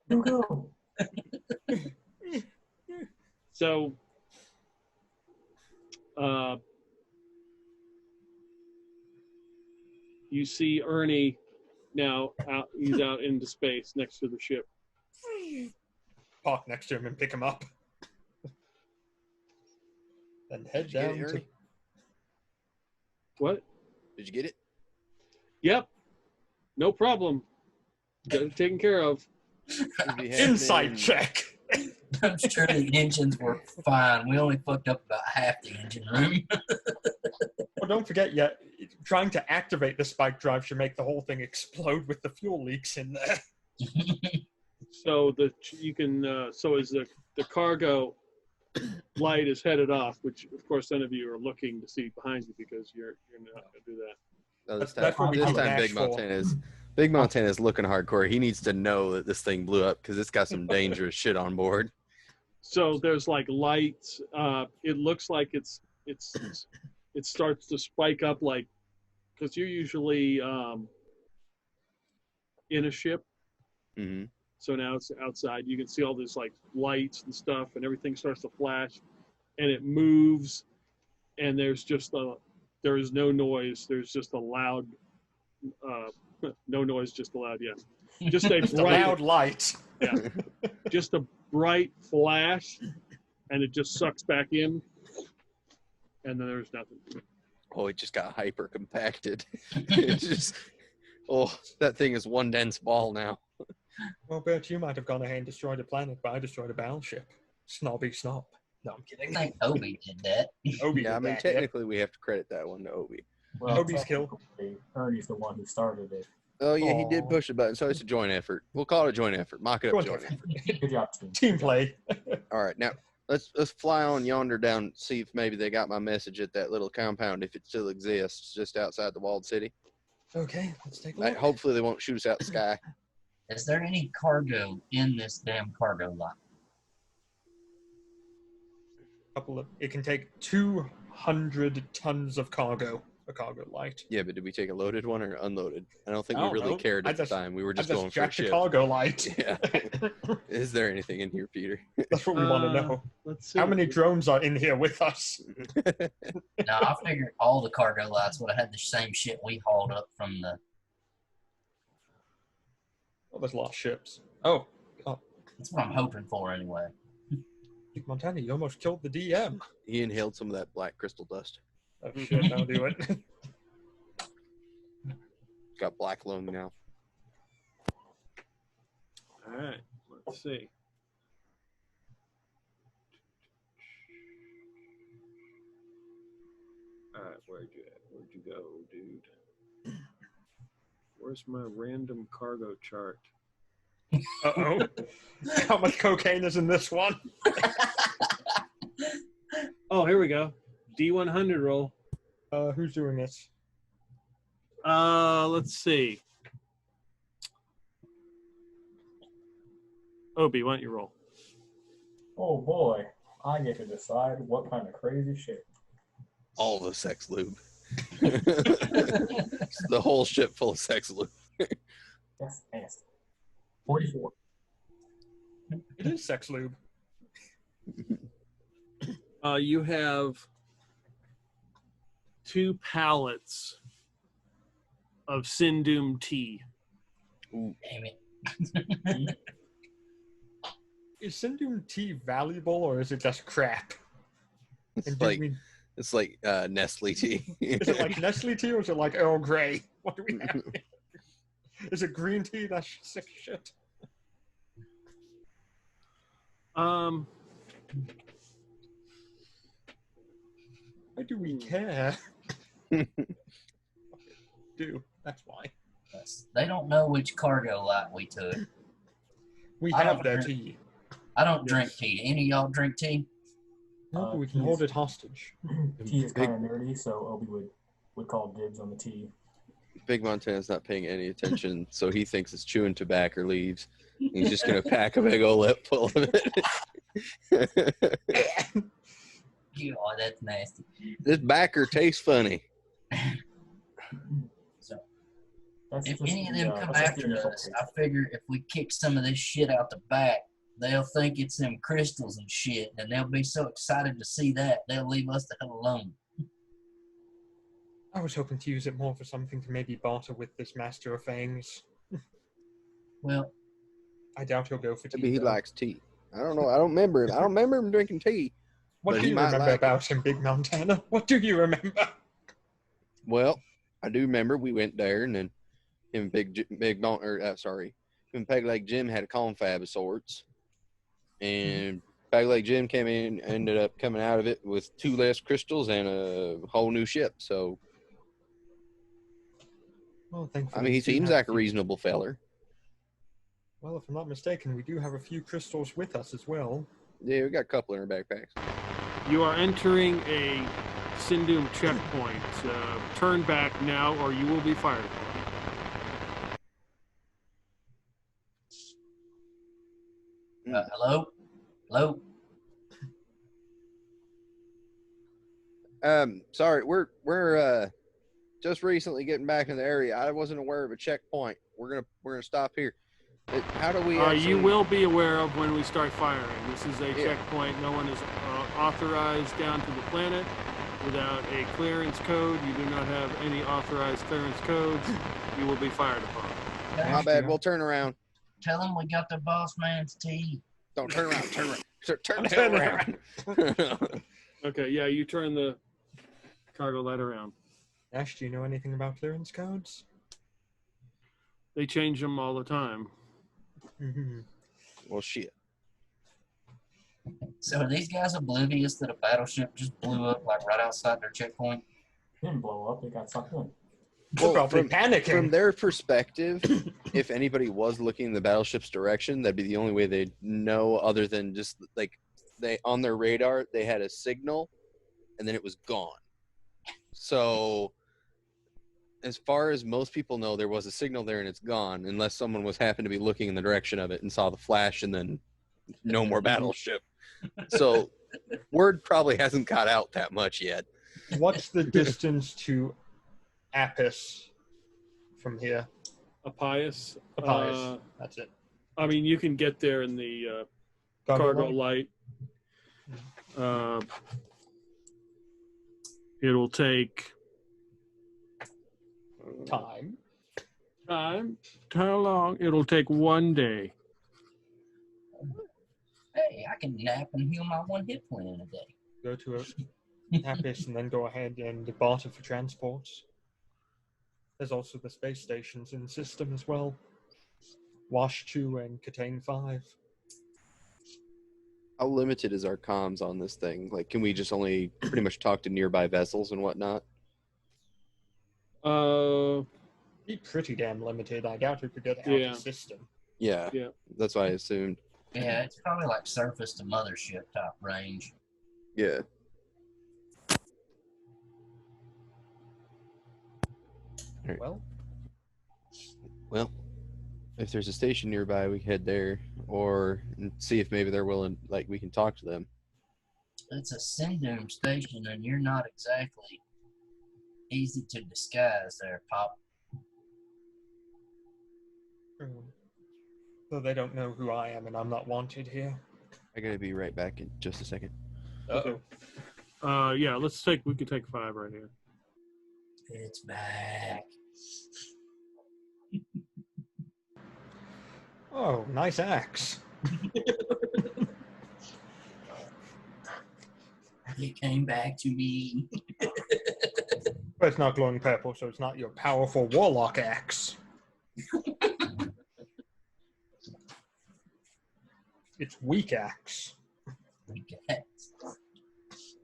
go, go. so you see Ernie now out. He's out into space next to the ship. Park next to him and pick him up. Then head Did you get down it, to. Ernie? What? Did you get it? Yep. No problem. Got it taken care of. Insight check. I'm sure the engines were fine. We only fucked up about half the engine room. Well, don't forget yet. Trying to activate the spike drive should make the whole thing explode with the fuel leaks in there. So you can so as the cargo light is headed off, which of course none of you are looking to see behind you because you're not going to do that. No, this That's what we time, do in Big Nashville. Montana's looking hardcore. He needs to know that this thing blew up because it's got some dangerous shit on board. So there's like lights. It looks like it starts to spike up like because you're usually in a ship. Mm-hmm. So now it's outside. You can see all these like lights and stuff, and everything starts to flash, and it moves, and there is no noise. There's just a loud, no noise, just a loud, yeah, just a Just a bright, loud light. yeah, just a bright flash, and it just sucks back in, and then there's nothing. Oh, it just got hyper compacted. It's just, that thing is one dense ball now. Well, Bert, you might have gone ahead and destroyed a planet, but I destroyed a battleship. Snobby snob. No, I'm I kidding. think Obi did that. Obi Yeah, I did mean, that, yep. technically we have to credit that one to Obi. Well, Obi's kill. technically, Ernie's the one who started it. Oh, yeah, he did Aw. push the button, so it's a joint effort. We'll call it a joint effort. Mock it up, joint effort. Good job, team. Team play. All right, now let's fly on yonder down, see if maybe they got my message at that little compound, if it still exists, just outside the walled city. Okay, let's take a Like, look. hopefully they won't shoot us out the sky. Is there any cargo in this damn cargo lot? It can take 200 tons of cargo. A cargo light. Yeah, but did we take a loaded one or unloaded? I don't think I we don't really know. cared I at the just- time. We were I just going for a jacked the ship. cargo light. Yeah. Is there anything in here, Peter? That's what we want to know. Let's see. How many drones are in here with us? Now, I figured all the cargo lights would have had the same shit we hauled up from the. Oh, there's a lot of ships. Oh, That's what I'm hoping for, anyway. Big Montana, you almost killed the DM. He inhaled some of that black crystal dust. Oh shit, I'll do it. Got black lung now. All right. Let's see. All right. Where'd you go, dude? Where's my random cargo chart? Uh-oh. How much cocaine is in this one? Oh, here we go. D100 roll. Who's doing this? Let's see. Obi, why don't you roll? Oh boy, I get to decide what kind of crazy shit. All the sex lube. The whole ship full of sex lube. That's nasty. 44. It is sex lube. You have 2 pallets of Sindoom tea. Damn it. Is Sindoom tea valuable or is it just crap? It's And do like we- it's like Nestle tea. is it like Nestle tea or is it like Earl Grey? What do we have? Is it green tea? That's sick shit. Um, Why do we care? Do. That's why. They don't know which cargo light we took. We I have don't their drink- tea. I don't drink tea. Do any of y'all drink tea? No, but we can tea hold is- it hostage. Tea is kind of nerdy, so Obi would call dibs on the tea. Big Montana's not paying any attention, so he thinks it's chewing tobacco leaves. He's just gonna pack a big old lip full of it. Oh, that's nasty. This backer tastes funny. So That's if just any of the, them come that's just the after initial us, taste. I figure if we kick some of this shit out the back, they'll think it's them crystals and shit, and they'll be so excited to see that they'll leave us the hell alone. I was hoping to use it more for something to maybe barter with this Master of Fangs. Well, I doubt he'll go for tea. Maybe he though. likes tea. I don't know. I don't remember him. I don't remember him drinking tea. What but do he you might remember like it. about him, Big Montana? What do you remember? Well, I do remember we went there, and then him and Peg Leg Jim had a confab of sorts, and Peg Leg Jim came in, ended up coming out of it with 2 less crystals and a whole new ship. So Well, thankfully, I mean, he we do seems have like a few- reasonable feller. Well, if I'm not mistaken, we do have a few crystals with us as well. Yeah, we got a couple in our backpacks. you are entering a Sindoom checkpoint. Turn back now, or you will be fired upon. hello? Hello? Sorry, we're just recently getting back in the area. I wasn't aware of a checkpoint. We're gonna stop here. How do we? You actually- will be aware of when we start firing. This is a Yeah. checkpoint. No one is authorized down to the planet without a clearance code. You do not have any authorized clearance codes. You will be fired upon. My bad. We'll turn around. Tell them we got the boss man's tea. Don't turn around. Turn around. Turn the Turn hell around. Okay, yeah, you turn the cargo light around. Ash, do you know anything about clearance codes? They change them all the time. Mm-hmm. Well, shit. So are these guys oblivious that a battleship just blew up like right outside their checkpoint? It didn't blow up. It got sucked in. They're probably from panicking. their perspective, if anybody was looking in the battleship's direction, that'd be the only way they'd know, other than just like they on their radar they had a signal, and then it was gone. So, as far as most people know, there was a signal there and it's gone, unless someone was happened to be looking in the direction of it and saw the flash, and then no more battleship. So Word probably hasn't got out that much yet. What's the distance to Apis from here? Appius. Appius. That's it. I mean, you can get there in the cargo light. It'll take Time. How long? It'll take 1 day. Hey, I can nap and heal my 1 hit point in a day. Go to Apis and then go ahead and barter for transports. There's also the space stations in the system as well. Wash 2 and Catane 5. How limited is our comms on this thing? Like, can we just only pretty much talk to nearby vessels and whatnot? Be pretty damn limited. I doubt we could get out Yeah. of the system. Yeah, Yeah. that's what I assumed. Yeah, it's probably like surface to mothership type range. Yeah. Well, if there's a station nearby, we can head there or see if maybe they're willing, like, we can talk to them. It's a Sindoom station, and you're not exactly easy to disguise there, Pop. So they don't know who I am and I'm not wanted here. I gotta be right back in just a second. Uh-oh. Yeah, we can take 5 right here. It's back. Oh, nice axe. It came back to me. But it's not glowing purple, so it's not your powerful warlock axe. It's weak axe.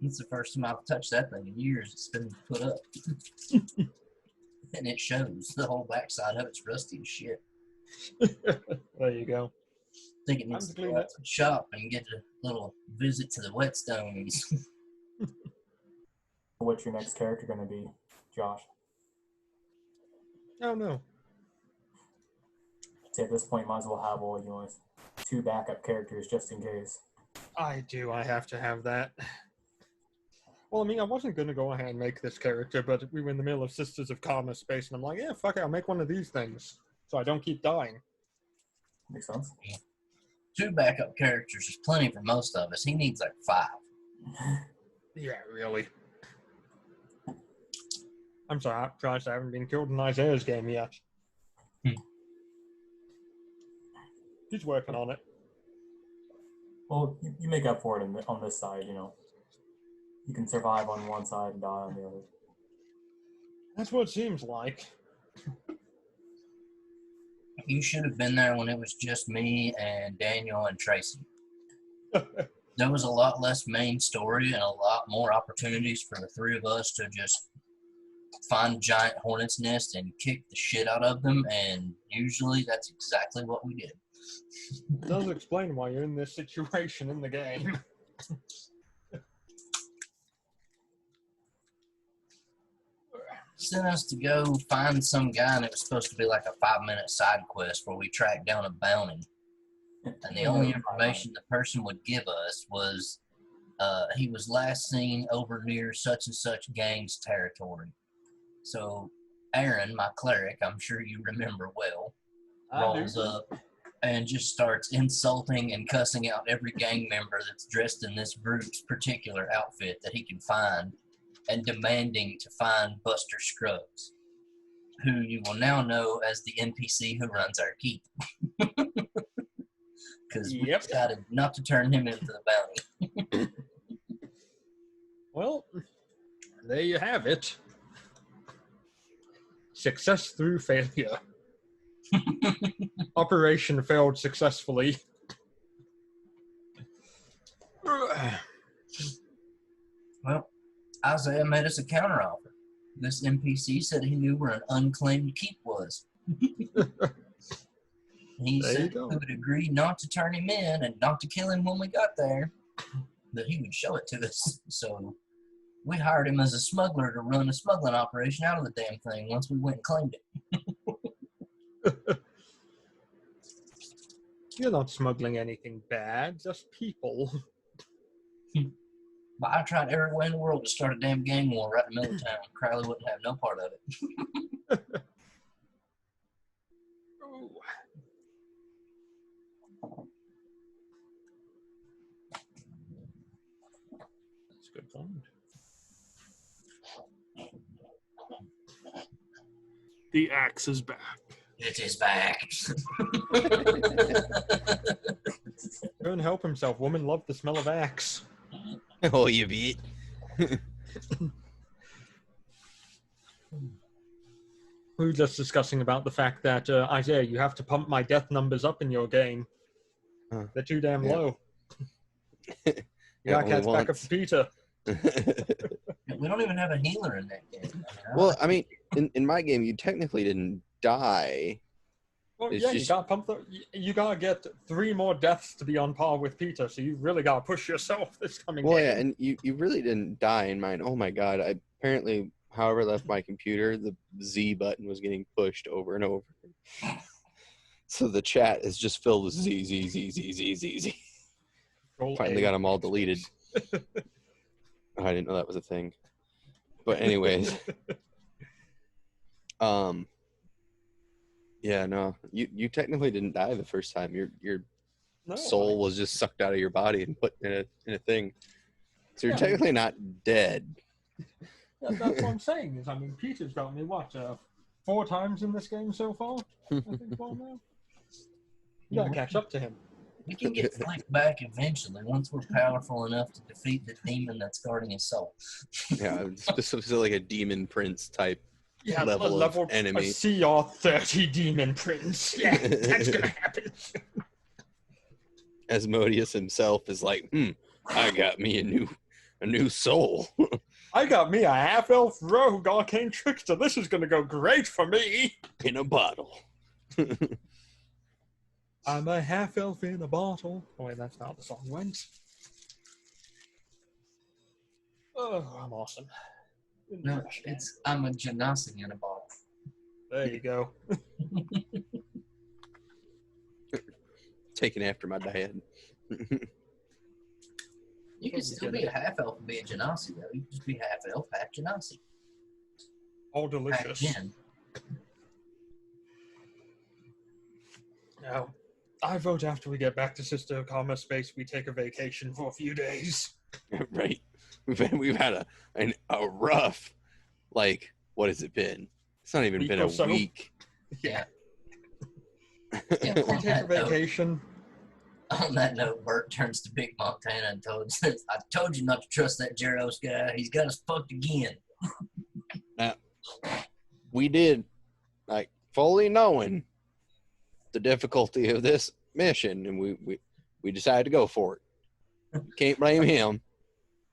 It's the first time I've touched that thing in years. It's been put up. And it shows. The whole backside of it's rusty as shit. There you go. I think it needs to go out to the shop and get a little visit to the whetstones. What's your next character going to be, Josh? Oh, no. See, at this point, might as well have all, 2 backup characters just in case. I do. I have to have that. Well, I mean, I wasn't going to go ahead and make this character, but we were in the middle of Sisters of Karma space, and I'm like, yeah, fuck it, I'll make one of these things so I don't keep dying. Makes sense. 2 backup characters is plenty for most of us. He needs like 5. Yeah, really. I'm sorry, Josh, I haven't been killed in Isaiah's game yet. He's working on it. Well, you make up for it on this side, You can survive on one side and die on the other. That's what it seems like. You should have been there when it was just me and Daniel and Tracy. There was a lot less main story and a lot more opportunities for the 3 of us to just find giant hornet's nest and kick the shit out of them, and usually that's exactly what we did. It does explain why you're in this situation in the game. Sent us to go find some guy, and it was supposed to be like a 5-minute side quest where we tracked down a bounty. And the only information the person would give us was he was last seen over near such and such gang's territory. So Aaron, my cleric, I'm sure you remember well, rolls up and just starts insulting and cussing out every gang member that's dressed in this group's particular outfit that he can find, and demanding to find Buster Scruggs, who you will now know as the NPC who runs our keep. Because we decided not to turn him into the bounty. Well, there you have it. Success through failure. Operation failed successfully. Well, Isaiah made us a counteroffer. This NPC said he knew where an unclaimed keep was. He said he would agree not to turn him in and not to kill him when we got there, but he would show it to us. So we hired him as a smuggler to run a smuggling operation out of the damn thing once we went and claimed it. You're not smuggling anything bad, just people. But I tried every way in the world to start a damn gang war right in the middle of town. Crowley wouldn't have no part of it. Ooh. That's a good point. The axe is back. It is back. Couldn't help himself. Women love the smell of axe. Oh, you beat. We were just discussing about the fact that, Isaiah, you have to pump my death numbers up in your game. Huh. They're too damn Yeah. low. You Yeah, gotta only catch back up once. to Peter. We don't even have a healer in that game. Well, I mean, in my game, you technically didn't die. Well, It's yeah, just- you gotta pump you gotta get 3 more deaths to be on par with Peter, so you really gotta push yourself this coming Well, game. yeah, and you really didn't die in mine. Oh my god! I apparently, however, I left my computer, the Z button was getting pushed over and over. So the chat is just filled with Z, Z, Z, Z, Z, Z, Z. Control Finally A. got them all deleted. Oh, I didn't know that was a thing. But anyways, yeah, no, you technically didn't die the first time. Your No, soul was just sucked out of your body and put in a thing. So you're Yeah. technically not dead. That's what I'm saying. Is Peter's got me 4 times in this game so far. I think 4 now. You gotta catch up to him. We can get flicked back eventually once we're powerful enough to defeat the demon that's guarding his soul. Yeah, specifically like a demon prince type Yeah, level of a enemy. CR30 demon prince. Yeah, that's gonna happen. Asmodeus himself is like, I got me a new soul. I got me a half-elf rogue arcane trickster. This is gonna go great for me. In a bottle. I'm a half-elf in a bottle. Oh wait, that's not how the song went. Oh, I'm awesome. No, I'm a genasi in a bottle. There you go. Taken after my dad. You can still be a half elf and be a genasi though. You can just be half elf, half genasi. All Back delicious. then. Now, I vote after we get back to Sister Karma Space, we take a vacation for a few days. Right. We've had a rough, like, what has it been? It's not even Week been or a so. week. Yeah. We take a vacation. On that note, Bert turns to Big Montana and says, I told you not to trust that Jeros guy. He's got us fucked again. We did, like, fully knowing the difficulty of this mission, and we decided to go for it. Can't blame him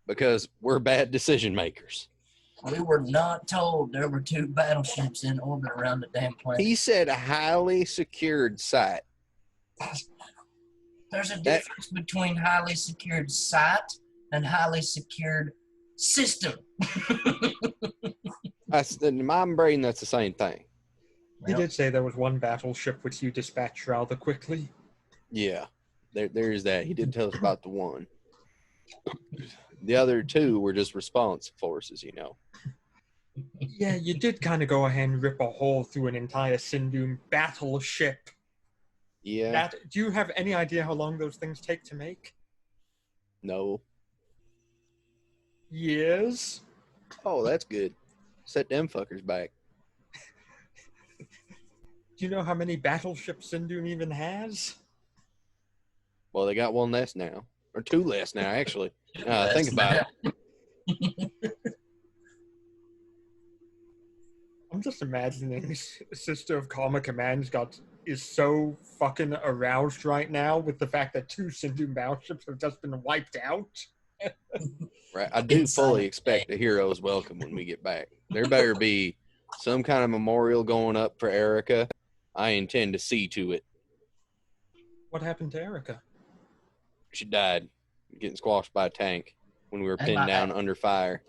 because we're bad decision makers. We were not told there were 2 battleships in orbit around the damn planet. He said a highly secured site. There's a difference between highly secured site and highly secured system. In my brain, that's the same thing. He Well, did say there was 1 battleship which you dispatched rather quickly. Yeah, there's that. He did tell us about the one. The other 2 were just response forces, you know. Yeah, you did kind of go ahead and rip a hole through an entire Sindoom battleship. Yeah, Do you have any idea how long those things take to make? no. Years? Oh, that's good. Set them fuckers back. Do you know how many battleships Sindoom even has? Well, they got 1 less now. Or 2 less now, actually. Think about it. I'm just imagining Sister of Karma Command is so fucking aroused right now with the fact that 2 Sindoom battleships have just been wiped out. Right. I do Inside fully the expect a hero's welcome when we get back. There better be some kind of memorial going up for Erica. I intend to see to it. What happened to Erica? She died getting squashed by a tank when we were And pinned my down axe. under fire.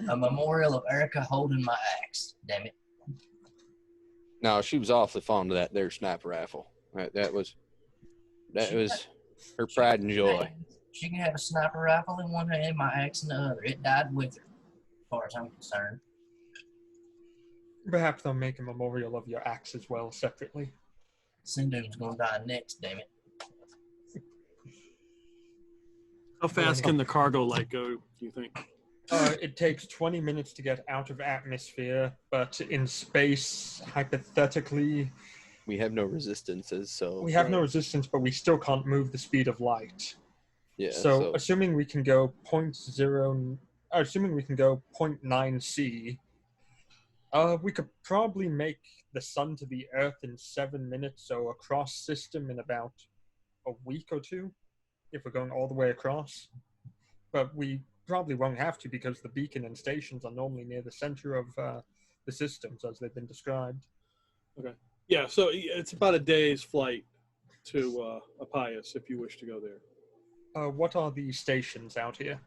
A memorial of Erica holding my axe. Damn it. No, she was awfully fond of that there sniper rifle. That was her pride and joy. She can have a sniper rifle in one hand, my axe in the other. It died with her, as far as I'm concerned. Perhaps they'll make a memorial of your axe as well, separately. Sindoom's gonna die next, damn it. How fast can the cargo light go, do you think? It takes 20 minutes to get out of atmosphere, but in space, hypothetically, We have no resistances, so we have no resistance, but we still can't move the speed of light. yeah. So, assuming we can go 0.9 C, we could probably make the sun to the Earth in 7 minutes, so across system in about a week or two, if we're going all the way across. But we probably won't have to because the beacon and stations are normally near the center of the systems as they've been described. Okay. Yeah, so it's about a day's flight to Appius if you wish to go there. What are the stations out here?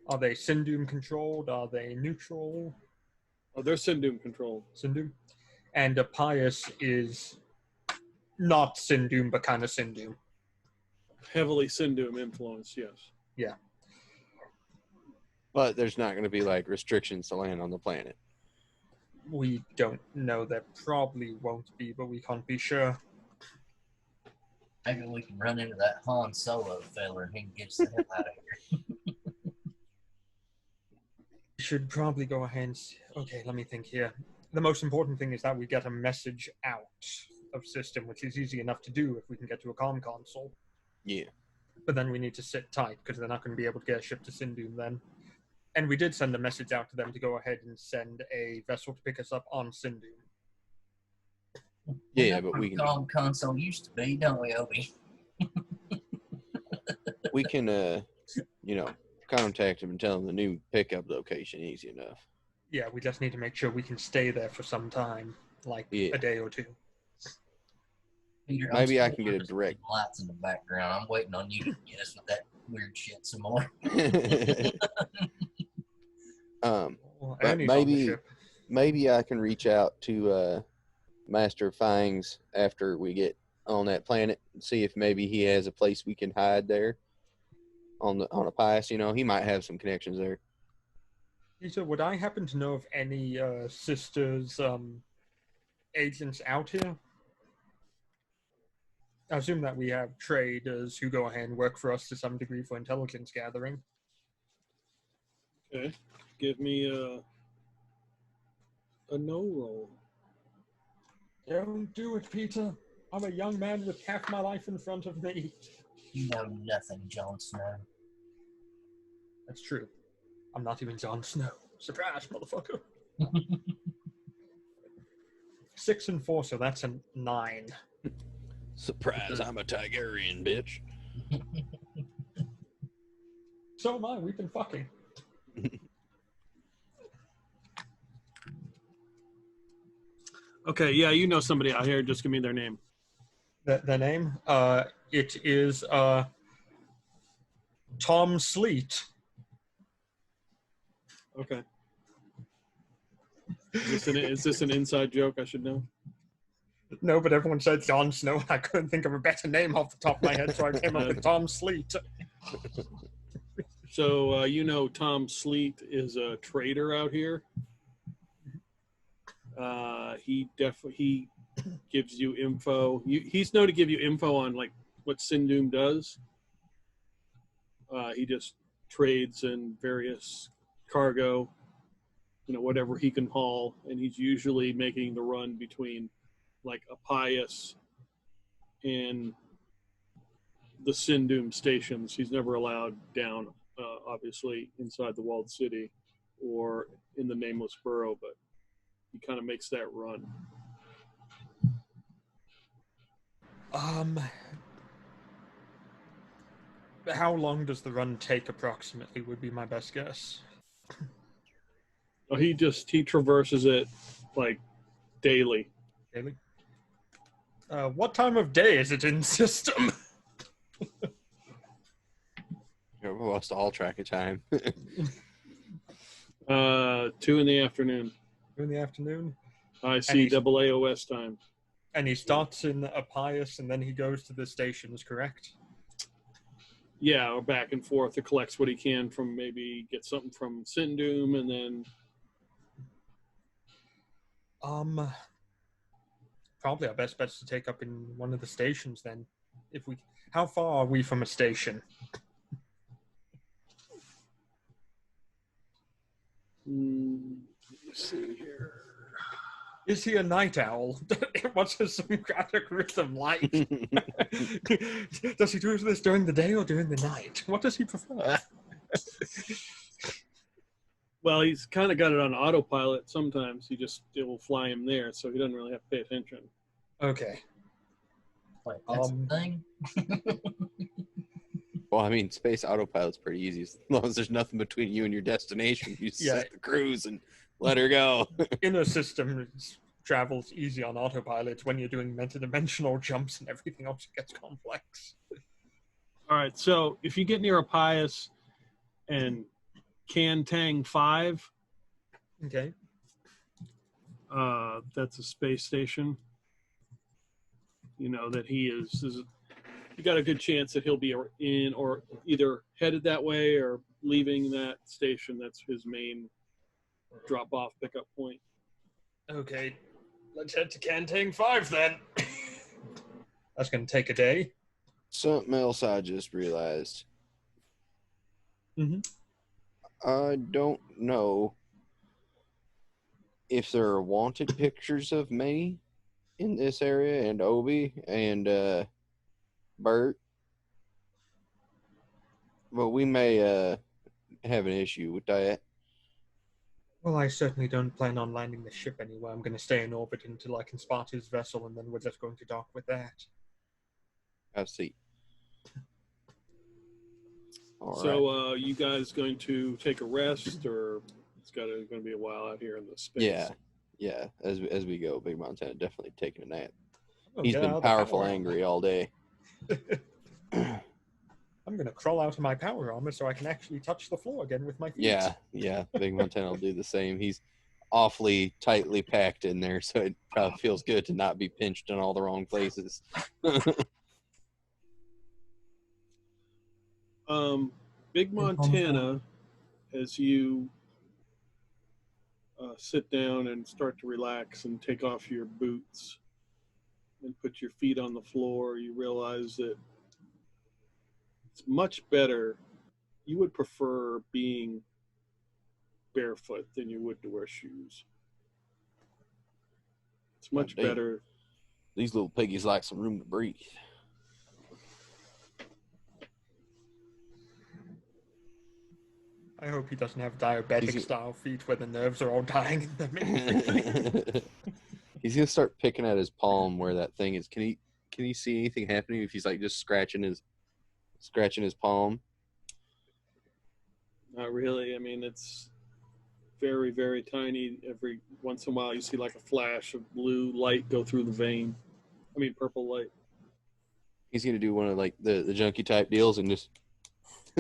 Are they Sindoom controlled? Are they neutral? Oh, they're Sindoom controlled. Sindoom? And Appius is not Sindoom, but kind of Sindoom. Heavily Sindoom influence, yes. Yeah. but there's not going to be like restrictions to land on the planet. We don't know. There probably won't be, but we can't be sure. Maybe we can run into that Han Solo fella and he can get us the hell out of here. We should probably go ahead and okay, let me think here. The most important thing is that we get a message out of system, which is easy enough to do if we can get to a comm console. Yeah. But then we need to sit tight because they're not going to be able to get a ship to Sindoom then. And we did send a message out to them to go ahead and send a vessel to pick us up on Sindoom. Yeah, but we can Comm console used to be, don't we, Obi? we can contact them and tell them the new pickup location easy enough. Yeah, we just need to make sure we can stay there for some time, like a day or two. Peter, Maybe I still can get a noticing direct. lights in the background. I'm waiting on you to get us with that weird shit some more. Well, But Annie's on the ship. maybe I can reach out to Master Fangs after we get on that planet and see if maybe he has a place we can hide there on a pass. You know, he might have some connections there. Peter, would I happen to know of any sisters agents out here? I assume that we have traders who go ahead and work for us to some degree for intelligence gathering. Okay. Give me a no roll. Don't do it, Peter. I'm a young man with half my life in front of me. You know nothing, Jon Snow. That's true. I'm not even Jon Snow. Surprise, motherfucker. 6 and 4, so that's a 9. Surprise! I'm a Tigerian, bitch. So am I. We've been fucking. Okay, yeah, you know somebody out here. Just give me their name. The name? It is Tom Sleet. Okay. Is this an inside joke I should know? No, but everyone said Jon Snow, and I couldn't think of a better name off the top of my head, so I came up with Tom Sleet. So Tom Sleet is a trader out here. He gives you info. He's known to give you info on like what Sindoom does. He just trades in various cargo, whatever he can haul, and he's usually making the run between like Appius and the Sindoom stations. He's never allowed down, obviously, inside the walled city or in the nameless borough, but he kind of makes that run. How long does the run take approximately would be my best guess. Oh, he traverses it like daily. Daily? What time of day is it in system? We lost all track of time. 2 in the afternoon. 2 in the afternoon? I see double AOS time. And he starts in Appius, and then he goes to the stations, correct? Yeah, or back and forth to collects what he can from maybe get something from Sindoom, and then Probably our best bet's to take up in one of the stations then. How far are we from a station? let's see here. Is he a night owl? What's his syncretic rhythm like? Does he do this during the day or during the night? What does he prefer? Well, he's kind of got it on autopilot sometimes. It will fly him there, so he doesn't really have to pay attention. Okay. Wait, that's the thing? Well, I mean, space autopilot's pretty easy. As long as there's nothing between you and your destination, you Yeah. set the cruise and let her go. Inner system travels easy on autopilot. When you're doing metadimensional jumps and everything else, it gets complex. All right, so if you get near Appius and Cantang 5, Okay. that's a space station. You know that he is. You got a good chance that he'll be in or either headed that way or leaving that station. That's his main drop-off pickup point. Okay. Let's head to Cantang 5 then. That's going to take a day. Something else I just realized. Mm-hmm. I don't know if there are wanted pictures of me in this area and Obi and Bert, but we may have an issue with that. Well, I certainly don't plan on landing the ship anywhere. I'm going to stay in orbit until I can spot his vessel, and then we're just going to dock with that. I see. All right. So you guys going to take a rest, or it's going to be a while out here in the space? Yeah. As we go, Big Montana definitely taking a nap. Oh, He's get out been of the powerful, power angry all day. I'm going to crawl out of my power armor so I can actually touch the floor again with my feet. Yeah. Big Montana will do the same. He's awfully tightly packed in there, so it probably feels good to not be pinched in all the wrong places. Big Montana, as you sit down and start to relax and take off your boots and put your feet on the floor, you realize that it's much better. You would prefer being barefoot than you would to wear shoes. It's much damn. better. These little piggies like some room to breathe. I hope he doesn't have diabetic-style feet where the nerves are all dying in the He's gonna start picking at his palm where that thing is. Can he see anything happening if he's like just scratching his palm? Not really. I mean, it's very, very tiny. Every once in a while, you see like a flash of blue light go through the vein. I mean, purple light. He's gonna do one of like the junkie type deals and just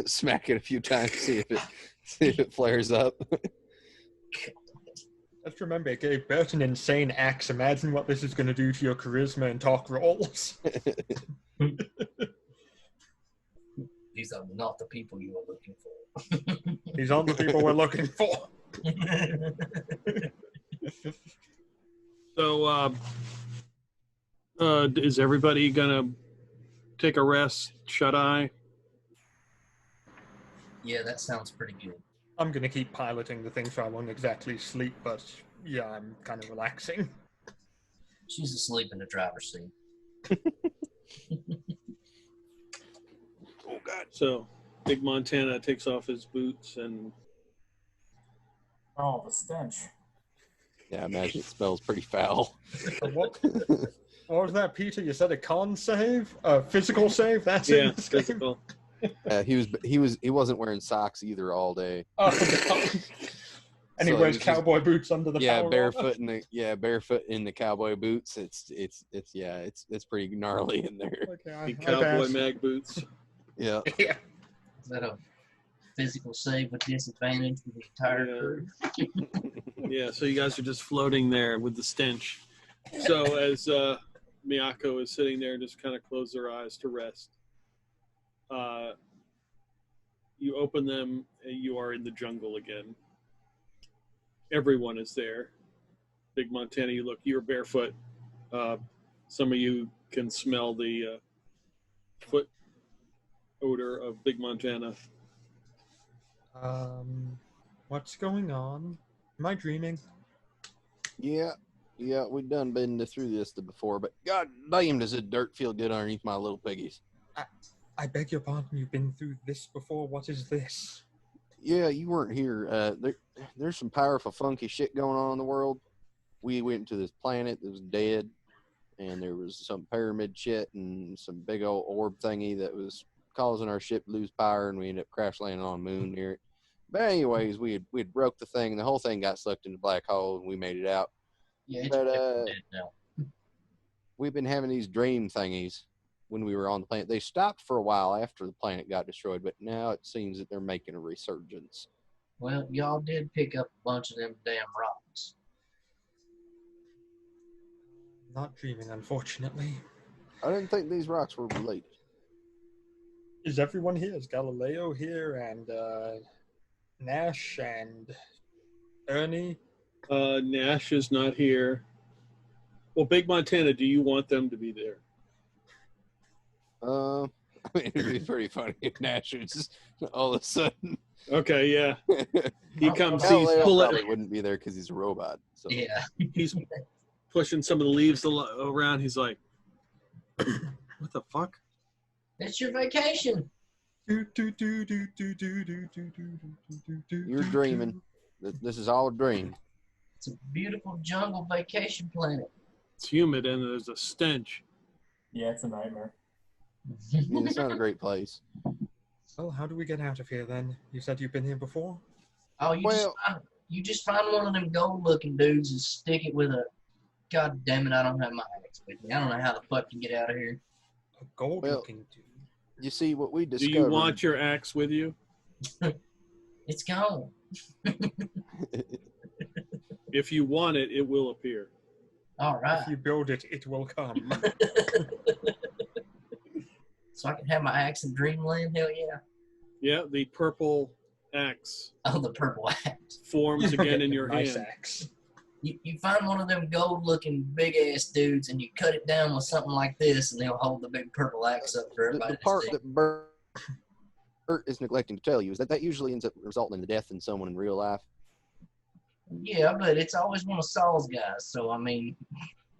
smack it a few times, see if it flares up. Let's remember, it gave Bert an insane axe. Imagine what this is going to do to your charisma and talk rolls. These are not the people you are looking for. These aren't the people we're looking for. So, is everybody gonna take a rest? Shut eye? Yeah, that sounds pretty good. I'm going to keep piloting the thing so I won't exactly sleep, but yeah, I'm kind of relaxing. She's asleep in the driver's seat. Oh God! So, Big Montana takes off his boots and. Oh, the stench. Yeah, I imagine it smells pretty foul. What was that, Peter? You said a con save? A physical save? That's Yeah, in this game? physical. He wasn't wearing socks either all day. Oh, God. And he So wears he was cowboy boots under the power barefoot armor? barefoot in the cowboy boots. It's pretty gnarly in there. Okay, Big cowboy passed. mag boots. Yeah. Yeah. Is that a physical save with disadvantage for the entire Yeah. crew? Yeah, so you guys are just floating there with the stench. So as Miyako is sitting there and just kind of close their eyes to rest. You open them, and you are in the jungle again. Everyone is there. Big Montana, you look, you're barefoot. Some of you can smell the foot odor of Big Montana. What's going on? Am I dreaming? Yeah, we done been through this before, but god damn does this dirt feel good underneath my little piggies. I beg your pardon, you've been through this before. What is this? Yeah, you weren't here. There's some powerful, funky shit going on in the world. We went to this planet that was dead, and there was some pyramid shit and some big old orb thingy that was causing our ship to lose power, and we ended up crash landing on the moon near it. But anyways, we had broke the thing, and the whole thing got sucked into the black hole, and we made it out. Yeah, it's But dead now. we've been having these dream thingies when we were on the planet. They stopped for a while after the planet got destroyed, but now it seems that they're making a resurgence. Well, y'all did pick up a bunch of them damn rocks. Not dreaming, unfortunately. I didn't think these rocks were related. Is everyone here? Is Galileo here and Nash and Ernie? Nash is not here. Well, Big Montana, do you want them to be there? I mean, it'd be pretty funny if Nash was just all of a sudden. Okay, yeah. He comes, he's Galileo pulling, probably wouldn't be there because he's a robot. So. Yeah. he's pushing some of the leaves around. He's like, what the fuck? It's your vacation. You're dreaming. This is all a dream. It's a beautiful jungle vacation planet. It's humid and there's a stench. Yeah, it's a nightmare. I mean, it's not a great place. Well, how do we get out of here then? You said you've been here before? Oh, Well- you just find one of them gold-looking dudes and stick it with a. God damn it! I don't have my axe with me. I don't know how the fuck to get out of here. A gold-looking dude. You see, what we Do discovered. you want your axe with you? It's gone. If you want it, it will appear. All right. If you build it, it will come. So I can have my axe in Dreamland. Hell yeah! Yeah, the purple axe Oh, the purple axe. forms again in your nice hand. axe. You find one of them gold-looking big-ass dudes, and you cut it down with something like this, and they'll hold the big purple axe up for everybody The to part see. that Bert is neglecting to tell you is that usually ends up resulting in the death in someone in real life. Yeah, but it's always one of Saul's guys. So I mean,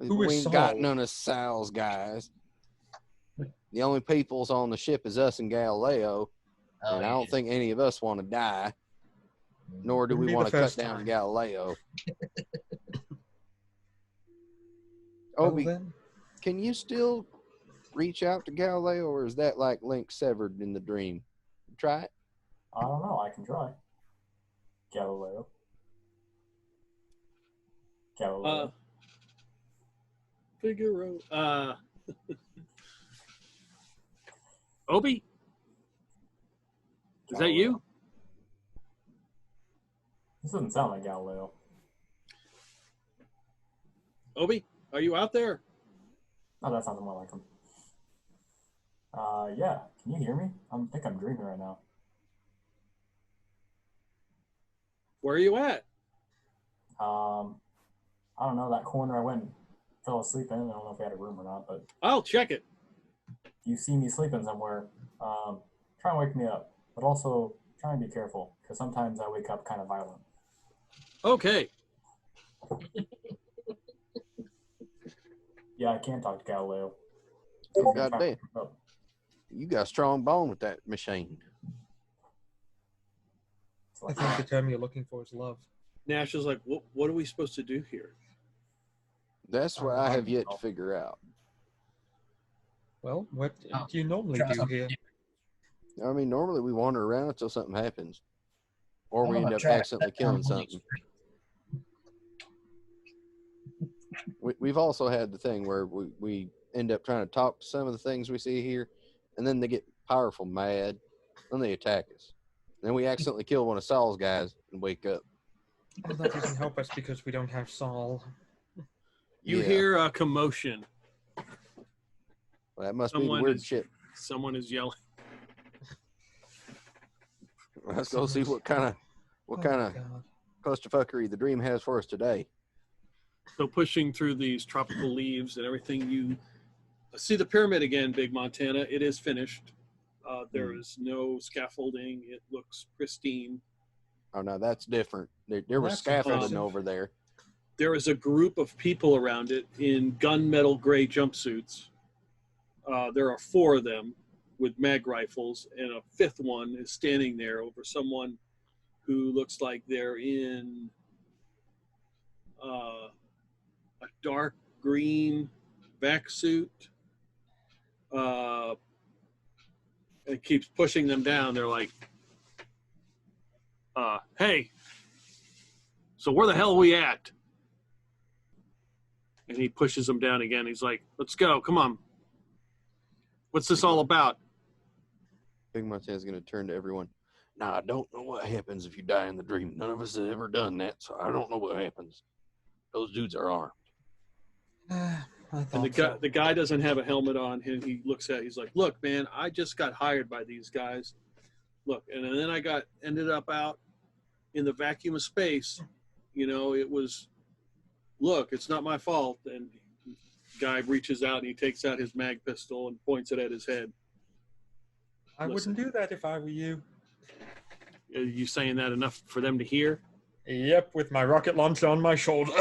Who we is ain't got Saul? none of Sal's guys. The only peoples on the ship is us and Galileo, oh, and I don't think any of us want to die, nor do Wouldn't we be want the to cut first down time. Galileo. Well, Obi, then, can you still reach out to Galileo, or is that like link severed in the dream? Try it. I don't know. I can try. Galileo. Galileo. Figaro. Obi? Is that you? This doesn't sound like Galileo. Obi, are you out there? Oh, that sounds more like him. Yeah. Can you hear me? I think I'm dreaming right now. Where are you at? I don't know, that corner I went and fell asleep in. I don't know if we had a room or not, but I'll check it. if you see me sleeping somewhere, try and wake me up. But also try and be careful, because sometimes I wake up kind of violent. Okay. Yeah, I can talk to Galileo. God damn. You got a strong bone with that machine. I think the term you're looking for is love. Nash is like, what are we supposed to do here? That's what I have yet to figure out. Well, what Oh, do you normally try do something here? I mean, normally we wander around until something happens, or we I'm end gonna up try accidentally that down killing the next something. street. We've also had the thing where we end up trying to talk to some of the things we see here, and then they get powerful mad, then they attack us. Then we accidentally kill one of Saul's guys and wake up. Oh, that doesn't help us because we don't have Saul. You Yeah. hear a commotion Well, that must be the Someone weird is- shit. Someone is yelling. Let's go see what kind of God. clusterfuckery the dream has for us today. So pushing through these tropical leaves and everything, you see the pyramid again, Big Montana. It is finished. There is no scaffolding. It looks pristine. Oh no, that's different. There was That's scaffolding impressive. over there. There is a group of people around it in gunmetal gray jumpsuits. There are 4 of them with mag rifles, and a 5th one is standing there over someone who looks like they're in a dark green vac suit. It keeps pushing them down. They're like, hey, so where the hell are we at? And he pushes them down again. He's like, let's go. Come on. What's this all about? Big Montana's going to turn to everyone. Now, I don't know what happens if you die in the dream. None of us have ever done that, so I don't know what happens. Those dudes are armed. And the guy doesn't have a helmet on. And he looks at it. He's like, look, man, I just got hired by these guys. Look, and then I ended up out in the vacuum of space. You know, it was, look, it's not my fault. And the guy reaches out and he takes out his mag pistol and points it at his head. I wouldn't do that if I were you. Are you saying that enough for them to hear? Yep, with my rocket launcher on my shoulder.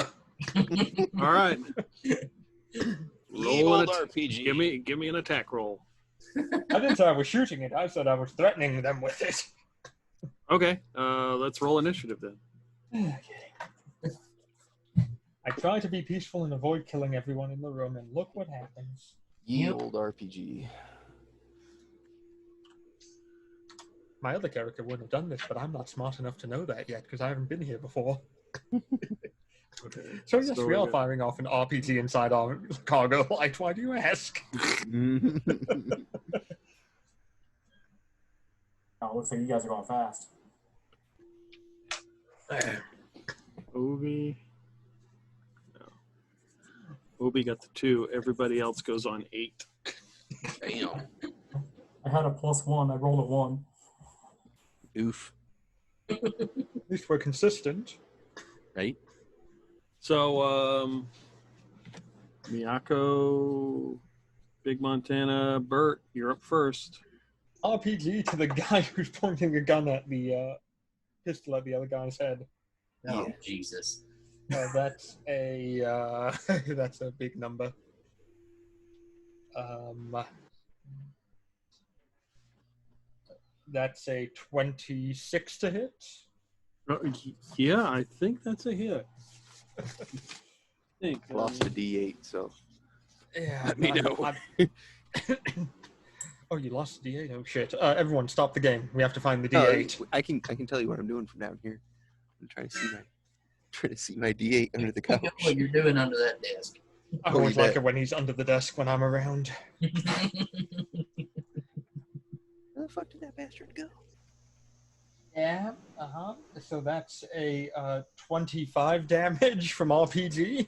All right. Ye Roll old an RPG. give me an attack roll. I didn't say I was shooting it. I said I was threatening them with it. Okay. Let's roll initiative then. Okay. I try to be peaceful and avoid killing everyone in the room, and look what happens. Ye old RPG. My other character wouldn't have done this, but I'm not smart enough to know that yet because I haven't been here before. Okay. So yes, So we are we- firing off an RPG inside our cargo light. Why do you ask? Oh, looks like you guys are going fast. Obi. No. Obi got the 2. Everybody else goes on 8. Damn. I had a +1. I rolled a 1. Oof. At least we're consistent. Right? So, Miyako, Big Montana, Bert, you're up first. RPG to the guy who's pointing a gun at the pistol at the other guy's head. Oh, Yeah. Jesus. That's a that's a big number. That's a 26 to hit. Yeah, I think that's a hit. I think. Lost a D8, so Yeah, let me know. Oh, you lost the D8. Oh shit! Everyone, stop the game. We have to find the No, D8. I can tell you what I'm doing from down here. I'm trying to see my D8 under the couch. I know what you're doing under that desk. I Oh, always you like bet. it when he's under the desk when I'm around. Where the fuck did that bastard go? Yeah. So that's a 25 damage from RPG.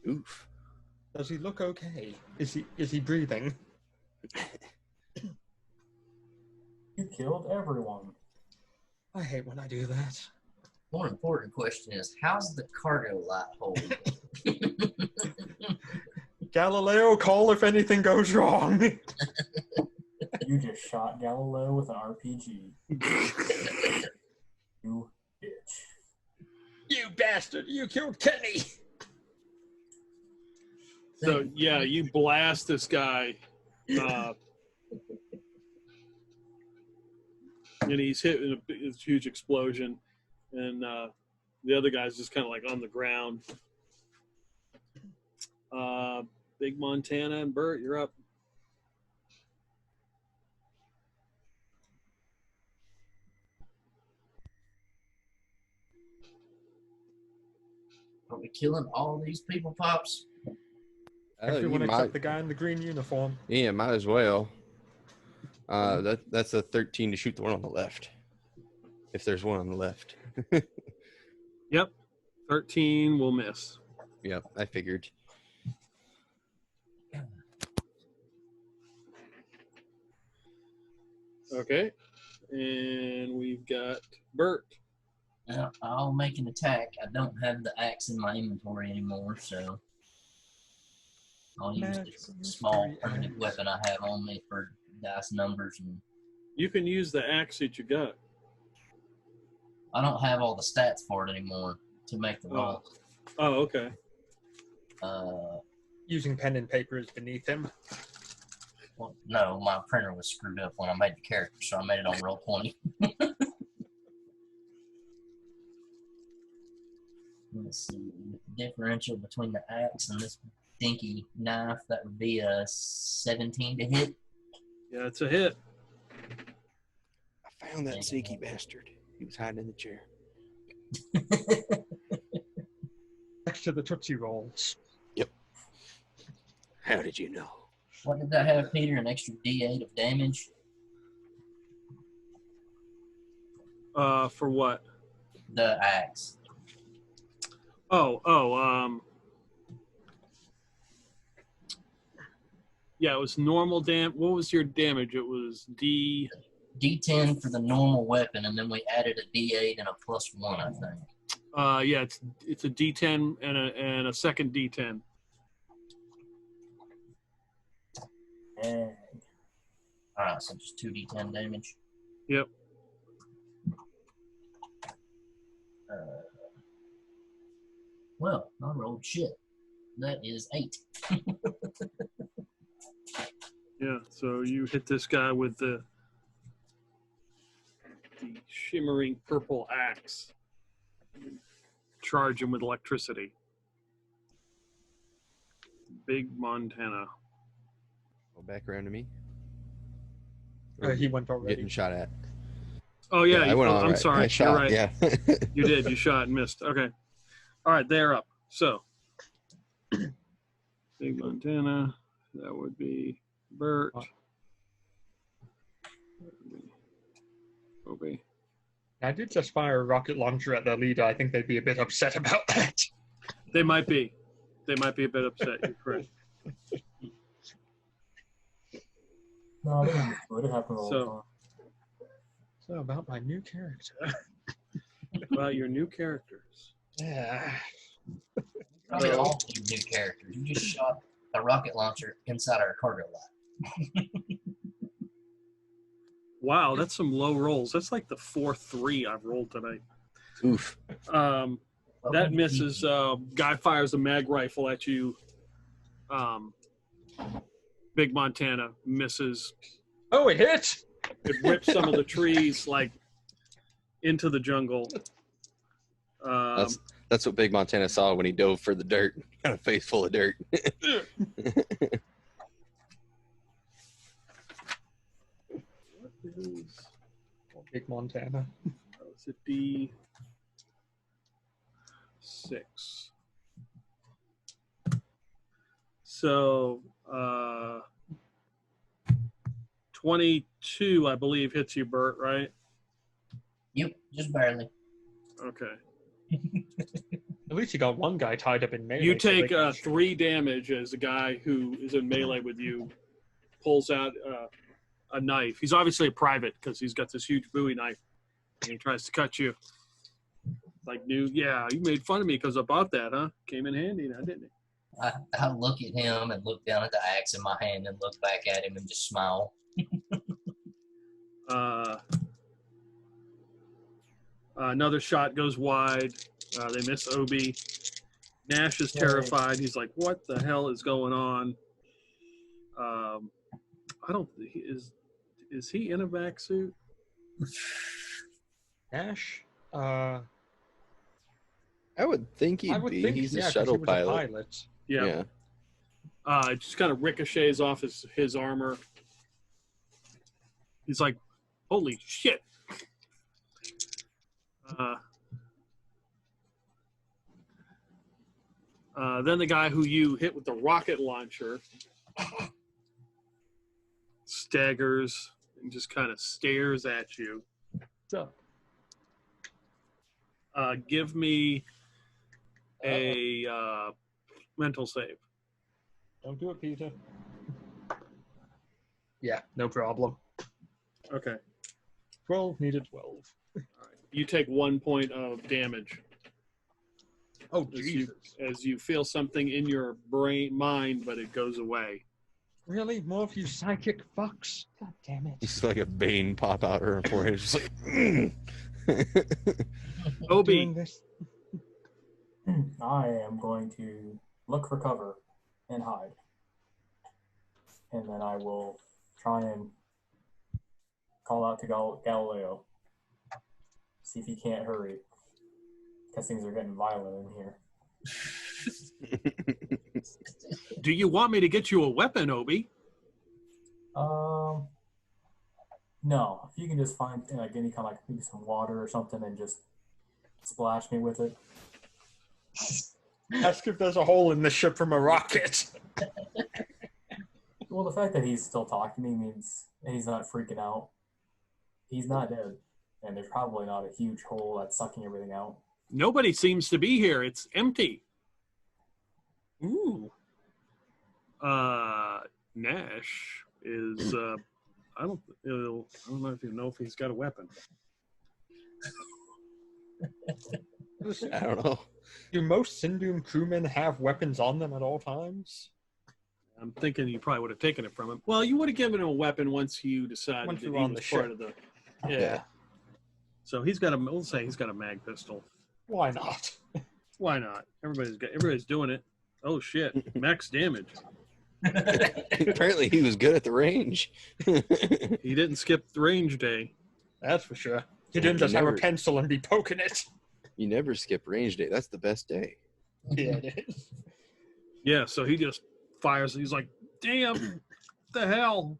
Oof. Does he look okay? Is he breathing? You killed everyone. I hate when I do that. More important question is, how's the cargo light hold? Galileo, call if anything goes wrong. You just shot Galileo with an RPG. You bitch. You bastard! You killed Kenny. So yeah, you blast this guy, and he's hit in a huge explosion, and the other guy's just kind of like on the ground. Big Montana and Bert, you're up. Are we killing all these people, Pops? Everyone You except might, the guy in the green uniform. yeah, might as well. That's a 13 to shoot the one on the left. If there's one on the left. Yep, 13 will miss. Yep, I figured. Okay. And we've got Bert. Now, I'll make an attack. I don't have the axe in my inventory anymore, so I'll use this small primitive weapon I have on me for dice numbers. And You can use the axe that you got. I don't have all the stats for it anymore to make the roll. Oh, okay. Using pen and paper is beneath him. Well, no, my printer was screwed up when I made the character, so I made it on Roll20. Let's see. Differential between the axe and this dinky knife, that would be a 17 to hit. Yeah, it's a hit. I found that sneaky bastard. He was hiding in the chair. Next to the Tootsie Rolls. Yep. How did you know? What did that have, Peter? An extra D8 of damage? For what? The axe. Yeah, it was normal What was your damage? It was D10 for the normal weapon, and then we added a D8 and a +1, I think. Yeah, it's a D10 and a second D10. And alright, so just 2d10 damage. Yep. Well, I rolled shit. That is 8. Yeah, so you hit this guy with the shimmering purple axe. Charge him with electricity. Big Montana. Go back around to me. He went already. Getting shot at. Oh, yeah. I went all I'm right. sorry. I shot, You're right. Yeah. You did. You shot and missed. Okay. All right. They're up. So, Big Montana. That would be Bert. Obi. I did just fire a rocket launcher at the leader. I think they'd be a bit upset about that. They might be. They might be a bit upset. You're correct. No, it happens all the time. So about my new character. About your new characters. Yeah. Probably all your new characters. You just shot a rocket launcher inside our cargo lot. Wow, that's some low rolls. That's like the 4-3 I've rolled tonight. Oof. That misses. Guy fires a mag rifle at you. Big Montana misses. Oh, it hit! It rips some of the trees like into the jungle. That's what Big Montana saw when he dove for the dirt. Got a face full of dirt. What is Big Montana. it's a D6. So 22, I believe, hits you, Bert, right? Yep, just barely. Okay. At least you got one guy tied up in melee. You so they take can- 3 damage as the guy who is in melee with you pulls out a knife. He's obviously a private because he's got this huge Bowie knife, and he tries to cut you. Like, yeah, you made fun of me because I bought that, huh? Came in handy now, didn't it? I look at him and look down at the axe in my hand and look back at him and just smile. Another shot goes wide. They miss Obi. Nash is terrified. He's like, "What the hell is going on?" I don't. Is he in a vac suit? Nash? I would think he'd I would be. think He's a 'cause shuttle he was pilot. Yeah. It just kind of ricochets off his armor. He's like, "Holy shit!" Then the guy who you hit with the rocket launcher staggers and just kind of stares at you. So, Give me a mental save. Don't do it, Peter. Yeah, no problem. Okay. 12 needed 12. All right. You take 1 point of damage Oh, as Jesus. as you feel something in your mind, but it goes away. Really? More of you psychic fucks? God damn it. It's like a vein pop out her forehead. Just like, Obi, Doing this? I am going to look for cover and hide. And then I will try and call out to Galileo. See if he can't hurry. Because things are getting violent in here. do you want me to get you a weapon, Obi? No. If you can just find like any kind of like maybe some water or something and just splash me with it. Ask if there's a hole in the ship from a rocket. Well, the fact that he's still talking to me means he's not freaking out. He's not dead. And there's probably not a huge hole that's sucking everything out. Nobody seems to be here. It's empty. Ooh. Nash is. I don't know if you know if he's got a weapon. I don't know. Do most Sindoom crewmen have weapons on them at all times? I'm thinking you probably would have taken it from him. Well, you would have given him a weapon once you decided Once that you he were on was the part ship. of the. Yeah. So he's got a. We'll say he's got a mag pistol. Why not? Why not? Everybody's doing it. Oh shit! Max damage. Apparently, he was good at the range. He didn't skip the range day. That's for sure. He Yeah, didn't you just have a never- pencil and be poking it. You never skip range day. That's the best day. Yeah, it is. Yeah, so he just fires. He's like, "Damn, what the hell!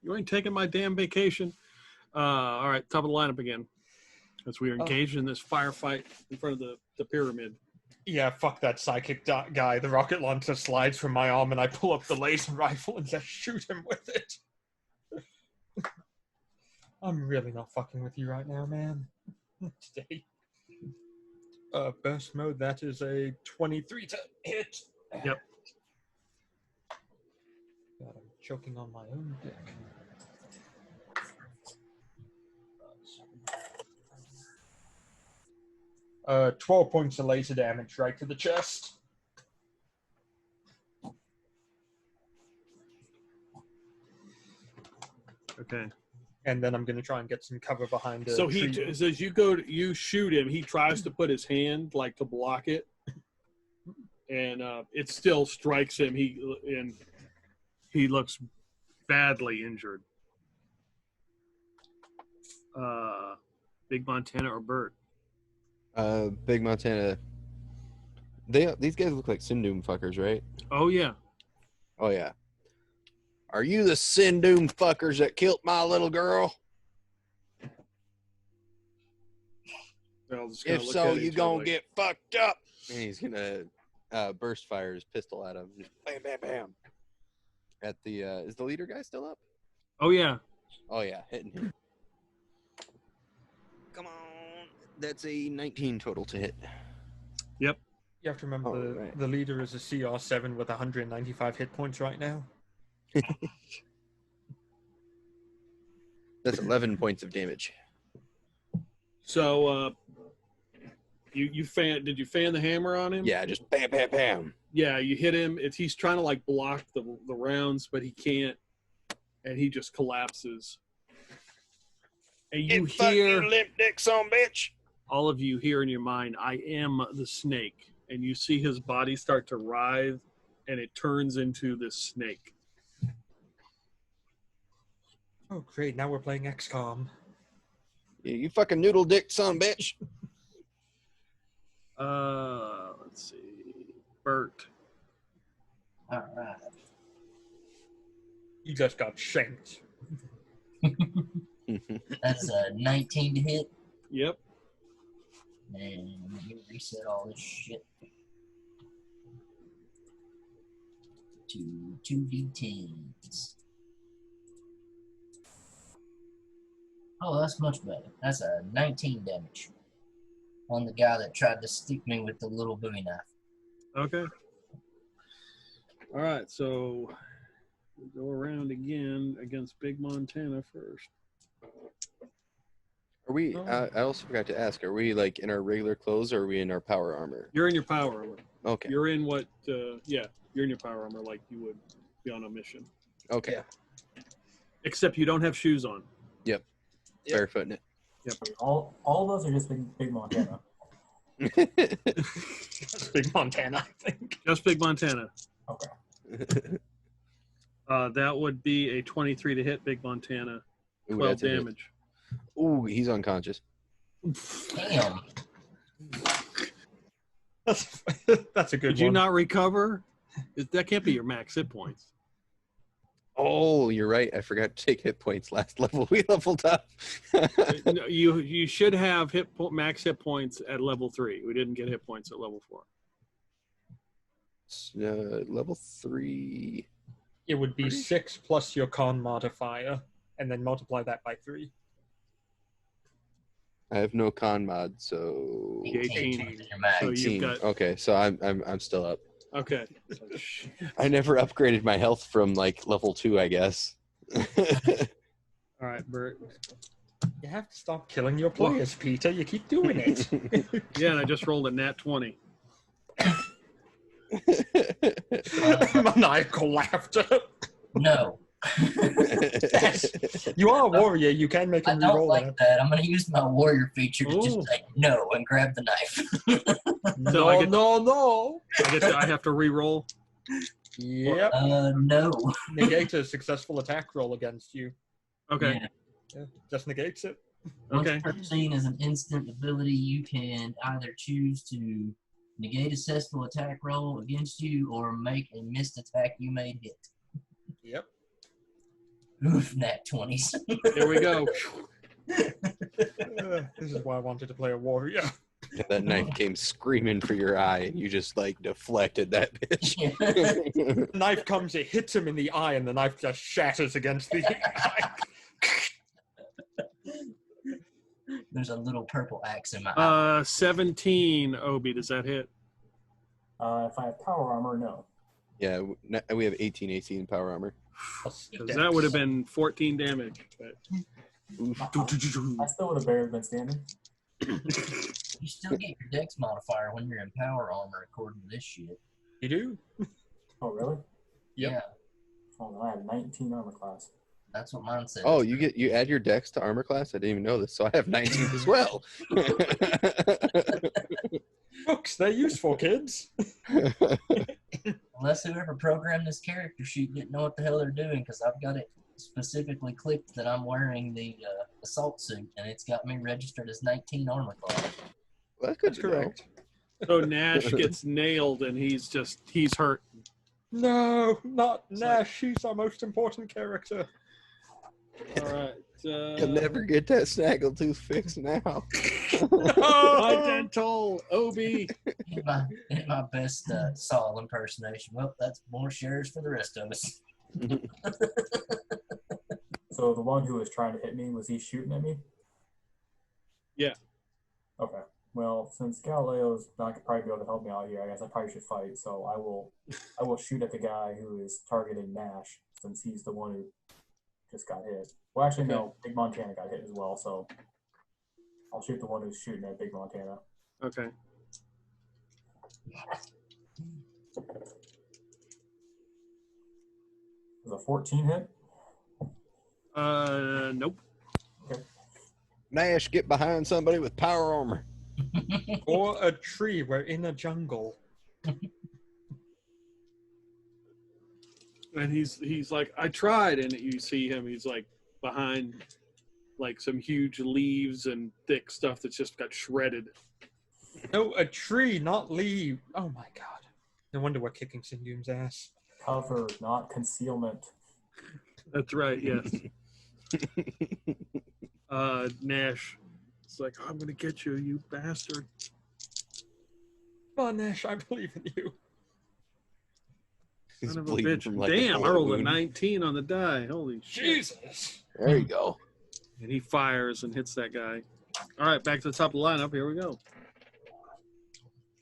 You ain't taking my damn vacation." All right, top of the lineup again. As we are engaged in this firefight in front of the pyramid. Yeah, fuck that psychic guy. The rocket launcher slides from my arm and I pull up the laser rifle and just shoot him with it. I'm really not fucking with you right now, man. Today. Burst mode, that is a 23 to hit. Yep. God, I'm choking on my own dick. 12 points of laser damage right to the chest. Okay. And then I'm going to try and get some cover behind a So tree. as you you shoot him, he tries to put his hand like to block it, and it still strikes him. He looks badly injured. Big Montana or Bert? Big Montana. These guys look like Sindoom fuckers, right? Oh yeah. Oh yeah. Are you the Sindoom fuckers that killed my little girl? They'll just kinda If look so, at you each other gonna like, get fucked up. And he's gonna burst fire his pistol at him. Just bam, bam, bam. At the is the leader guy still up? Oh yeah. Oh yeah, hitting him. Come on. That's a 19 total to hit. Yep. You have to remember Oh, right. the leader is a CR7 with 195 hit points right now. That's 11 points of damage. So did you fan the hammer on him? Yeah, just bam, bam, bam. Yeah, you hit him. He's trying to like block the rounds, but he can't, and he just collapses. And you hear limp dick son bitch. all of you hear in your mind, "I am the snake," and you see his body start to writhe, and it turns into this snake. Oh, great. Now we're playing XCOM. Yeah, you fucking noodle dick son bitch. Let's see, Bert. All right. You just got shanked. That's a 19 to hit. Yep. And let me reset all this shit to 2d10s. Oh, that's much better. That's a 19 damage. on the guy that tried to stick me with the little Bowie knife. Okay. All right, so we'll go around again against Big Montana first. Are we? I also forgot to ask. Are we like in our regular clothes, or are we in our power armor? You're in your power armor. Okay. You're in what? Yeah, you're in your power armor like you would be on a mission. Okay. Yeah. Except you don't have shoes on. Yep. Barefooting it. Yep. All of us are just big Montana. That's Big Montana, I think. Just Big Montana. Okay. That would be a 23 to hit Big Montana. 12 that's a hit. damage. Ooh, he's unconscious. Damn. That's a good Did you one. not recover? That can't be your max hit points. Oh, you're right. I forgot to take hit points last level. We leveled up. No, you should have max hit points at level 3. We didn't get hit points at level 4. Level 3. It would be 6 plus your con modifier, and then multiply that by 3. I have no con mod, so 18. Your max. So you've 18. got Okay, so I'm still up. okay. I never upgraded my health from like level 2, I guess. All right, Bert. You have to stop killing your players, Peter. You keep doing it. Yeah, and I just rolled a nat 20. Maniacal laughter. No. Yes. You are a warrior. You can make I him don't reroll like that. I'm going to use my warrior feature to Ooh. just say no and grab the knife. So I get- No. I have to re-roll. Yep. No. Negate a successful attack roll against you. Okay. Yeah. Yeah, just negates it. Once Okay. seen as an instant ability, you can either choose to negate a successful attack roll against you or make a missed attack you may hit. Yep. Oof, nat 20s. Here we go. This is why I wanted to play a warrior. That knife came screaming for your eye, and you just like deflected that bitch. The knife comes, it hits him in the eye, and the knife just shatters against the eye. There's a little purple axe in my eye. 17, Obi, does that hit? If I have power armor, no. Yeah, we have 18 power armur. Because that would have been 14 damage. But... I still would have barely been standing. You still get your dex modifier when you're in power armor, according to this shit. You do? Oh, really? Yep. Yeah, Oh, no, I have 19 armor class. that's what mine says. Oh, you add your dex to armor class? I didn't even know this, so I have 19 as well. Books, they're useful, kids. Unless whoever programmed this character sheet didn't know what the hell they're doing, because I've got it specifically clicked that I'm wearing the assault suit, and it's got me registered as 19 armor class. Well, that's good That's to know. correct. So Nash gets nailed and he's hurt. No, not Nash. She's our most important character. All right. You'll never get that snaggletooth fixed now. My dental, Obi. In my best Saul impersonation. Well, that's more shares for the rest of us. So the one who was trying to hit me, was he shooting at me? Yeah. Okay. Well, since Galileo's not gonna probably be able to help me out here, I guess I probably should fight. So I will shoot at the guy who is targeting Nash, since he's the one who just got hit. Well, actually, no, Big Montana got hit as well. So I'll shoot the one who's shooting at Big Montana. Okay. Was a 14 hit? Nope. Nash, get behind somebody with power armor. Or a tree. We're in a jungle. And he's like, I tried, and you see him. He's like behind, like some huge leaves and thick stuff that's just got shredded. No, a tree, not leave. Oh my god. No wonder we're kicking Sindoom's ass. Cover, not concealment. That's right. Yes. Nash. It's like, I'm gonna get you, you bastard. Come on, Nash, I believe in you. He's Son of a bleeding bitch. from like Damn, I bullet rolled a wound. 19 on the die. Holy shit. Jesus. There you go. And he fires and hits that guy. All right, back to the top of the lineup. Here we go.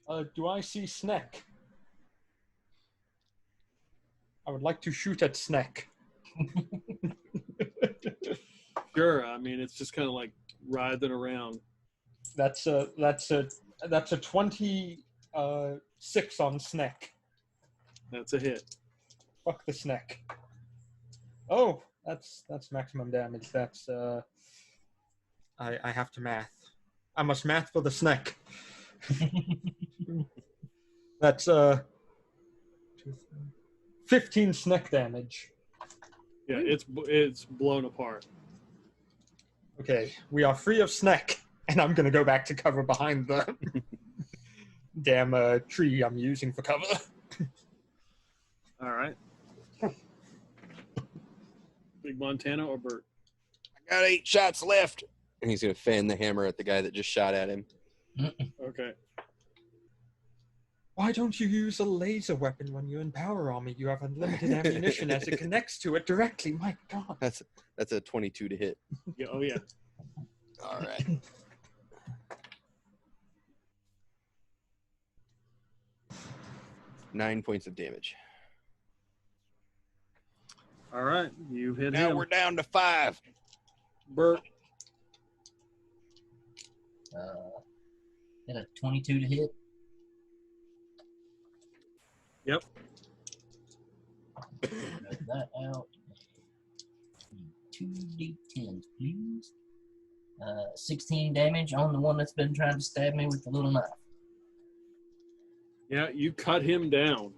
Do I see Snack? I would like to shoot at Snack. Sure. I mean, it's just kind of like writhing around. That's a 26 on Snack. That's a hit. Fuck the Snack. Oh, that's maximum damage. That's I have to math. I must math for the Snack. That's 15 Snack damage. Yeah, it's blown apart. Okay, we are free of Snack, and I'm gonna go back to cover behind the damn tree I'm using for cover. All right. Big Montana or Bert? I got 8 shots left. And he's going to fan the hammer at the guy that just shot at him. Okay. Why don't you use a laser weapon when you're in power armor? You have unlimited ammunition as it connects to it directly. My God. That's a 22 to hit. Yeah, oh, yeah. All right. Nine points of damage. All right. You hit Now him. we're down to 5. Bert. Hit a 22 to hit. Yep. Write that out. 2d10s, please. 16 damage on the one that's been trying to stab me with the little knife. Yeah, you cut him down.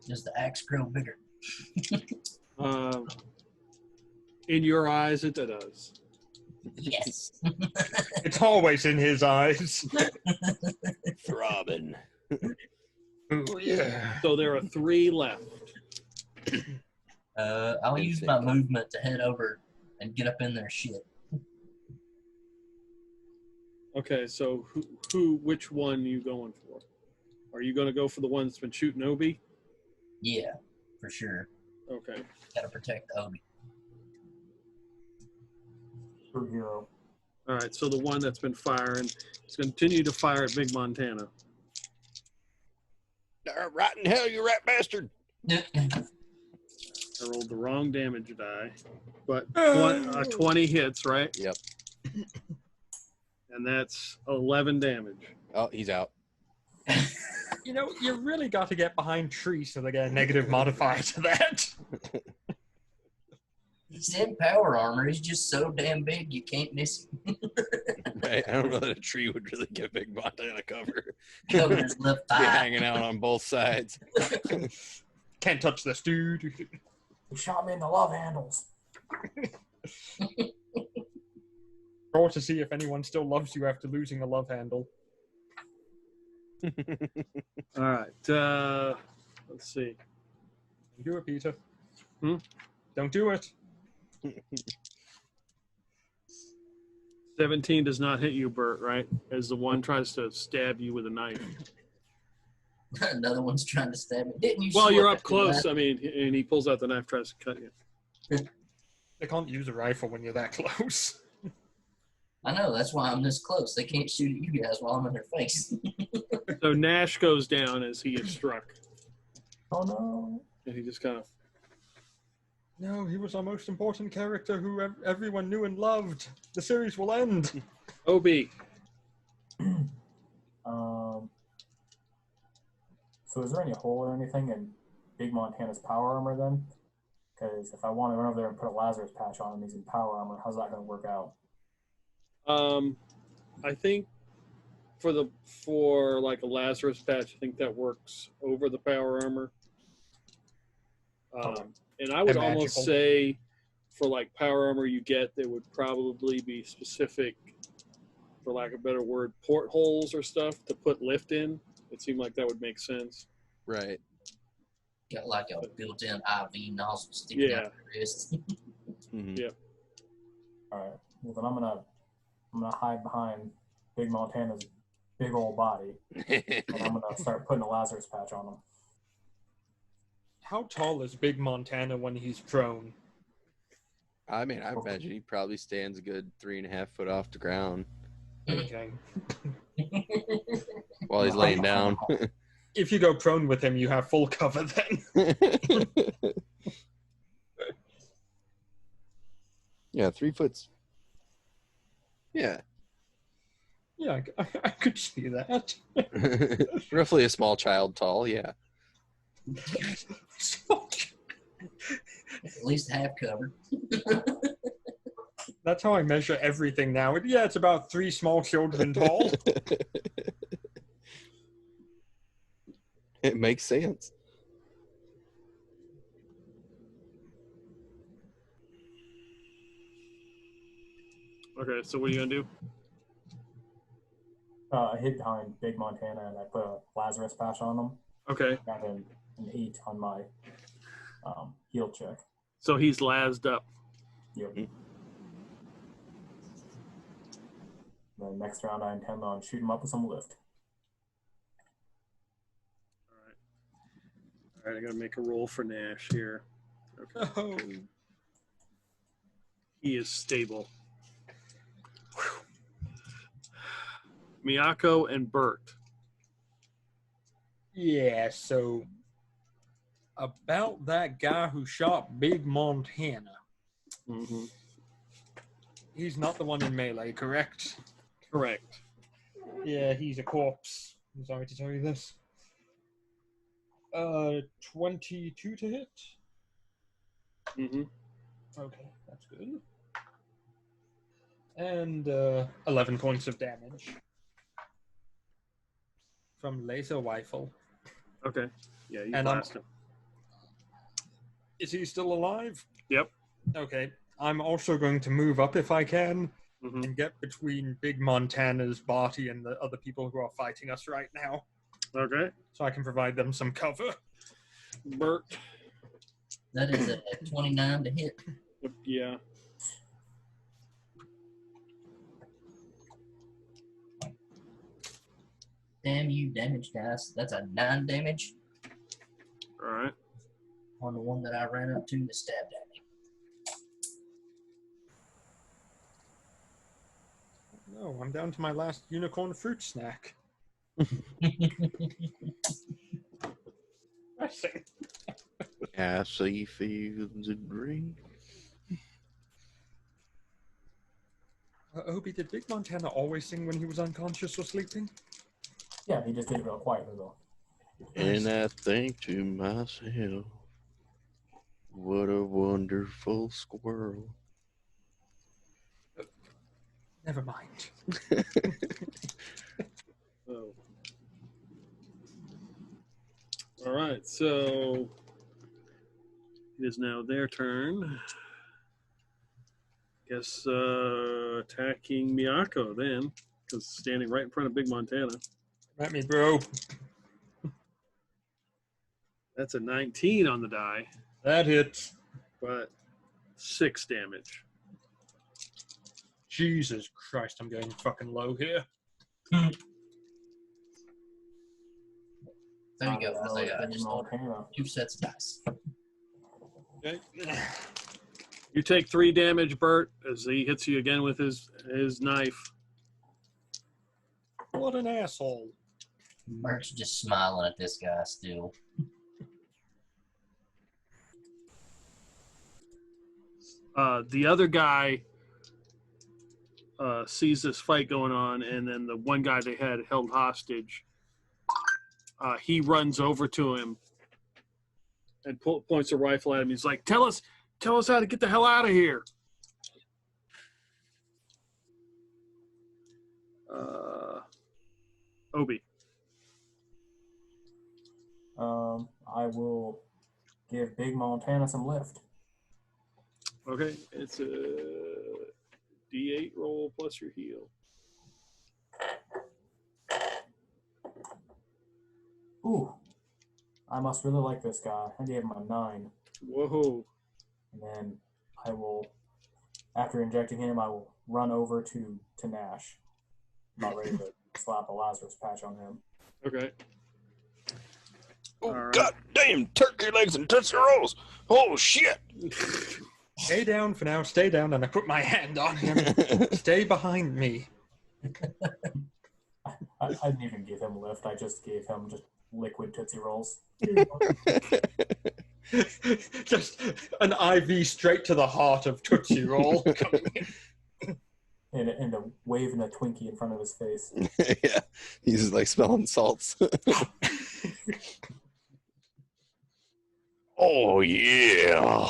Does the axe grow bigger? In your eyes, it does. Yes. It's always in his eyes. Throbbing. Oh, yeah. So there are 3 left. I'll use my movement to head over and get up in their shit. Okay, so which one are you going for? Are you going to go for the one that's been shooting Obi? Yeah, for sure. Okay. Gotta protect Obi. True hero. All right, so the one that's been firing is going to continue to fire at Big Montana. Right in hell, you rat bastard. I rolled the wrong damage die, but 20 hits, right? Yep. And that's 11 damage. Oh, he's out. You know, you really got to get behind trees so they get a negative modifier to that. He's in power armor. He's just so damn big you can't miss him. Right? I don't know that a tree would really get Big Montana cover. Cover his left Be thigh. hanging out on both sides. Can't touch this, dude. He shot me in the love handles. Or to see if anyone still loves you after losing a love handle. All right. Let's see. Don't do it, Peter. Hmm? Don't do it. 17 does not hit you, Bert, right? As the one tries to stab you with a knife. Another one's trying to stab me. Didn't you? Well, you're slip up at the close. knife? I mean, and he pulls out the knife, tries to cut you. They can't use a rifle when you're that close. I know. That's why I'm this close. They can't shoot at you guys while I'm in their face. So Nash goes down as he is struck. Oh no. And he just kind of, No, he was our most important character who everyone knew and loved. The series will end. Obi. So is there any hole or anything in Big Montana's power armor then? Because if I want to run over there and put a Lazarus patch on him, he's in power armor. How's that going to work out? I think for like a Lazarus patch, I think that works over the power armor. And I would And almost magical. say for like power armor you get, there would probably be specific, for lack of a better word, portholes or stuff to put lift in. It seemed like that would make sense. Right. Got like a built-in IV nozzle sticking out your wrist. Mhm. Yeah. All right. Well, then I'm gonna hide behind Big Montana's big old body, and I'm gonna start putting a Lazarus patch on him. How tall is Big Montana when he's prone? I mean, I imagine he probably stands a good 3.5 foot off the ground. Okay. while he's laying down. If you go prone with him, you have full cover then. Yeah, 3 foot. Yeah. Yeah, I could see that. Roughly a small child tall, yeah. At least half covered. That's how I measure everything now. Yeah, it's about 3 small children tall. It makes sense. Okay, so what are you gonna do? I hid behind Big Montana and I put a Lazarus patch on him. Okay, Got an 8 on my heal check. so he's lased up. Yep. Then next round, I intend on shooting him up with some lift. All right, I gotta make a roll for Nash here. Okay, Oh. he is stable. Miyako and Bert. Yeah, so about that guy who shot Big Montana. Mm-hmm. He's not the one in melee, correct? Correct. Yeah, he's a corpse. I'm sorry to tell you this. 22 to hit. Mm-hmm. Okay, that's good. And 11 points of damage from laser rifle. Okay. Yeah, you And blast him. Is he still alive? Yep. Okay. I'm also going to move up if I can Mm-hmm. and get between Big Montana's body and the other people who are fighting us right now, Okay. so I can provide them some cover. Bert. That is a 29 to hit. Yeah. Damn you, damage dice. That's a 9 damage All right. on the one that I ran up to that stabbed at me. No, I'm down to my last unicorn fruit snack. I see fields of green. Obi, did Big Montana always sing when he was unconscious or sleeping? Yeah, he just did it real quietly though. And I think to myself, what a wonderful squirrel. Never mind. Oh. All right, so it is now their turn. Guess attacking Miyako then, because standing right in front of Big Montana. At me, bro. That's a 19 on the die, That hits. but 6 damage. Jesus Christ, I'm getting fucking low here. There you go. That I was just ordered Montana. 2 sets of dice. Okay. You take 3 damage, Bert, as he hits you again with his knife. What an asshole. Mert's just smiling at this guy still. The other guy sees this fight going on, and then the one guy they had held hostage, he runs over to him and points a rifle at him. He's like, tell us how to get the hell out of here. Obi. I will give Big Montana some lift. Okay, it's a D8 roll plus your heal. Ooh, I must really like this guy. I gave him a 9. Whoa. And then I will, after injecting him, I will run over to Nash. About ready to slap a Lazarus patch on him. Okay. Oh, All right. God damn turkey legs and Tootsie Rolls. Oh, shit. Stay down for now, stay down, and I put my hand on him. Stay behind me. I didn't even give him a lift. I just gave him just liquid Tootsie Rolls. Just an IV straight to the heart of Tootsie Roll coming in. And a waving a Twinkie in front of his face. Yeah, he's just like smelling salts. Oh yeah.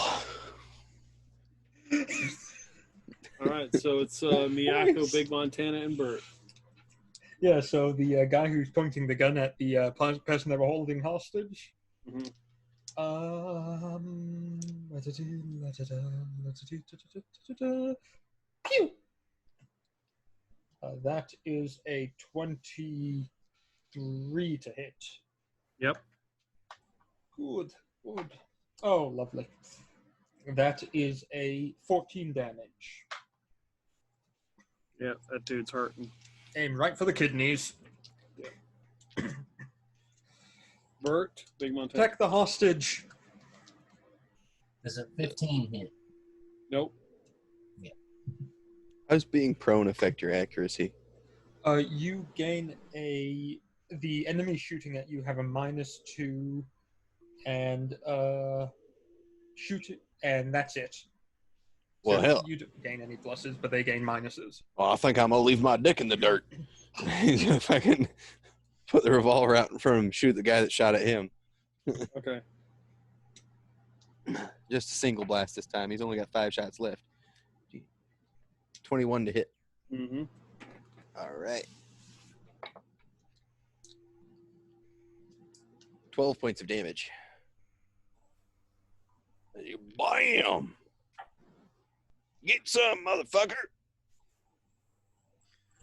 All right, so it's Miyako, Nice. Big Montana, and Bert. Yeah, so the guy who's pointing the gun at the person they were holding hostage. Mhm. Pew! That is a 23 to hit. Yep. Good, good. Oh, lovely. That is a 14 damage. Yeah, that dude's hurting. Aim right for the kidneys. Bert, Big Montana. Protect the hostage. Does a 15 hit? Nope. How's being prone affect your accuracy? You gain the enemy shooting at you have a -2, and shoot it, and that's it. Well, hell. You don't gain any pluses, but they gain minuses. Well, I think I'm gonna leave my dick in the dirt. He's gonna fucking put the revolver out in front of him, shoot the guy that shot at him. Okay. Just a single blast this time. He's only got 5 shots left. 21 to hit. Mm-hmm. All right. 12 points of damage. Bam! Get some, motherfucker.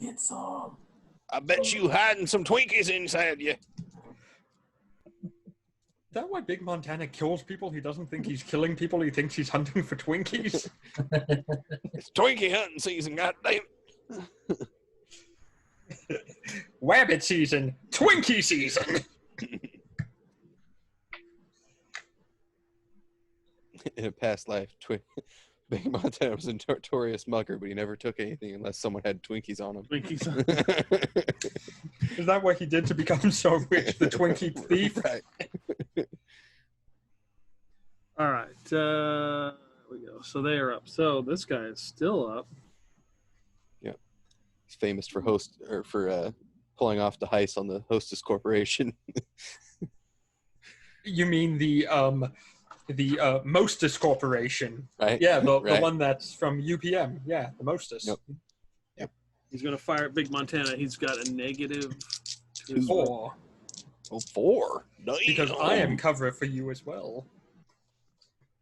Get some. I bet you hiding some Twinkies inside you. Is that why Big Montana kills people? He doesn't think he's killing people. He thinks he's hunting for Twinkies. It's Twinkie hunting season, goddamn. Wabbit season. Twinkie season. In a past life, Big Montana was a notorious mugger, but he never took anything unless someone had Twinkies on him. Twinkies. Is that what he did to become so rich? The Twinkie thief? Right. All right. There we go. So they are up. So this guy is still up. Yeah. He's famous for pulling off the heist on the Hostess Corporation. You mean the Mostess Corporation? Right? Yeah, the Right. one that's from UPM. Yeah, the Mostess. Yep. He's going to fire at Big Montana. He's got a negative to his 4. Oh, 4. Damn. Because I am cover for you as well.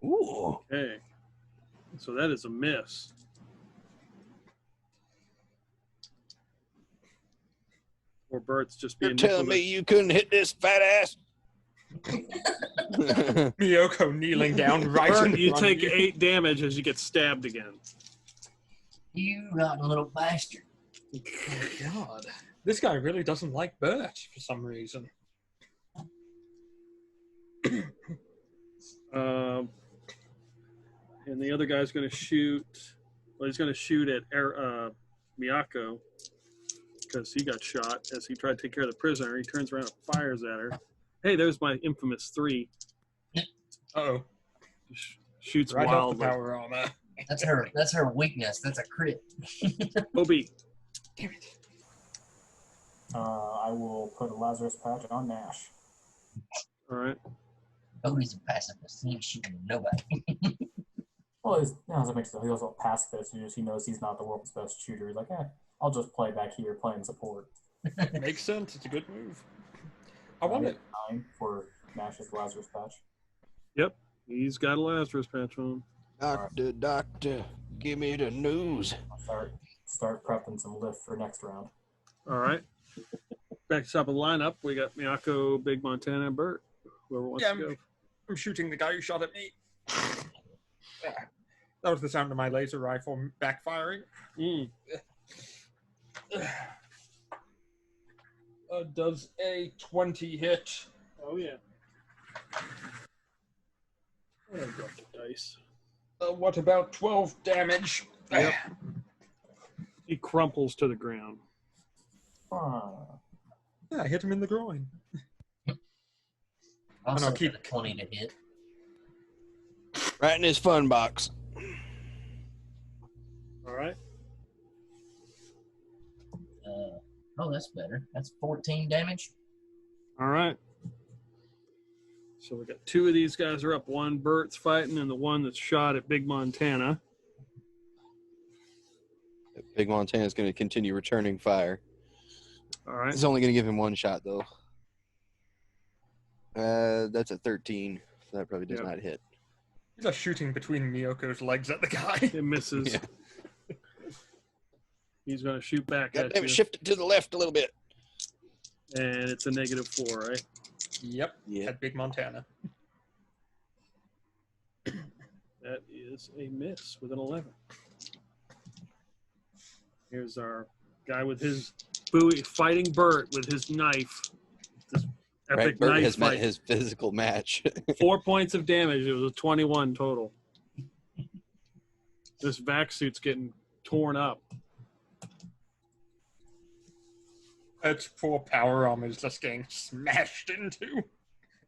Ooh. Okay. So that is a miss. Or Bert's just being You're telling me you couldn't hit this fat ass? Miyoko kneeling down right in Bert, you front of take 8 damage as you get stabbed again. You rotten little bastard. Oh, God. This guy really doesn't like Bert for some reason. And the other guy's going to shoot. Well, he's going to shoot at Miyako because he got shot as he tried to take care of the prisoner. He turns around and fires at her. Hey, there's my infamous 3. Uh-oh. Shoots Right off the wildly. power armor. That's her weakness. That's a crit. Obi. Damn it. I will put a Lazarus patch on Nash. All right. Nobody's a pacifist. He ain't shooting nobody. Well, he's also a pacifist. He knows he's not the world's best shooter. He's like, I'll just play back here, playing support. Makes sense. It's a good move. I want it. 9 for Nash's Lazarus patch. Yep. He's got a Lazarus patch on. Doctor, give me the news. I'll start prepping some lift for next round. All right. Back to top of the lineup, we got Miyako, Big Montana, and Bert. Whoever wants Yeah, to go. I'm shooting the guy who shot at me. That was the sound of my laser rifle backfiring. Does a 20 hit? Oh, yeah. I dropped the dice. What about 12 damage? Yep. He crumples to the ground. Yeah, I hit him in the groin. Also, I'll keep- got a 20 to hit. Right in his fun box. All right. Oh, that's better. That's 14 damage. All right. So we got 2 of these guys are up. One Bert's fighting, and the one that's shot at Big Montana. Big Montana's going to continue returning fire. All right. He's only going to give him 1 shot, though. That's a 13. So that probably does not hit. He's just shooting between Miyoko's legs at the guy. It misses. Yeah. He's going to shoot back God at damn you. it, shift it to the left a little bit. And it's a -4, right? Yep. Yeah. At Big Montana. That is a miss with an 11. Here's our guy with his buoy fighting Bert with his knife. This Right, epic Bert knife has met fight. his physical match. 4 points of damage. It was a 21 total. This vac suit's getting torn up. Its poor power armor is just getting smashed into.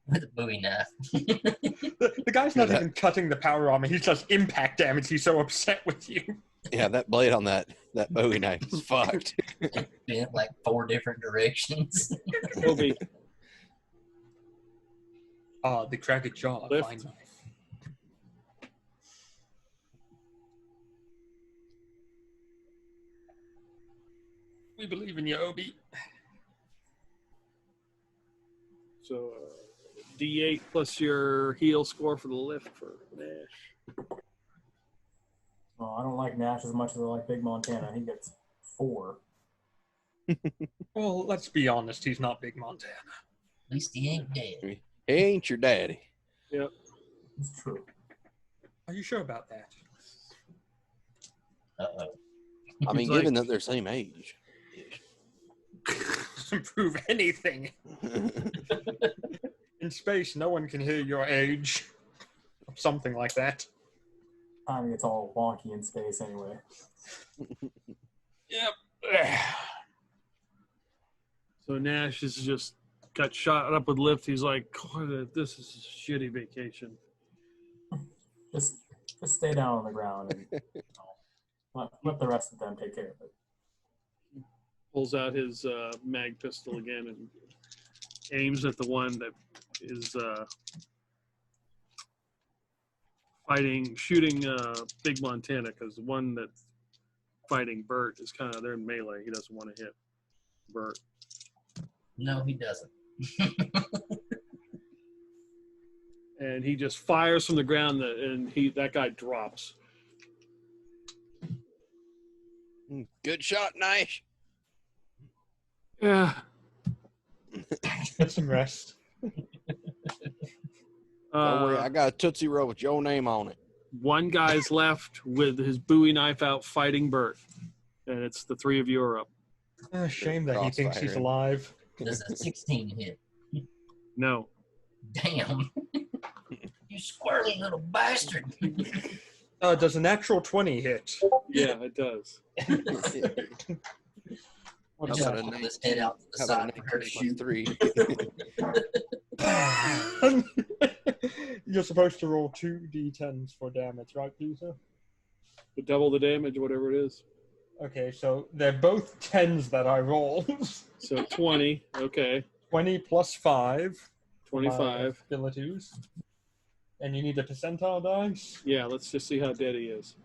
With a Bowie knife. The guy's not Yeah, even cutting the power armor. He's just impact damage. He's so upset with you. Yeah, that blade on that Bowie knife is fucked. Bent like 4 different directions. Boogie. The cracked jaw. Lift. Fine knife. We believe in you, Obi. So D8 plus your heal score for the lift for Nash. Well, I don't like Nash as much as I like Big Montana. He gets 4. Well, let's be honest. He's not Big Montana. At least he ain't dead. He ain't your daddy. It's true. Are you sure about that? Uh-oh. I mean, He's given that they're same age. Doesn't prove anything. In space, no one can hear your age. Something like that. I mean, it's all wonky in space anyway. Yep. So Nash is just got shot up with lift. He's like, this is a shitty vacation. Just stay down on the ground and let the rest of them take care of it. Pulls out his mag pistol again and aims at the one that is shooting Big Montana, because the one that's fighting Bert is kind of, they're in melee. He doesn't want to hit Bert. No, he doesn't. And he just fires from the ground, and that guy drops. Good shot, Nash. Yeah. Get some rest. Don't worry, I got a Tootsie Roll with your name on it. One guy's left with his Bowie knife out fighting Bert, and it's the 3 of you are up. Shame that he thinks he's Crossfire. alive. Does a 16 hit? No. Damn. You squirrely little bastard. Does a natural 20 hit? Yeah, it does. What's How that? about a Pull his head out to the How about side for her to 3? shoot. You're supposed to roll 2 d10s for damage, right, Peter? But double the damage, whatever it is. Okay, so they're both 10s that I roll. So 20. Okay. 20 plus 5. for my 25. Abilities. And you need a percentile dice? Yeah, let's just see how dead he is.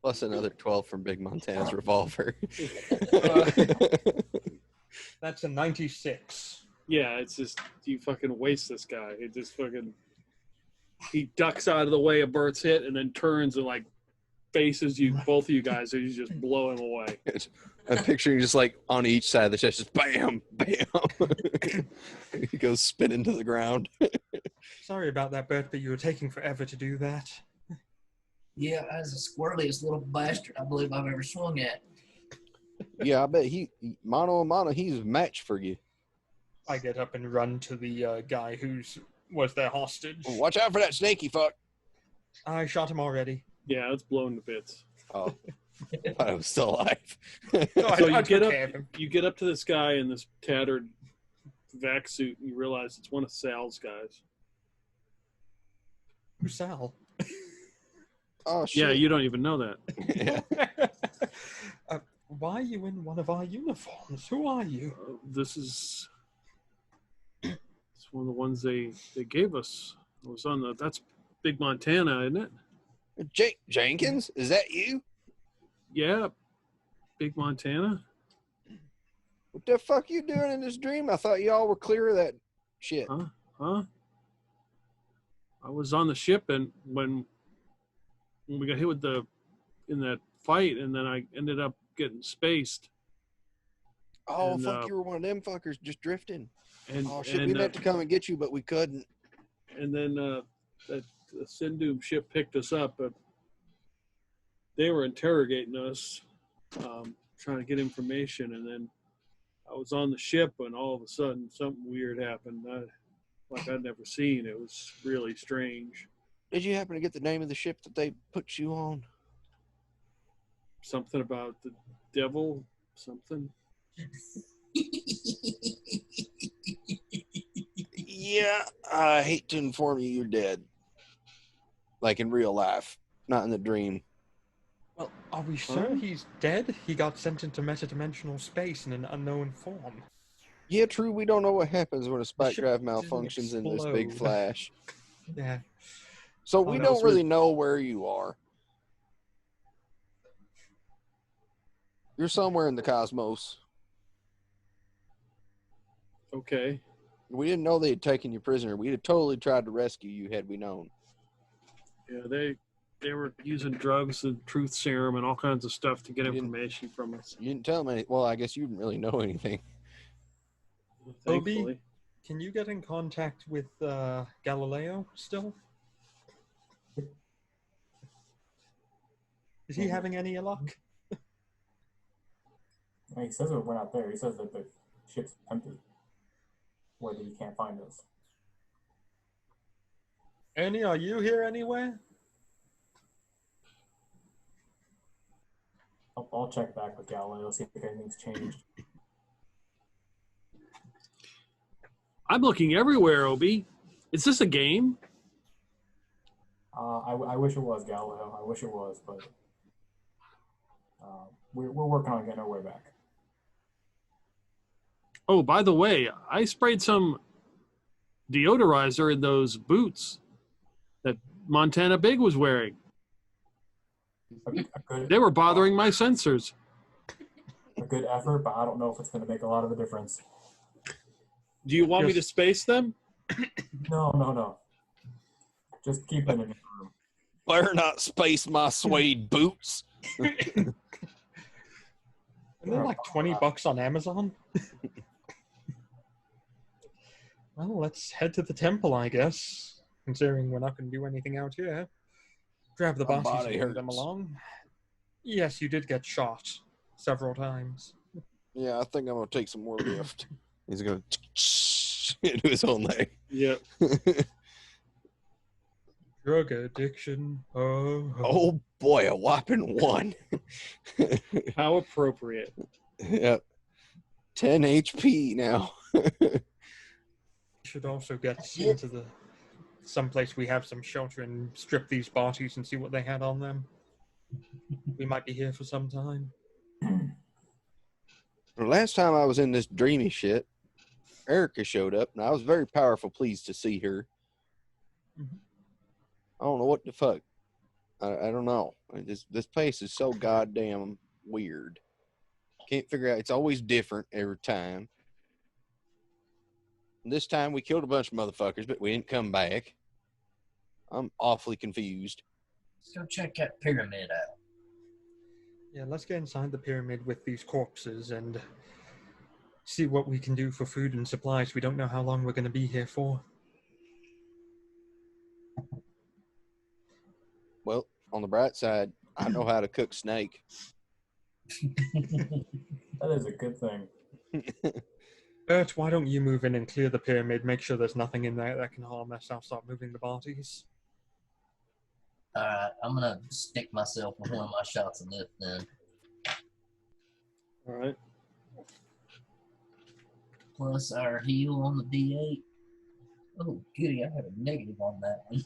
Plus another 12 from Big Montana's revolver. That's a 96. Yeah, it's just, you fucking waste this guy. He just fucking, he ducks out of the way of Bert's hit and then turns and like faces you, both of you guys, and you just blow him away. I'm picturing just like on each side of the chest, just bam, bam. He goes spinning to the ground. Sorry about that, Bert, but you were taking forever to do that. Yeah, as the squirreliest little bastard I believe I've ever swung at. Yeah, I bet mano a mano, he's a match for you. I get up and run to the guy was their hostage. Watch out for that snaky fuck. I shot him already. Yeah, it's blown to bits. Oh, I thought I was still alive. No, So I you took get care of him. You get up to this guy in this tattered vac suit, and you realize it's one of Sal's guys. Who's Sal? Oh shit! Yeah, you don't even know that. Yeah. Why are you in one of our uniforms? Who are you? This is it's one of the ones they gave us. It was on that's Big Montana, isn't it? Jake Jenkins, is that you? Yeah, Big Montana. What the fuck you doing in this dream? I thought y'all were clear of that shit. Huh? I was on the ship, and when we got hit with in that fight, and then I ended up getting spaced. Oh, And, fuck, you were one of them fuckers just drifting. And Oh, shit, and, we meant to come and get you, but we couldn't. And then the Sindoom ship picked us up, but they were interrogating us, trying to get information, and then I was on the ship, and all of a sudden something weird happened, like I'd never seen. It was really strange. Did you happen to get the name of the ship that they put you on? Something about the devil, something. Yeah, I hate to inform you, you're dead. Like in real life, not in the dream. Well, are we sure he's dead? He got sent into metadimensional space in an unknown form. Yeah, true. We don't know what happens when a spike ship drive didn't malfunctions in this big explode. flash. Yeah. So Oh, we that don't was really with- know where you are. You're somewhere in the cosmos. Okay. We didn't know they had taken you prisoner. We'd have totally tried to rescue you had we known. Yeah, they were using drugs and truth serum and all kinds of stuff to get You didn't- information from us. You didn't tell them anything. Well, I guess you didn't really know anything. Thankfully. Can you get in contact with Galileo still? Is he having any luck? He says we're not there. He says that the ship's empty. Whether he can't find us. Ernie, are you here anywhere? I'll check back with Galileo, see if anything's changed. I'm looking everywhere, Obi. Is this a game? I wish it was Galileo. I wish it was, but we're working on getting our way back. Oh, by the way, I sprayed some deodorizer in those boots that Montana Big was wearing. They were bothering my sensors. A good effort, but I don't know if it's going to make a lot of a difference. Do you want me to space them? No. Just keep it in your room. Better not space my suede boots. And they're like $20 on Amazon. Well, let's head to the temple, I guess. Considering we're not going to do anything out here. Grab the My bosses body and bring them hurts. along. Yes, you did get shot several times. Yeah, I think I'm going to take some more lift. He's going to into his own leg. Yeah. Drug addiction. Oh. Oh boy, a whopping 1. How appropriate. Yep. 10 HP now. Should also get into the someplace we have some shelter and strip these bodies and see what they had on them. We might be here for some time. The last time I was in this dreamy shit, Erica showed up, and I was very powerful pleased to see her. Mhm. I don't know what the fuck. I don't know. This place is so goddamn weird. Can't figure out. It's always different every time. And this time we killed a bunch of motherfuckers, but we didn't come back. I'm awfully confused. Let's go check that pyramid out. Yeah, let's get inside the pyramid with these corpses and see what we can do for food and supplies. We don't know how long we're going to be here for. Well, on the bright side, I know how to cook snake. That is a good thing. Bert, why don't you move in and clear the pyramid, make sure there's nothing in there that can harm us. I'll start moving the bodies. Alright, I'm gonna stick myself with one of my shots of lift then. All right. plus our heal on the D8. Oh, goody, I have a negative on that one.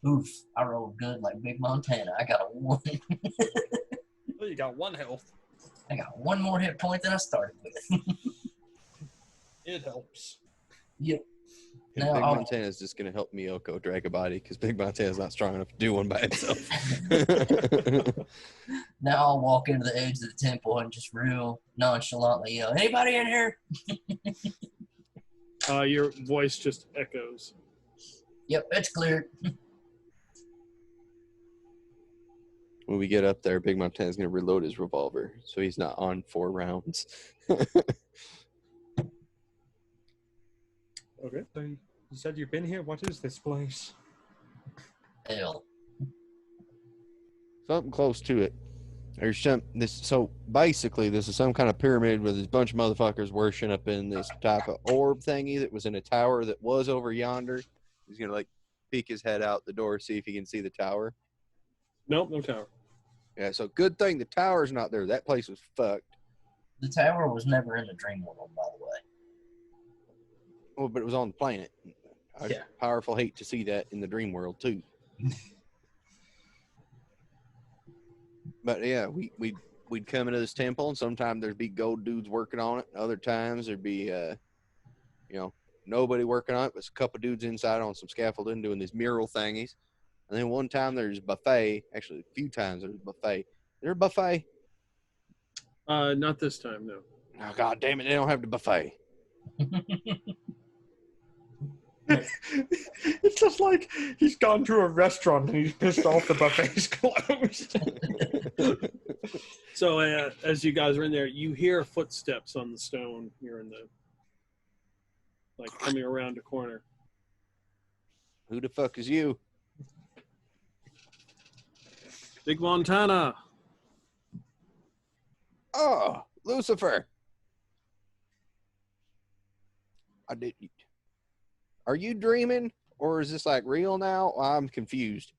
Oof, I rolled good like Big Montana. I got a 1. Oh, you got 1 health. I got 1 more hit point than I started with. It helps. Yep. And Now Big I'll- Montana's just going to help Miyoko drag a body because Big Montana's not strong enough to do one by himself. Now I'll walk into the edge of the temple and just real nonchalantly yell, "Anybody in here?" Your voice just echoes. Yep, it's clear. When we get up there, Big Montana's going to reload his revolver so he's not on 4 rounds. Okay. So you said you've been here? What is this place? Hell. Something close to it. There's so basically this is some kind of pyramid with a bunch of motherfuckers worshiping up in this type of orb thingy that was in a tower that was over yonder. He's gonna like peek his head out the door, see if he can see the tower. Nope, no tower. Yeah, so good thing the tower's not there. That place was fucked. The tower was never in the dream world, by the way. Oh, but it was on the planet. I Yeah. powerful hate to see that in the dream world too. But yeah, we'd come into this temple, and sometimes there'd be gold dudes working on it. Other times there'd be, nobody working on it, but a couple dudes inside on some scaffolding doing these mural thingies. And then one time there's a buffet. Actually, a few times there's a buffet. Is there a buffet? Not this time, no. Oh, God damn it, they don't have the buffet. It's just like he's gone to a restaurant and he's pissed off the buffet's closed. So as you guys are in there, you hear footsteps on the stone here in the, like, coming around a corner. Who the fuck is you? Big Montana. Oh, Lucifer. Are you dreaming, or is this like real now? I'm confused.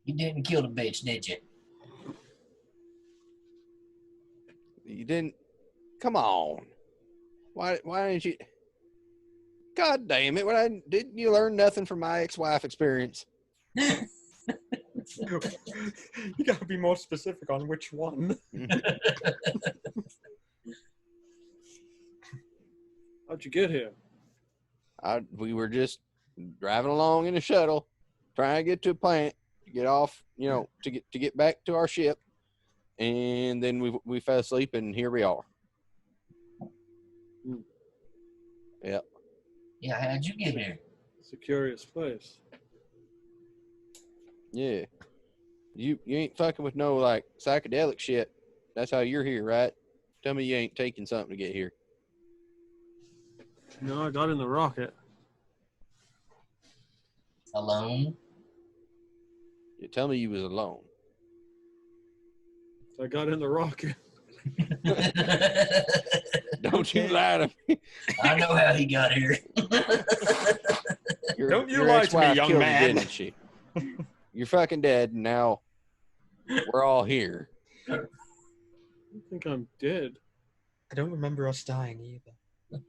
You didn't kill the bitch, did you? You didn't. Come on. Why didn't you? God damn it! Didn't you learn nothing from my ex-wife experience? You gotta be more specific on which one. How'd you get here? We were just driving along in a shuttle, trying to get to a planet, get off, to get back to our ship, and then we fell asleep, and here we are. Yep. Yeah, how'd you get here? It's a curious place. Yeah. You ain't fucking with no like psychedelic shit. That's how you're here, right? Tell me you ain't taking something to get here. No, I got in the rocket. Alone? You tell me you was alone. I got in the rocket. Don't you lie to me. I know how he got here. Don't you your lie to me, ex-wife young killed you, man. didn't she? You're fucking dead, and now we're all here. I think I'm dead. I don't remember us dying either.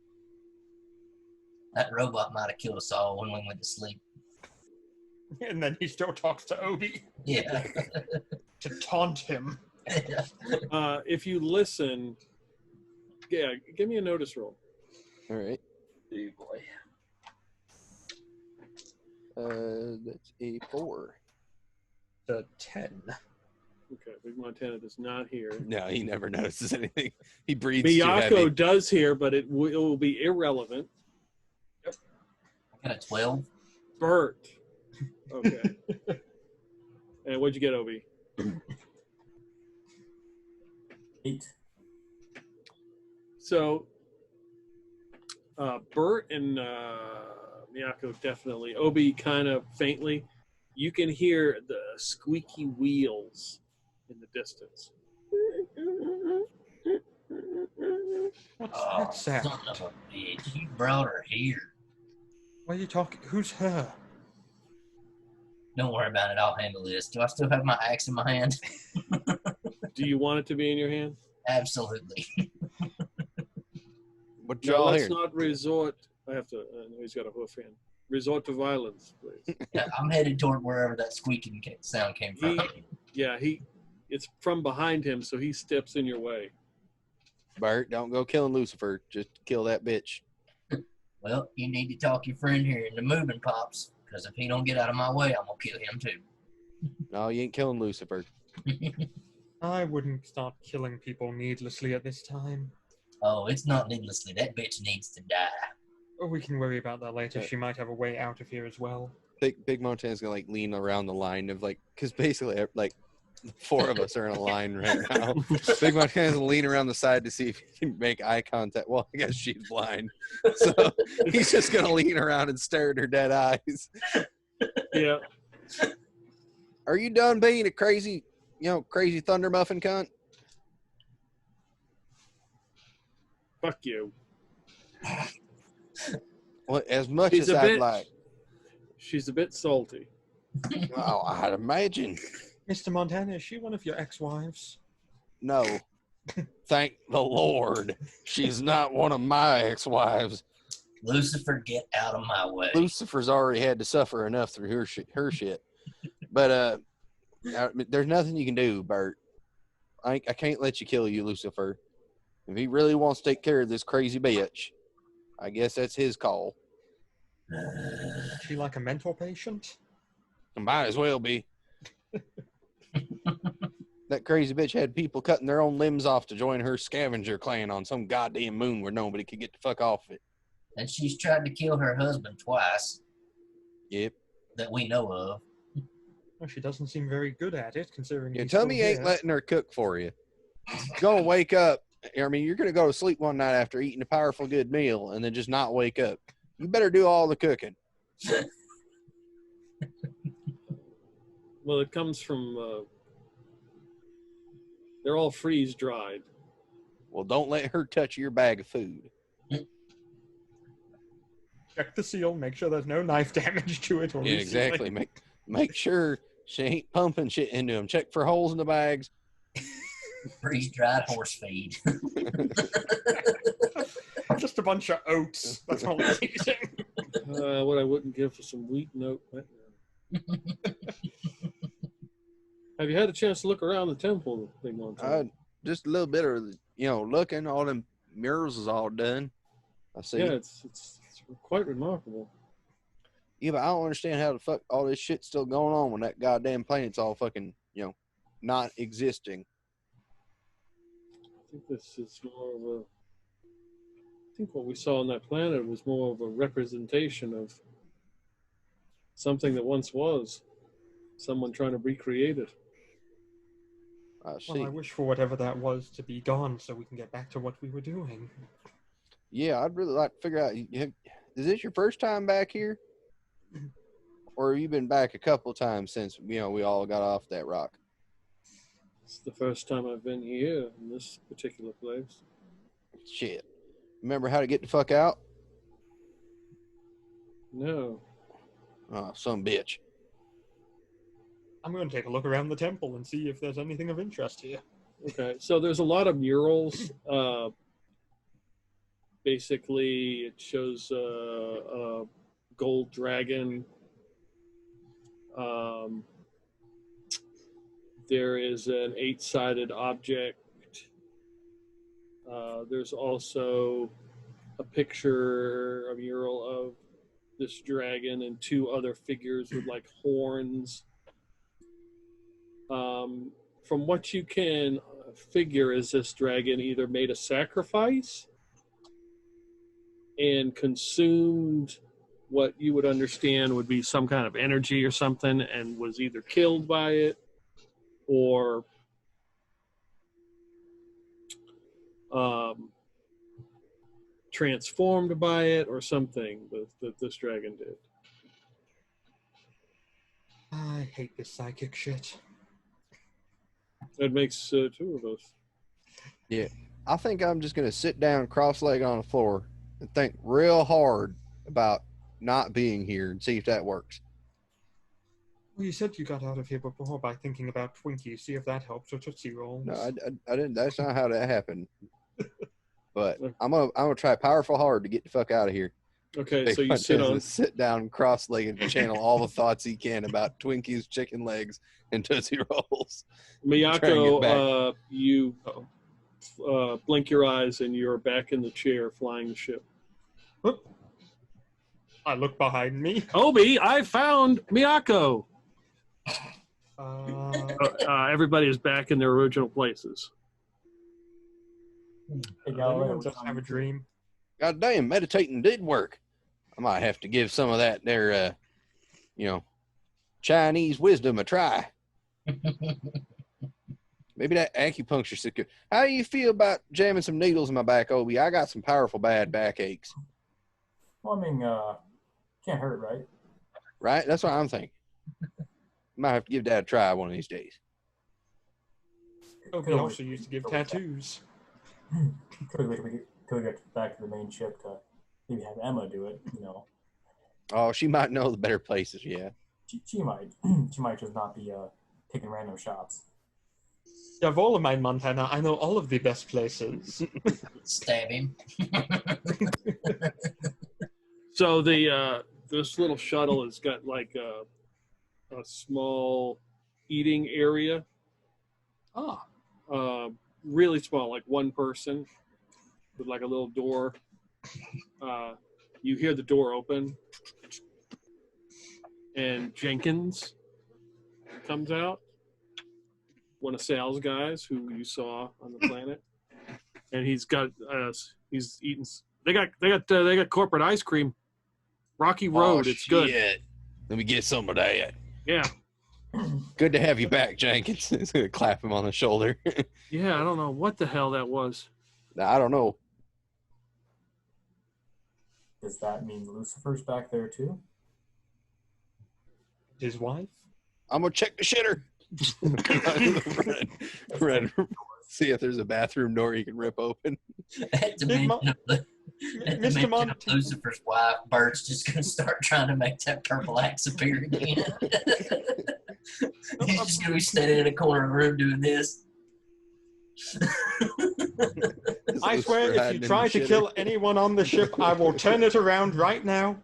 That robot might have killed us all when we went to sleep. And then he still talks to Obi Yeah. to taunt him. If you listen, yeah, give me a notice roll. All right. Oh boy. That's a 4. The 10. Okay, Big Montana does not hear. No, he never notices anything. He breathes too heavy. Miyako does hear, but it will be irrelevant. I got a 12. Bert. Okay. And what'd you get, Obi? 8. So, Bert and Miyako definitely. Obi kind of faintly. You can hear the squeaky wheels in the distance. What's Oh, that sound? son of a bitch. You brought her here. Why are you talking? Who's her? Don't worry about it. I'll handle this. Do I still have my axe in my hand? Do you want it to be in your hand? Absolutely. What No, y'all let's here? not resort. I have to. I know he's got a hoof hand. Resort to violence, please. Yeah, I'm headed toward wherever that squeaking sound came from. It's from behind him, so he steps in your way. Bert, don't go killing Lucifer. Just kill that bitch. Well, you need to talk your friend here into moving, Pops, because if he don't get out of my way, I'm going to kill him too. No, you ain't killing Lucifer. I wouldn't start killing people needlessly at this time. Oh, it's not needlessly. That bitch needs to die. Or we can worry about that later. Yeah. She might have a way out of here as well. Big Montana's gonna like lean around the line of like, because basically like 4 of us are in a line right now. Big Montana's gonna lean around the side to see if he can make eye contact. Well, I guess she's blind, so he's just gonna lean around and stare at her dead eyes. Yeah. Are you done being a crazy, crazy thunder muffin cunt? Fuck you. Well, as much She's as a I'd bit. like. She's a bit salty. Oh, I'd imagine. Mr. Montana, is she one of your ex-wives? No. Thank the Lord. She's not one of my ex-wives. Lucifer, get out of my way. Lucifer's already had to suffer enough through her shit. But there's nothing you can do, Bert. I can't let you kill you, Lucifer. If he really wants to take care of this crazy bitch, I guess that's his call. Is she like a mental patient? Might as well be. That crazy bitch had people cutting their own limbs off to join her scavenger clan on some goddamn moon where nobody could get the fuck off it. And she's tried to kill her husband twice. Yep. That we know of. Well, she doesn't seem very good at it, considering Yeah, he's tell still me you ain't here. letting her cook for you. You're gonna wake up. I mean, you're gonna go to sleep one night after eating a powerful good meal and then just not wake up. You better do all the cooking. Well, it comes from. They're all freeze dried. Well, don't let her touch your bag of food. Check the seal, make sure there's no knife damage to it. Or Yeah, resealing. exactly. Make sure she ain't pumping shit into them. Check for holes in the bags. Freeze-dried horse feed. Just a bunch of oats. That's all it's eating. What I wouldn't give for some wheat and oat. Have you had a chance to look around the temple thing one time? Just a little bit of, looking. All them murals is all done. I see. Yeah, it's quite remarkable. Yeah, but I don't understand how the fuck all this shit's still going on when that goddamn planet's all fucking, not existing. I think this is more of a. I think what we saw on that planet was more of a representation of something that once was. Someone trying to recreate it. I see. Well, I wish for whatever that was to be gone so we can get back to what we were doing. Yeah, I'd really like to figure out. Is this your first time back here? Or have you been back a couple times since, we all got off that rock? It's the first time I've been here in this particular place. Shit. Remember how to get the fuck out? No. Oh, some bitch. I'm going to take a look around the temple and see if there's anything of interest here. Okay, so there's a lot of murals. Basically, it shows a gold dragon. There is an 8-sided object. There's also a picture, a mural of this dragon and 2 other figures with like horns. From what you can figure, is this dragon either made a sacrifice and consumed what you would understand would be some kind of energy or something and was either killed by it or transformed by it or something that this dragon did. I hate this psychic shit. That makes 2 of us. Yeah. I think I'm just going to sit down cross-legged on the floor and think real hard about not being here and see if that works. Well, you said you got out of here before by thinking about Twinkies. See if that helps, or Tootsie Rolls. No, I didn't. That's not how that happened. But I'm gonna try powerful hard to get the fuck out of here. Okay, Big so you Montez sit on. is sit down, cross-legged, and channel all the thoughts he can about Twinkies, chicken legs, and Tootsie Rolls. Try and get Miyako, you blink your eyes and you're back in the chair flying the ship. Whoop. I look behind me. Obi, I found Miyako. Everybody is back in their original places. Hey, Anyone just have a dream? God damn, meditating did work. I might have to give some of that there, Chinese wisdom a try. Maybe that acupuncture sick. How do you feel about jamming some needles in my back, Obi? I got some powerful bad backaches. Well, I mean, can't hurt, right? Right? That's what I'm thinking. Might have to give that a try one of these days. He also used to give tattoos. Could we get back to the main ship to maybe have Emma do it? Oh, she might know the better places. Yeah. She might. She might just not be taking random shots. Jawohl, Montana. I know all of the best places. Stab him. So this little shuttle has got like a small eating area. Ah. Really small, like one person with like a little door. You hear the door open and Jenkins comes out, one of Sal's guys who you saw on the planet, and he's eating. They got corporate ice cream. Rocky Road, it's good. Shit. Let me get some of that. Yeah. Good to have you back, Jenkins. He's gonna clap him on the shoulder. Yeah, I don't know what the hell that was. I don't know. Does that mean Lucifer's back there too? His wife? I'm gonna check the shitter. Red, see if there's a bathroom door you can rip open. At the mention of Lucifer's wife, Bert's just going to start trying to make that purple axe appear again. He's just going to be standing in a corner of the room doing this. I swear, if you try to kill anyone on the ship, I will turn it around right now.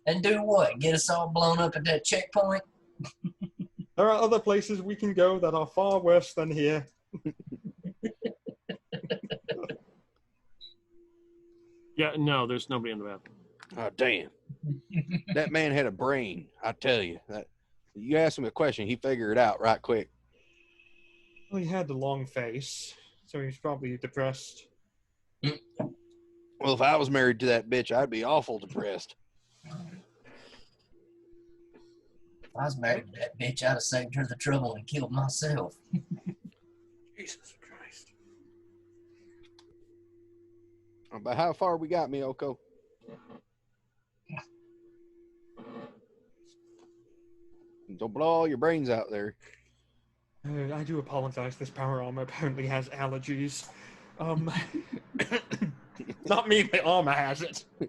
And do what? Get us all blown up at that checkpoint? There are other places we can go that are far worse than here. Yeah, no, there's nobody in the bathroom. Oh, damn. That man had a brain, I tell you. You ask him a question, he figured it out right quick. Well, he had the long face, so he's probably depressed. Well, if I was married to that bitch, I'd be awful depressed. If I was married to that bitch, I'd have saved her the trouble and killed myself. Jesus Christ. But how far we got, Miyako? Don't blow all your brains out there. I do apologize. This power armor apparently has allergies. Not me, the armor has it. I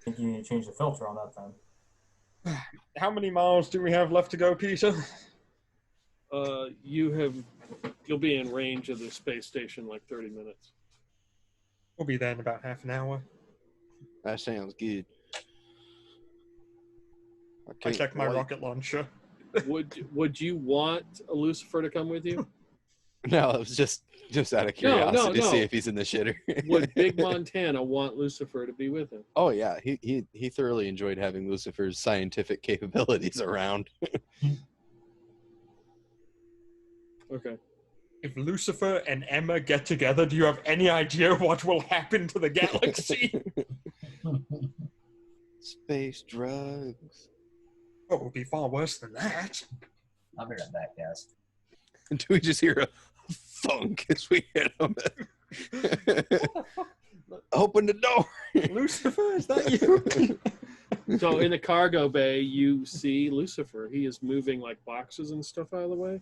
think you need to change the filter on that then. How many miles do we have left to go, Peter? You'll be in range of the space station in like 30 minutes. We'll be there in about half an hour. That sounds good. I check my rocket launcher. Would you want a Lucifer to come with you? No, it was just out of curiosity to see if he's in the shitter. Would Big Montana want Lucifer to be with him? Oh yeah, he thoroughly enjoyed having Lucifer's scientific capabilities around. Okay. If Lucifer and Emma get together, do you have any idea what will happen to the galaxy? Space drugs. Oh, it will be far worse than that. I'll be right back, guys. Do we just hear a thunk as we hit him? Open the door. Lucifer, is that you? So in the cargo bay, you see Lucifer. He is moving like boxes and stuff out of the way.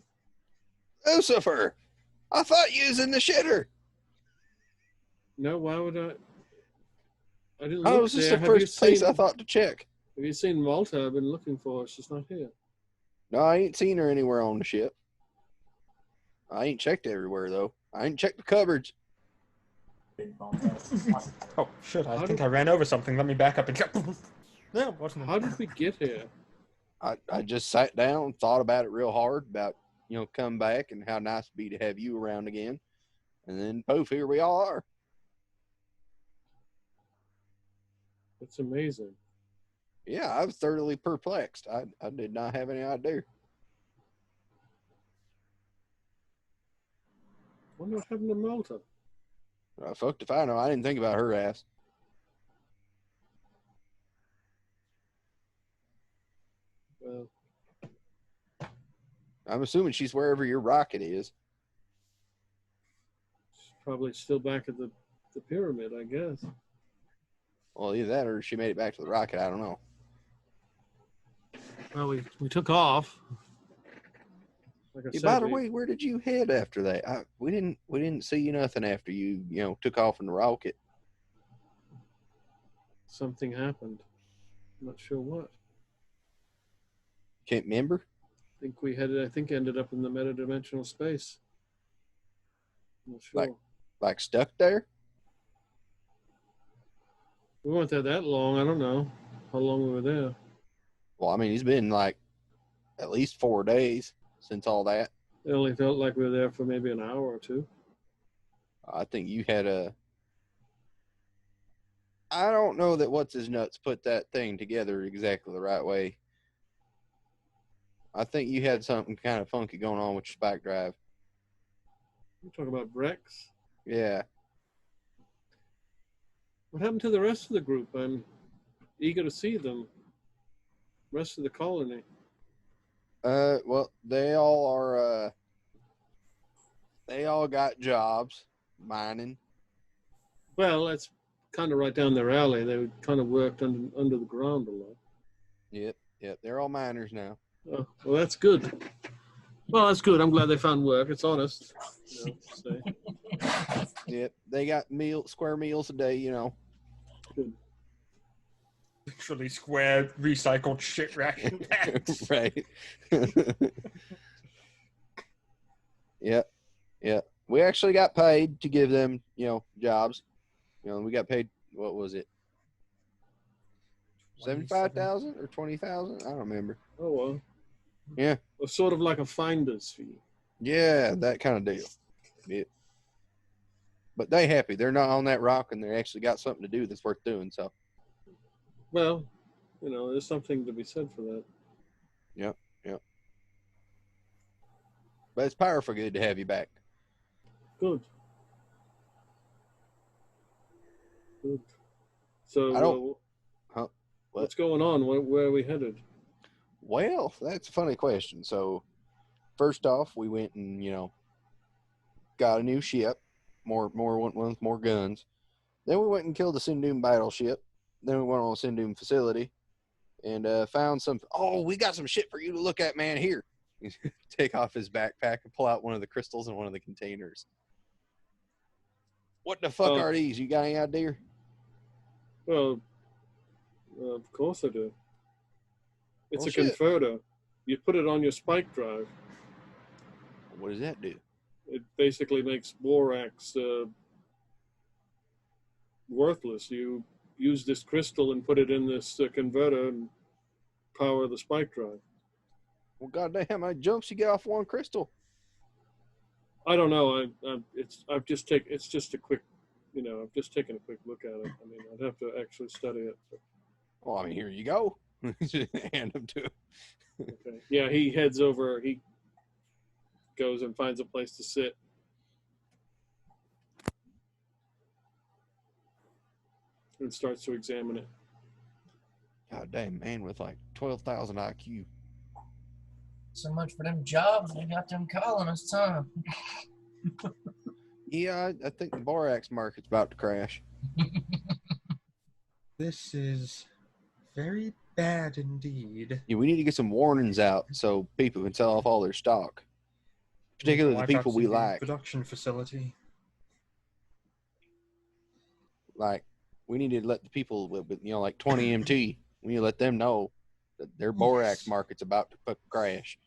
Lucifer, I thought you was in the shitter. No, why would I? I didn't Oh, look it was just there. the Have you first place seen- I thought to check. Have you seen Malta? I've been looking for her. She's not here. No, I ain't seen her anywhere on the ship. I ain't checked everywhere, though. I ain't checked the cupboards. Big bones out. Oh, shit, I How think did- I ran over something. Let me back up and go. No, wasn't it? How did we get here? I just sat down, thought about it real hard about, come back and how nice it'd be to have you around again. And then, poof, here we all are. It's amazing. Yeah, I was thoroughly perplexed. I did not have any idea. Wonder what happened to Malta. Fucked if I know. I didn't think about her ass. Well, I'm assuming she's wherever your rocket is. she's probably still back at the pyramid, I guess. Well, either that or she made it back to the rocket. I don't know. Well, we took off. Like I Hey, said, by the way, where did you head after that? We didn't see nothing after you took off in the rocket. something happened. I'm not sure what. Can't remember. I think ended up in the metadimensional space. I'm not sure. Like stuck there. We weren't there that long. I don't know how long we were there. Well, I mean, it's been like at least 4 days since all that. It only felt like we were there for maybe an hour or two. I think you had I don't know that what's his nuts put that thing together exactly the right way. I think you had something kind of funky going on with your spike drive. You talk about Brex. Yeah. What happened to the rest of the group? I'm eager to see them. Rest of the colony. Well, they all got jobs mining. Well, that's kind of right down their alley. They kind of worked under the ground a lot. Yep. They're all miners now. Oh, well, that's good. Well, that's good. I'm glad they found work. It's honest. Say. Yep. They got square meals a day, Good. Literally square recycled shit ration packs. Right. Yeah. We actually got paid to give them, jobs. We got paid, what was it? 75,000 or 20,000? I don't remember. Oh, well. Yeah. It's sort of like a finder's fee. Yeah, that kind of deal. Yeah. But they happy. They're not on that rock and they actually got something to do that's worth doing. So, Well, there's something to be said for that. Yep. But it's powerful good to have you back. Good. So, I don't- Huh? What? What's going on? Where are we headed? Well, that's a funny question. So, first off, we went and, got a new ship, more ones, more guns. Then we went and killed the Sindoom battleship. Then we went on a Sindoom facility and found some. Oh, we got some shit for you to look at, man. Here. Take off his backpack and pull out one of the crystals in one of the containers. What the fuck are these? You got any idea? Well, of course I do. It's Oh, a shit. converter. You put it on your spike drive. What does that do? It basically makes borax worthless. You use this crystal and put it in this converter and power the spike drive. Well, goddamn, how many jumps you get off one crystal? I don't know. It's just a quick, I've just taken a quick look at it. I mean, I'd have to actually study it. But, Well, I mean, here you go. Hand them to him. okay. Yeah, he heads over. He goes and finds a place to sit. And starts to examine it. God damn, man, with like 12,000 IQ. So much for them jobs. We got them calling us, huh? Yeah, I think the borax market's about to crash. This is very bad indeed. Yeah, we need to get some warnings out so people can sell off all their stock. Particularly the Wipe people out we the like. Production facility. Like, we need to let the people with like 20 MT when you let them know that their borax market's about to crash.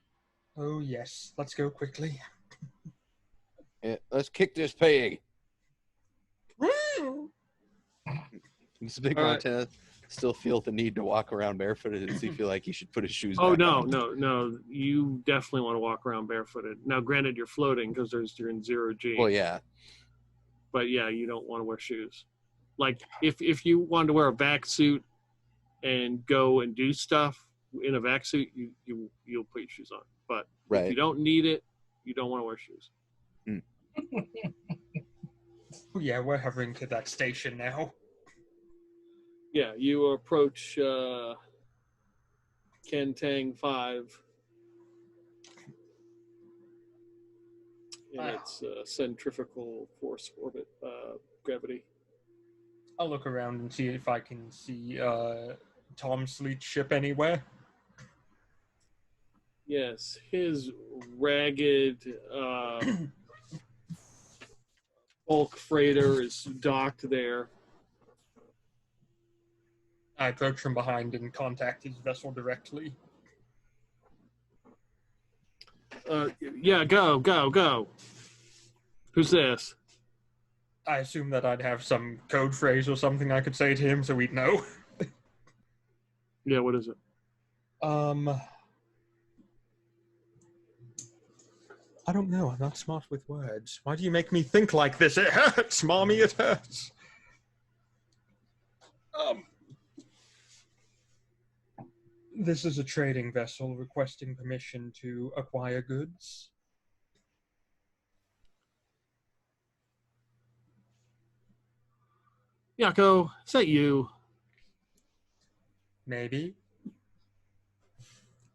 Oh, yes. Let's go quickly. Yeah, let's kick this pig. Mr. Big All right. Montana still feel the need to walk around barefooted. Does he feel like he should put his shoes Oh, back no, on? no. You definitely want to walk around barefooted. Now, granted, you're floating because you're in 0G. Well, yeah. But, yeah, you don't want to wear shoes. Like, if you wanted to wear a vac suit and go and do stuff in a vac suit, you'll put your shoes on. But Right. if you don't need it, you don't want to wear shoes. Oh, yeah, we're hovering to that station now. Yeah, you approach Kentang 5. And it's centrifugal force orbit gravity. I'll look around and see if I can see Tom Sleet's ship anywhere. Yes, his ragged bulk freighter is docked there. I approach from behind and contact his vessel directly. Yeah, go. Who's this? I assume that I'd have some code phrase or something I could say to him so we'd know. Yeah, what is it? I don't know. I'm not smart with words. Why do you make me think like this? It hurts, Mommy. It hurts. This is a trading vessel requesting permission to acquire goods. Yako, is that you? Maybe.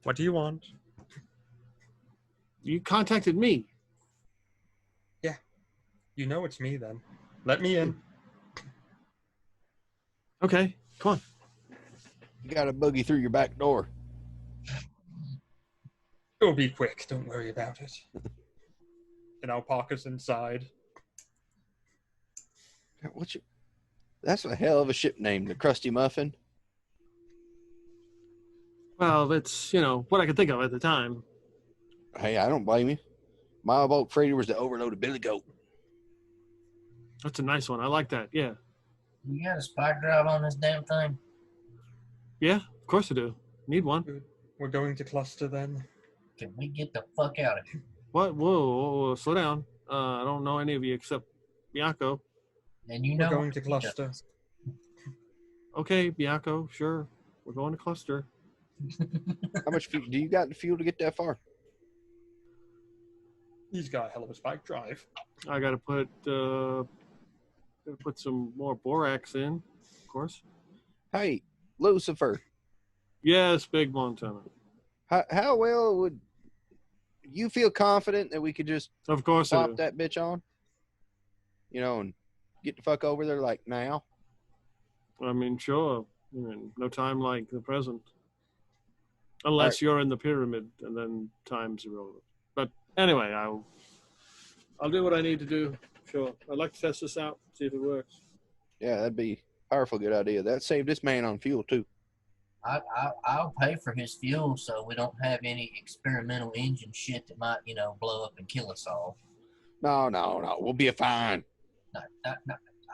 What do you want? You contacted me. Yeah. You know it's me then. Let me in. Okay, come on. You got to boogie through your back door. It'll be quick. Don't worry about it. And I'll park us inside. That's a hell of a ship name, the Krusty Muffin. Well, it's, what I could think of at the time. Hey, I don't blame you. My boat freighter was the overloaded Billy Goat. That's a nice one. I like that, yeah. You got a spark drive on this damn thing? Yeah, of course I do. Need one. We're going to cluster then. Can we get the fuck out of here? What? Whoa, slow down. I don't know any of you except Bianco. And you We're know going to cluster. Okay, Bianco, sure. We're going to cluster. How much fuel do you got the fuel to get that far? He's got a hell of a spike drive. I gotta put some more borax in, of course. Hey, Lucifer. Yes, Big Montana. How well would you feel confident that we could just Of course I pop do. that bitch on? And get the fuck over there like now? I mean, sure. No time like the present. Unless you're in the pyramid, and then time's irrelevant. But anyway, I'll do what I need to do. Sure. I'd like to test this out, see if it works. Yeah, that'd be a powerful good idea. That saved this man on fuel too. I'll pay for his fuel so we don't have any experimental engine shit that might, blow up and kill us all. No. We'll be fine. No.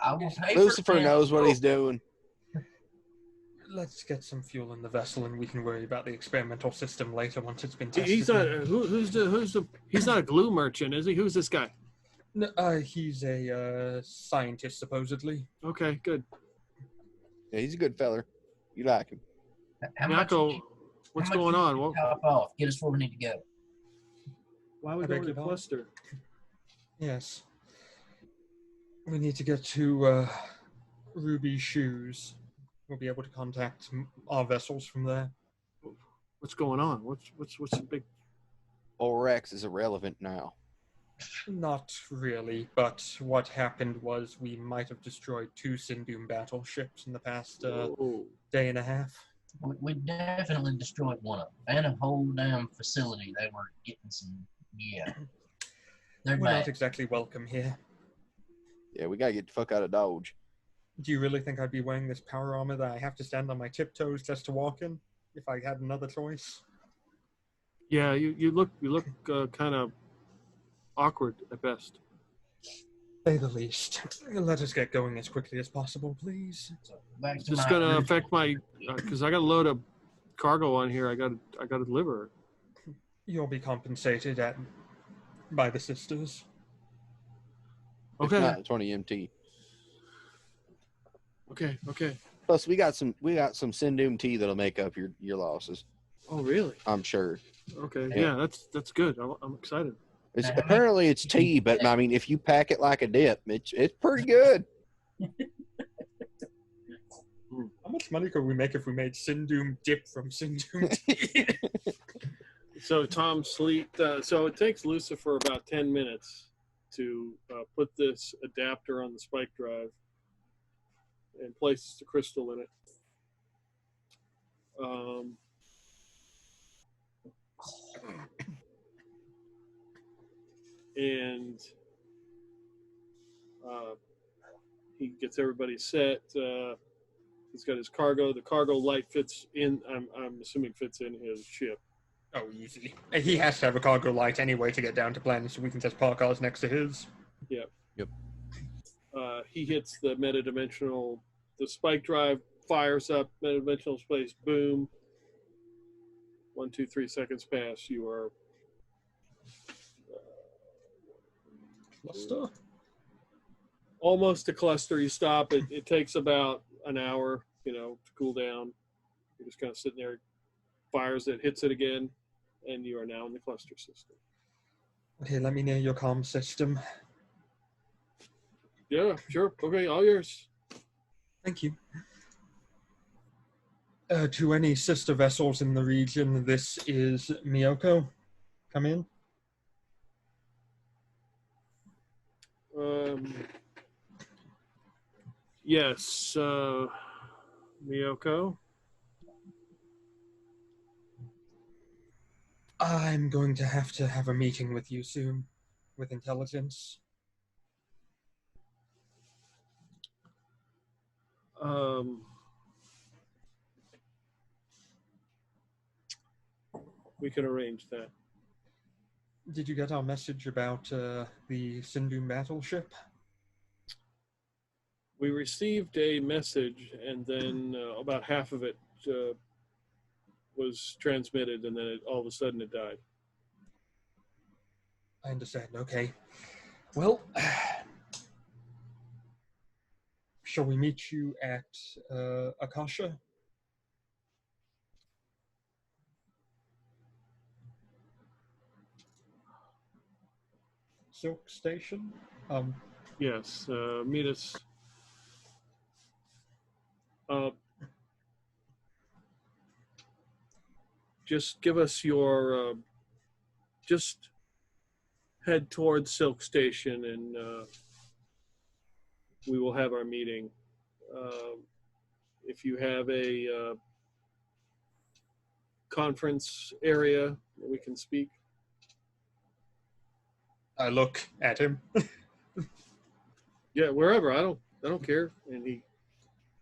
I will pay Lucifer for the knows what fuel. he's doing. Let's get some fuel in the vessel and we can worry about the experimental system later once it's been tested. He's not. He's not a glue merchant, is he? Who's this guy? No, he's a scientist, supposedly. Okay, good. Yeah, he's a good feller. You like him. How much Yako, you- what's how much going you on? need to What, top off. Get us where we need to go. why are we I going beg to your pardon? cluster? Yes. We need to get to Ruby's shoes. We'll be able to contact our vessels from there. What's going on? What's the big? Borax is irrelevant now. Not really, but what happened was we might have destroyed 2 Sindoom battleships in the past Oh, day and a half. We definitely destroyed one of them. And a whole damn facility. They were getting some, yeah. They're We're bad. not exactly welcome here. Yeah, we gotta get the fuck out of Dodge. Do you really think I'd be wearing this power armor that I have to stand on my tiptoes just to walk in? If I had another choice? Yeah, you look kind of awkward at best. Say the least. Let us get going as quickly as possible, please. So back Is to this my gonna original- affect my? Because I got a load of cargo on here. I got to deliver. You'll be compensated by the sisters. If Okay. not, 20 MT. Okay. Plus, we got some Sindoom tea that'll make up your losses. Oh, really? I'm sure. Okay. Yeah. Yeah, that's good. I'm excited. It's Now, how apparently it's tea, but I mean, if you pack it like a dip, it's pretty good. How much money could we make if we made Sindoom dip from Sindoom tea? So Tom Sleet. So it takes Lucifer about 10 minutes to put this adapter on the spike drive and place the crystal in it. And he gets everybody set. He's got his cargo. The cargo light fits in. I'm assuming fits in his ship. Oh, easy. He has to have a cargo light anyway to get down to planet, so we can just park ours next to his. Yep. Yep. He hits the metadimensional. The spike drive fires up. Metadimensional space. Boom. 1, 2, 3 seconds pass. You are Cluster? almost a cluster. You stop. It takes about an hour, to cool down. You're just kind of sitting there. Fires it, hits it again, and you are now in the cluster system. Okay, let me near your comm system. Yeah, sure. Okay, all yours. Thank you. To any sister vessels in the region, this is Miyoko. Come in. Yes, Miyoko. I'm going to have a meeting with you soon, with intelligence. We can arrange that. Did you get our message about the Sindoom battleship? We received a message, and then about half of it was transmitted, and then all of a sudden it died. I understand. Okay. Well, shall we meet you at Akasha? Silk Station? Yes, meet us. Just give us your. Just head towards Silk Station, and we will have our meeting. If you have a conference area, we can speak. I look at him. Yeah, wherever. I don't care. And he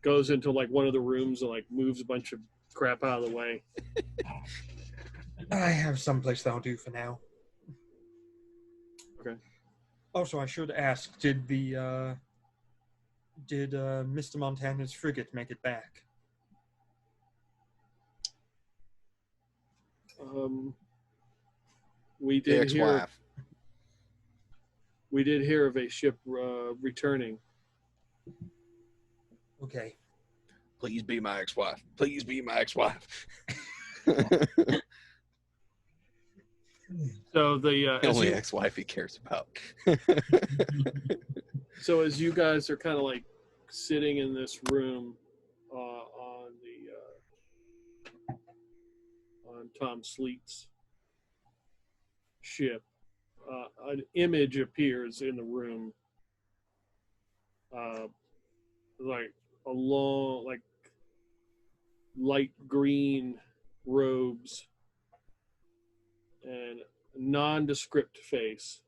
goes into like one of the rooms and like moves a bunch of crap out of the way. I have someplace that'll do for now. Okay. Also, I should ask, did Mr. Montana's frigate make it back? We The did hear. ex-wife. We did hear of a ship returning. Okay. Please be my ex-wife. Please be my ex-wife. So the The only ex-wife he cares about. so as you guys are kind of like sitting in this room on Tom Sleet's ship, an image appears in the room, like a long, like light green robes and a nondescript face.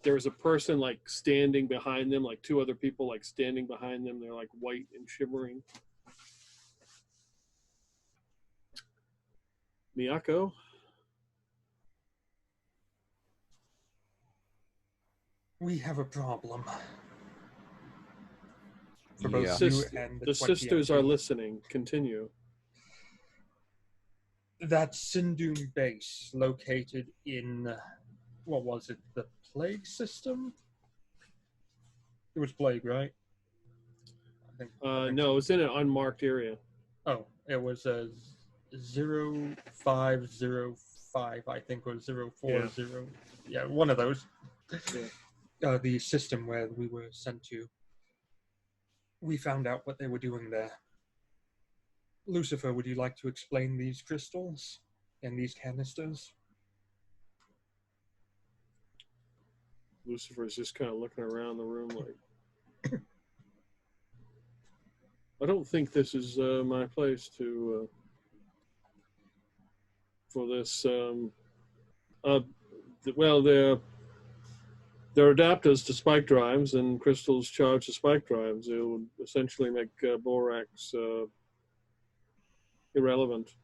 there's a person like standing behind them, like two other people like standing behind them. They're like white and shimmering. Miyako? We have a problem. For Yeah. both you and The 20 sisters MP. are listening. Continue. That Sindoom base located in, what was it, the Plague system? It was Plague, right? I think No, it's in an unmarked area. Oh, it was a 0505, I think, or 040. Yeah, one of those. Yeah. The system where we were sent to. We found out what they were doing there. Lucifer, would you like to explain these crystals and these canisters? Lucifer's just kind of looking around the room like, I don't think this is my place to for this. Well, they're adapters to spike drives, and crystals charged to spike drives. It would essentially make borax irrelevant.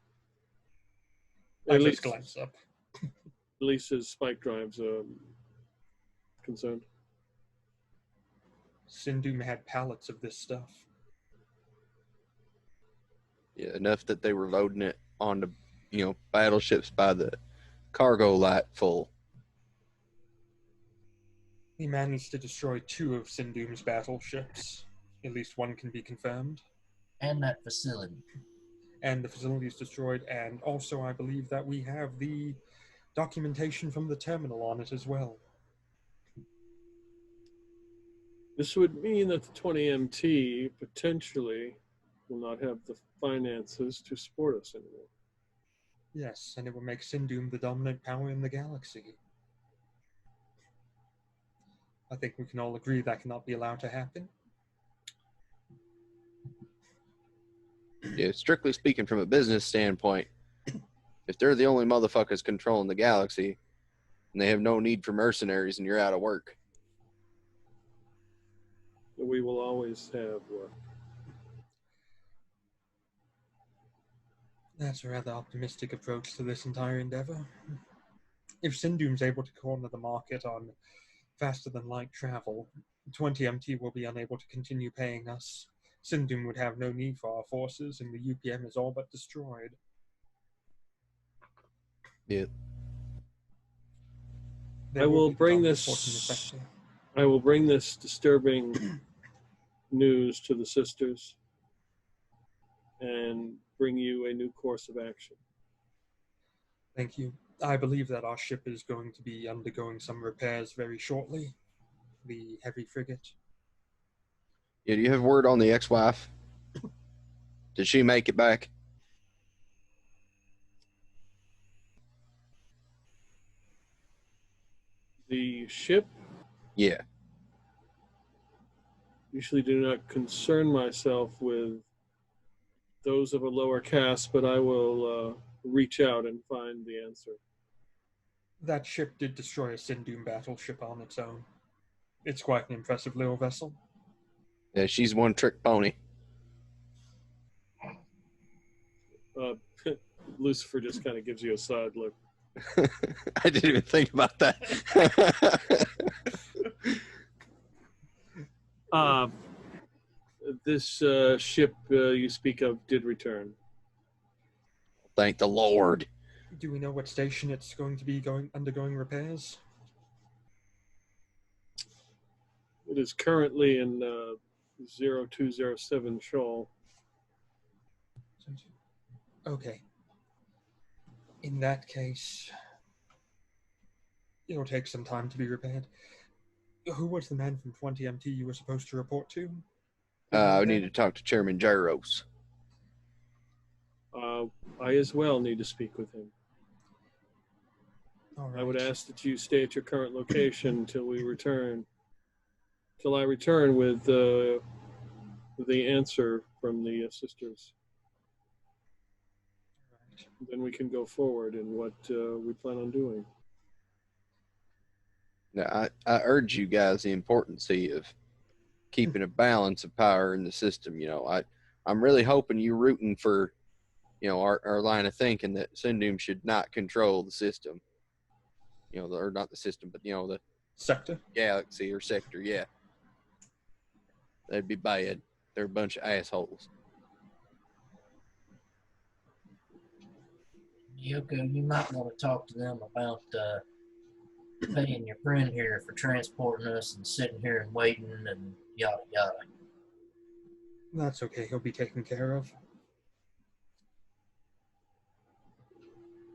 I just glanced up. At least as spike drives concerned. Sindoom had pallets of this stuff. Yeah, enough that they were loading it onto, battleships by the cargo light full. We managed to destroy 2 of Sindoom's battleships. At least one can be confirmed. And that facility. And the facility is destroyed, and also I believe that we have the documentation from the terminal on it as well. This would mean that the 20MT potentially will not have the finances to support us anymore. Yes, and it will make Sindoom the dominant power in the galaxy. I think we can all agree that cannot be allowed to happen. Yeah, strictly speaking from a business standpoint, if they're the only motherfuckers controlling the galaxy and they have no need for mercenaries and you're out of work. We will always have work. That's a rather optimistic approach to this entire endeavor. If Sindoom's able to corner the market on faster-than-light travel, 20MT will be unable to continue paying us. Sindoom would have no need for our forces, and the UPM is all but destroyed. Yeah. I will bring this disturbing news to the sisters and bring you a new course of action. Thank you. I believe that our ship is going to be undergoing some repairs very shortly. The heavy frigate. Yeah, do you have word on the ex-wife? Did she make it back? The ship? Yeah. Usually do not concern myself with those of a lower caste, but I will reach out and find the answer. That ship did destroy a Sindoom battleship on its own. It's quite an impressive little vessel. Yeah, she's one trick pony. Lucifer just kind of gives you a side look. I didn't even think about that. This ship you speak of did return. Thank the Lord. Do we know what station it's going to be undergoing repairs? It is currently in 0207 Shoal. Okay. In that case, it'll take some time to be repaired. Who was the man from 20MT you were supposed to report to? I need to talk to Chairman Gyros. I as well need to speak with him. All right. I would ask that you stay at your current location until we return. Till I return with the answer from the sisters. Then we can go forward in what we plan on doing. Now, I urge you guys the importance of keeping a balance of power in the system. You know, I'm really hoping you're rooting for, you know, our line of thinking that Sindoom should not control the system. You know, or not the system, but, you know, the Sector. galaxy or sector. Yeah. That'd be bad. They're a bunch of assholes. Yoko, you might want to talk to them about paying your friend here for transporting us and sitting here and waiting and yada yada. That's okay. He'll be taken care of.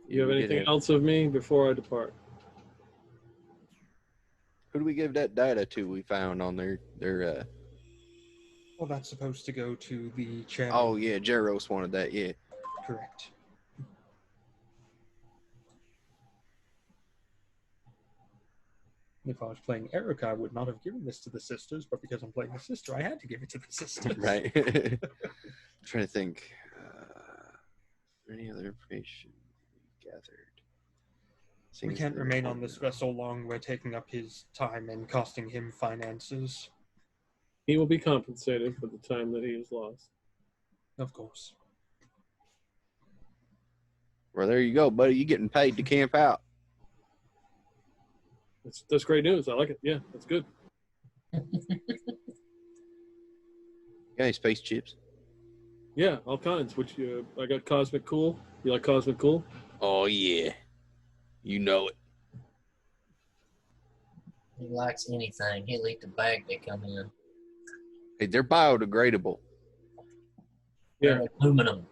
You have anything else of me before I depart? Who do we give that data to we found on their Well, that's supposed to go to the chairman. Oh yeah, Jeros wanted that, yeah. Correct. If I was playing Eric, I would not have given this to the sisters, but because I'm playing the sister, I had to give it to the sisters. Right. I'm trying to think. Any other information gathered? We can't remain on this vessel long. We're taking up his time and costing him finances. He will be compensated for the time that he has lost. Of course. Well, there you go, buddy. You getting paid to camp out. That's great news. I like it. Yeah, that's good. Got any space chips? Yeah, all kinds. Which I got Cosmic Cool. You like Cosmic Cool? Oh yeah, you know it. He likes anything. He'll eat the bag they come in. Hey, they're biodegradable. Yeah. They're aluminum.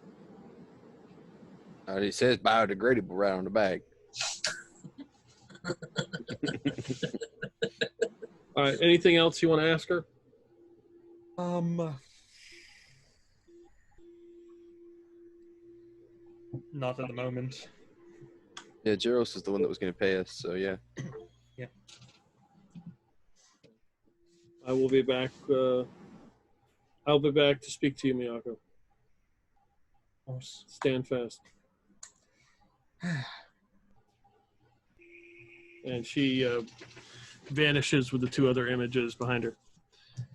It says biodegradable right on the bag. All right. Anything else you want to ask her? Not at the moment. Yeah, Jeros is the one that was going to pay us, so yeah. Yeah. I will be back. I'll be back to speak to you, Miyako. Of course. Stand fast. And she vanishes with the two other images behind her.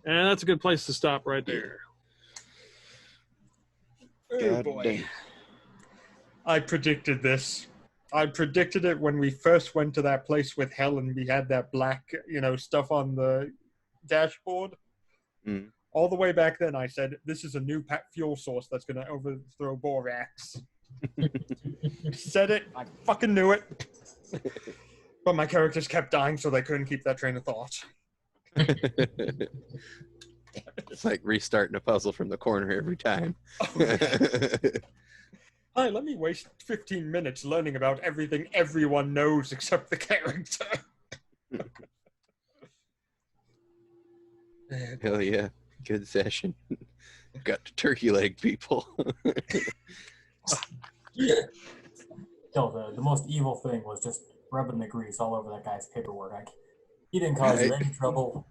And that's a good place to stop right there. Oh God boy. damn. I predicted this. I predicted it when we first went to that place with Helen. We had that black, stuff on the dashboard. Mm. All the way back then, I said, this is a new fuel source that's going to overthrow Borax. Said it. I fucking knew it. But my characters kept dying, so they couldn't keep that train of thought. It's like restarting a puzzle from the corner every time. Hi, let me waste 15 minutes learning about everything everyone knows except the character. Hell yeah. Good session. Got to turkey leg people. No, the most evil thing was just rubbing the grease all over that guy's paperwork. He didn't cause you any trouble.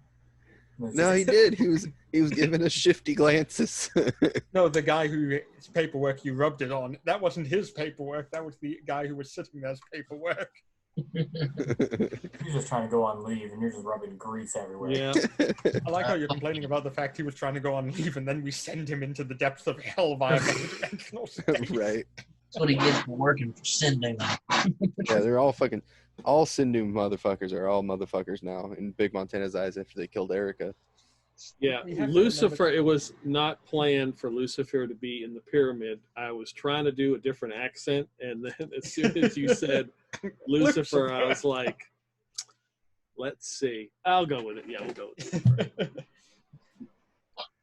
No, he did. He was giving us shifty glances. No, the guy whose paperwork you rubbed it on, that wasn't his paperwork. That was the guy who was sitting there's paperwork. You're just trying to go on leave, and you're just rubbing grease everywhere. Yeah. I like how you're complaining about the fact he was trying to go on leave, and then we send him into the depths of hell via multidimensional space. Right. That's what he gets for working for Sindoom. Yeah, they're all Sindoom motherfuckers are all motherfuckers now in Big Montana's eyes after they killed Erica. Yeah, We have to Lucifer, remember- it was not planned for Lucifer to be in the pyramid. I was trying to do a different accent, and then as soon as you said Lucifer, I was like, let's see. I'll go with it. Yeah, we'll go with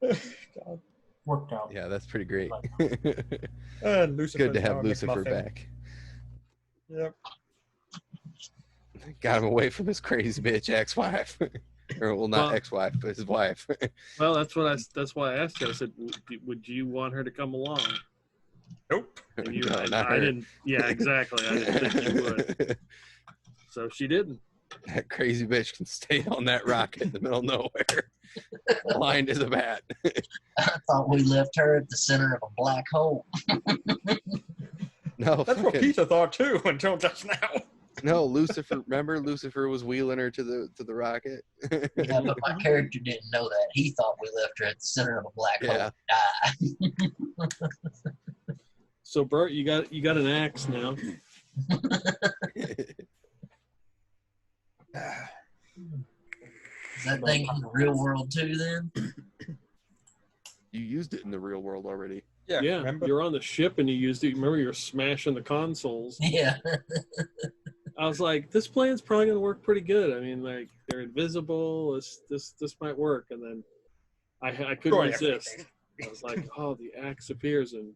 it. God. Worked out. Yeah, that's pretty great. Lucifer's Good to have now a Lucifer McMuffin. back. Yep. Got him away from his crazy bitch ex-wife. Or well, not Well- ex-wife, but his wife. Well, that's why I asked you. I said, would you want her to come along? Nope. And you, No, I not her. didn't. Yeah, exactly. I didn't think you would. So she didn't. That crazy bitch can stay on that rock in the middle of nowhere. Blind as a bat. I thought we left her at the center of a black hole. No, That's what fucking- Peter thought too until just now. No, Lucifer. Remember, Lucifer was wheeling her to the rocket. Yeah, but my character didn't know that. He thought we left her at the center of a black hole to die. So Bert, you got an axe now. Is that thing in the real world too? Then You used it in the real world already. Yeah, remember? you're on the ship and you used it. Remember, you're smashing the consoles. yeah. I was like, this plan's probably gonna work pretty good. I mean, like they're invisible. This might work. And then I couldn't Destroy resist. everything. I was like, oh, the axe appears, and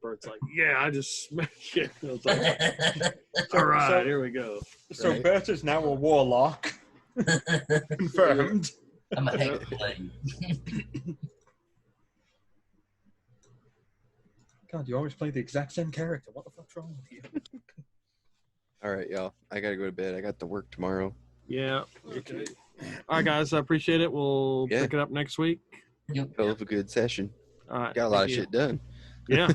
Bert's like, yeah, I just smash it. I was like, all right, here we go. So Right. Bert is now a warlock. Confirmed. I'm a heck blade. God, you always play the exact same character. What the fuck's wrong with you? All right, y'all. I gotta go to bed. I got to work tomorrow. Yeah. Okay. All right, guys. I appreciate it. We'll Yeah. pick it up next week. Yep. Hell of a good session. All right. Got a lot of thank you. shit done. Yeah.